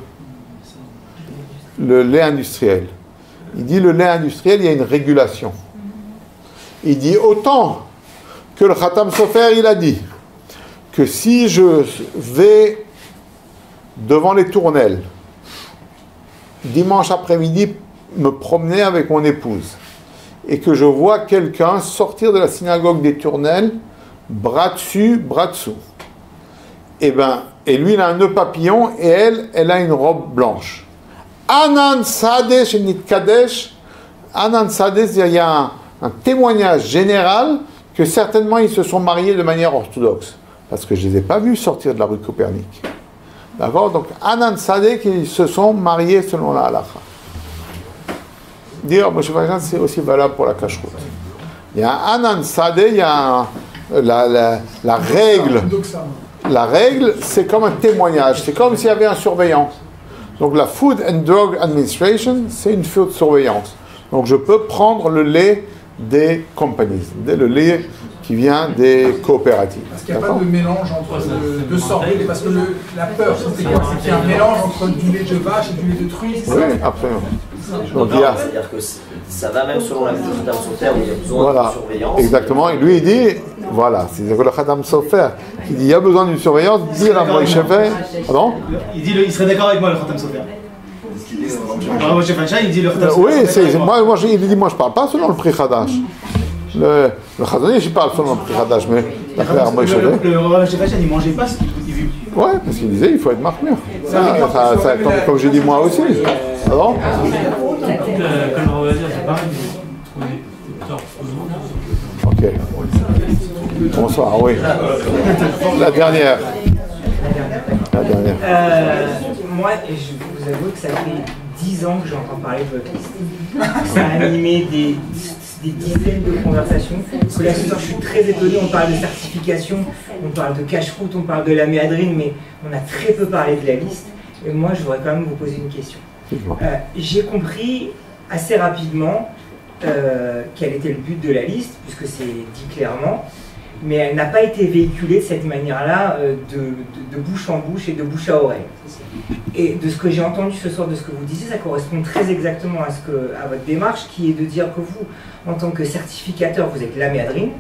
Speaker 1: lait industriel. Il dit le lait industriel, il y a une régulation. Il dit autant que le Khatam Sofer, il a dit que si je vais devant les tournelles, dimanche après-midi, me promener avec mon épouse, et que je vois quelqu'un sortir de la synagogue des tournelles, bras dessus, bras dessous. Et lui, il a un nœud papillon, et elle a une robe blanche. Anan Sadesh et Nitkadesh, Anan Sadesh, il y a un témoignage général que certainement ils se sont mariés de manière orthodoxe. Parce que je ne les ai pas vus sortir de la rue Copernic. D'accord? Donc, Anan Sadeh, qui se sont mariés selon la halakha. Dire, Moshe Feinstein, c'est aussi valable pour la cacheroute. Il y a un Anan Sadeh, il y a la règle. La règle, c'est comme un témoignage. C'est comme s'il y avait un surveillant. Donc, la Food and Drug Administration, c'est une surveillance. Donc, je peux prendre le lait des companies, le lait qui vient des coopératives.
Speaker 9: Parce qu'il n'y a pas de mélange entre deux sortes. Parce que la peur, c'est quoi? C'est qu'il y a un mélange entre du lait de vache et du lait de truie.
Speaker 1: Oui, absolument.
Speaker 16: Donc, c'est-à-dire que ça va même selon la Khatam Sofer où il y a besoin de surveillance.
Speaker 1: Exactement. Et lui, il dit, voilà, c'est le Khatam Sofer. Il dit, il y a besoin d'une surveillance. Dit la Moïse. Pardon?
Speaker 2: Il serait d'accord avec moi, le Khatam Sofer. Il dit le
Speaker 1: oui, il dit, moi je ne parle pas selon le prix Khadash. Le Khazanish, il parle selon le prix Khadash, mais d'après Moïse.
Speaker 2: Le Rav Shefachan, il ne mangeait pas ce qu'il vit.
Speaker 1: Oui, parce qu'il disait, il faut être marqueur. Comme j'ai dit moi aussi. Alors
Speaker 13: comme on va dire, c'est pareil.
Speaker 1: Ok. Bonsoir, oui. La dernière.
Speaker 17: Moi, je vous avoue que ça fait 10 ans que j'entends parler de votre liste. Ça a animé des dizaines de conversations. Parce que là, ce soir, je suis très étonné. On parle de certification, on parle de cache-route, on parle de la méadrine, mais on a très peu parlé de la liste. Et moi, je voudrais quand même vous poser une question. J'ai compris assez rapidement quel était le but de la liste, puisque c'est dit clairement. Mais elle n'a pas été véhiculée de cette manière-là, de bouche en bouche et de bouche à oreille. Et de ce que j'ai entendu ce soir, de ce que vous disiez, ça correspond très exactement à votre démarche, qui est de dire que vous, en tant que certificateur, vous êtes la méadrine,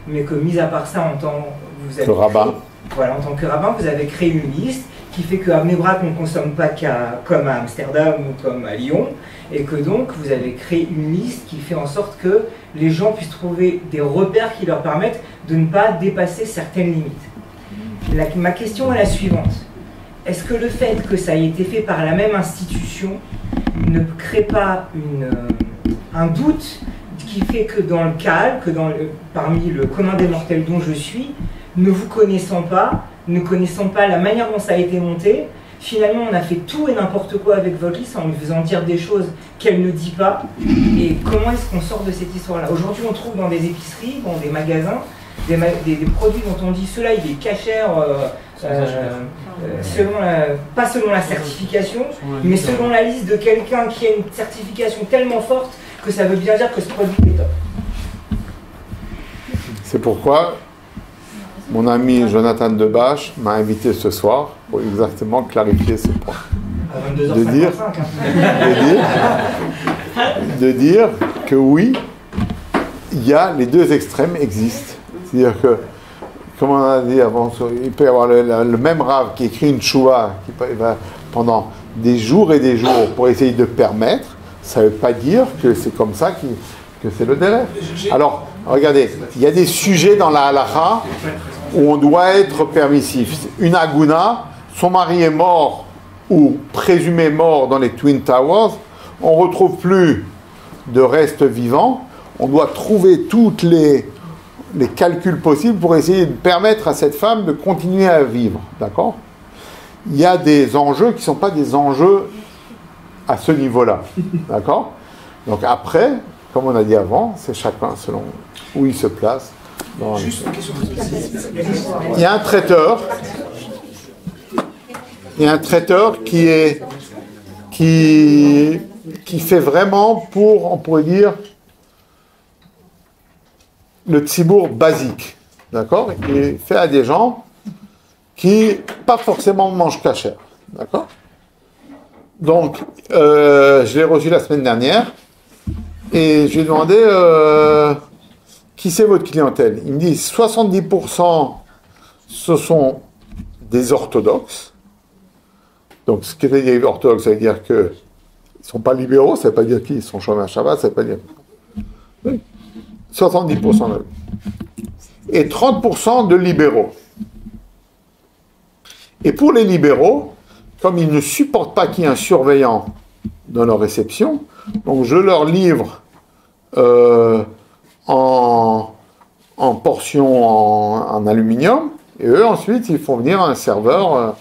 Speaker 17: mais que, mis à part ça, vous avez
Speaker 1: rabbin.
Speaker 17: Voilà, en tant que rabbin, vous avez créé une liste qui fait qu'à Bnei-Brak, on ne consomme pas comme à Amsterdam ou comme à Lyon, et que donc, vous avez créé une liste qui fait en sorte que les gens puissent trouver des repères qui leur permettent de ne pas dépasser certaines limites. Ma question est la suivante. Est-ce que le fait que ça ait été fait par la même institution ne crée pas un doute qui fait que dans le CAL, parmi le commun des mortels dont je suis, ne vous connaissant pas, ne connaissant pas la manière dont ça a été monté, finalement on a fait tout et n'importe quoi avec votre liste en lui faisant dire des choses qu'elle ne dit pas. Et comment est-ce qu'on sort de cette histoire-là? Aujourd'hui on trouve dans des épiceries, dans des magasins, des produits dont on dit cela il est cachère, pas selon la certification, mais selon la liste de quelqu'un qui a une certification tellement forte que ça veut bien dire que ce produit est top.
Speaker 1: C'est pourquoi mon ami Jonathan Debache m'a invité ce soir pour exactement clarifier ce point.
Speaker 17: À 22h55,
Speaker 1: de dire que oui, les deux extrêmes existent. C'est-à-dire que, comme on a dit avant, il peut y avoir le même rave qui écrit une choua qui va pendant des jours et des jours pour essayer de permettre. Ça ne veut pas dire que c'est comme ça que c'est le délai. Alors, regardez, il y a des sujets dans la halakha où on doit être permissif. Une aguna, son mari est mort ou présumé mort dans les Twin Towers, on ne retrouve plus de restes vivants, on doit trouver toutes les calculs possibles pour essayer de permettre à cette femme de continuer à vivre. D'accord? Il y a des enjeux qui ne sont pas des enjeux à ce niveau-là. D'accord? Donc après, comme on a dit avant, c'est chacun selon où il se place.
Speaker 9: Juste une question.
Speaker 1: Il y a un traiteur. Il y a un traiteur qui fait vraiment pour, on pourrait dire, le tzibour basique, d'accord? Il fait à des gens qui pas forcément mangent kasher, d'accord? Donc, je l'ai reçu la semaine dernière et je lui ai demandé qui c'est votre clientèle. Il me dit 70% ce sont des orthodoxes. Donc, ce qui veut dire orthodoxe, ça veut dire qu'ils ne sont pas libéraux, ça ne veut pas dire qu'ils sont chômés à Shabbat, ça ne veut pas dire. Oui. 70% de... Et 30% de libéraux. Et pour les libéraux, comme ils ne supportent pas qu'il y ait un surveillant dans leur réception, donc je leur livre en portions en aluminium, et eux ensuite ils font venir un serveur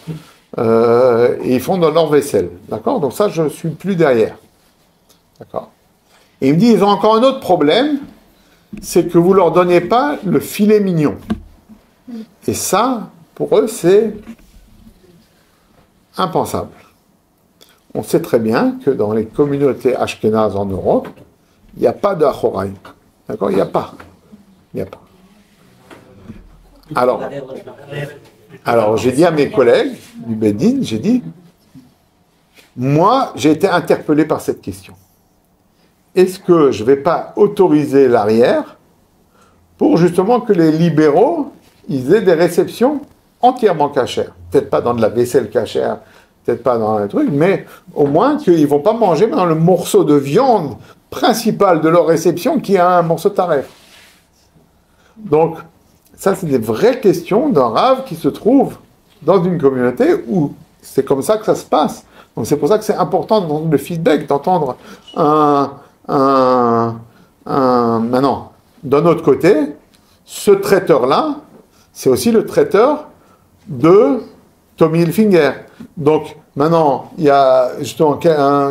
Speaker 1: et ils font dans leur vaisselle. D'accord? Donc ça, je ne suis plus derrière. D'accord? Et ils me disent, ils ont encore un autre problème, c'est que vous ne leur donnez pas le filet mignon. Et ça, pour eux, c'est impensable. On sait très bien que dans les communautés ashkénazes en Europe, il n'y a pas de achoraï. D'accord? Il n'y a pas. Il n'y a pas. Alors j'ai dit à mes collègues du Bedin, j'ai dit, moi, j'ai été interpellé par cette question. Est-ce que je ne vais pas autoriser l'arrière pour justement que les libéraux, ils aient des réceptions entièrement cachères? Peut-être pas dans de la vaisselle cachère, peut-être pas dans un truc, mais au moins qu'ils ne vont pas manger dans le morceau de viande principal de leur réception qui a un morceau de taref. Donc, ça, c'est des vraies questions d'un rave qui se trouve dans une communauté où c'est comme ça que ça se passe. Donc, c'est pour ça que c'est important d'entendre le feedback, d'entendre Maintenant, d'un autre côté, ce traiteur-là, c'est aussi le traiteur de Tommy Hilfiger. Donc, maintenant, il y a justement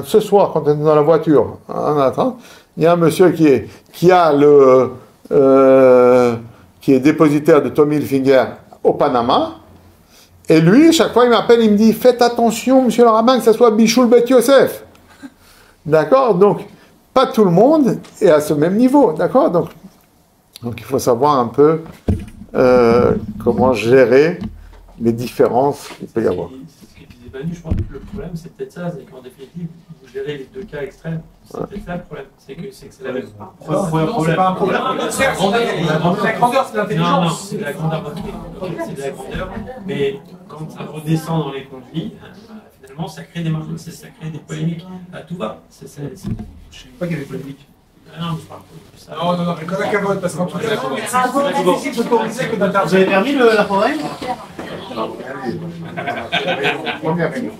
Speaker 1: ce soir, quand on est dans la voiture, il y a un monsieur qui est dépositaire de Tommy Hilfiger au Panama. Et lui, chaque fois, il m'appelle, il me dit, faites attention, monsieur le rabbin, que ce soit Bichoul Bet Yosef. D'accord? Donc, pas tout le monde est à ce même niveau. D'accord? Donc il faut savoir un peu comment gérer les différences qu'il peut y avoir.
Speaker 13: Ce qui disait Manu, je pense que le problème, c'est peut-être ça, c'est qu'en définitive, vous gérez les deux cas extrêmes. C'est peut-être ça le problème. C'est que c'est la même.
Speaker 9: C'est pas un problème. La grandeur, c'est l'intelligence.
Speaker 13: Non, c'est la grandeur. C'est de la grandeur. Mais quand ça redescend dans les conduits, finalement, ça crée des marges, ça crée des polémiques. À tout va. Je ne sais
Speaker 9: pas qu'il y a des polémiques.
Speaker 13: Non, je parle de ça.
Speaker 9: Non, mais comme la cavote, parce qu'en tout cas, c'est difficile d'autoriser que d'intervenir.
Speaker 2: Vous avez permis la forêt?
Speaker 1: Première réunion.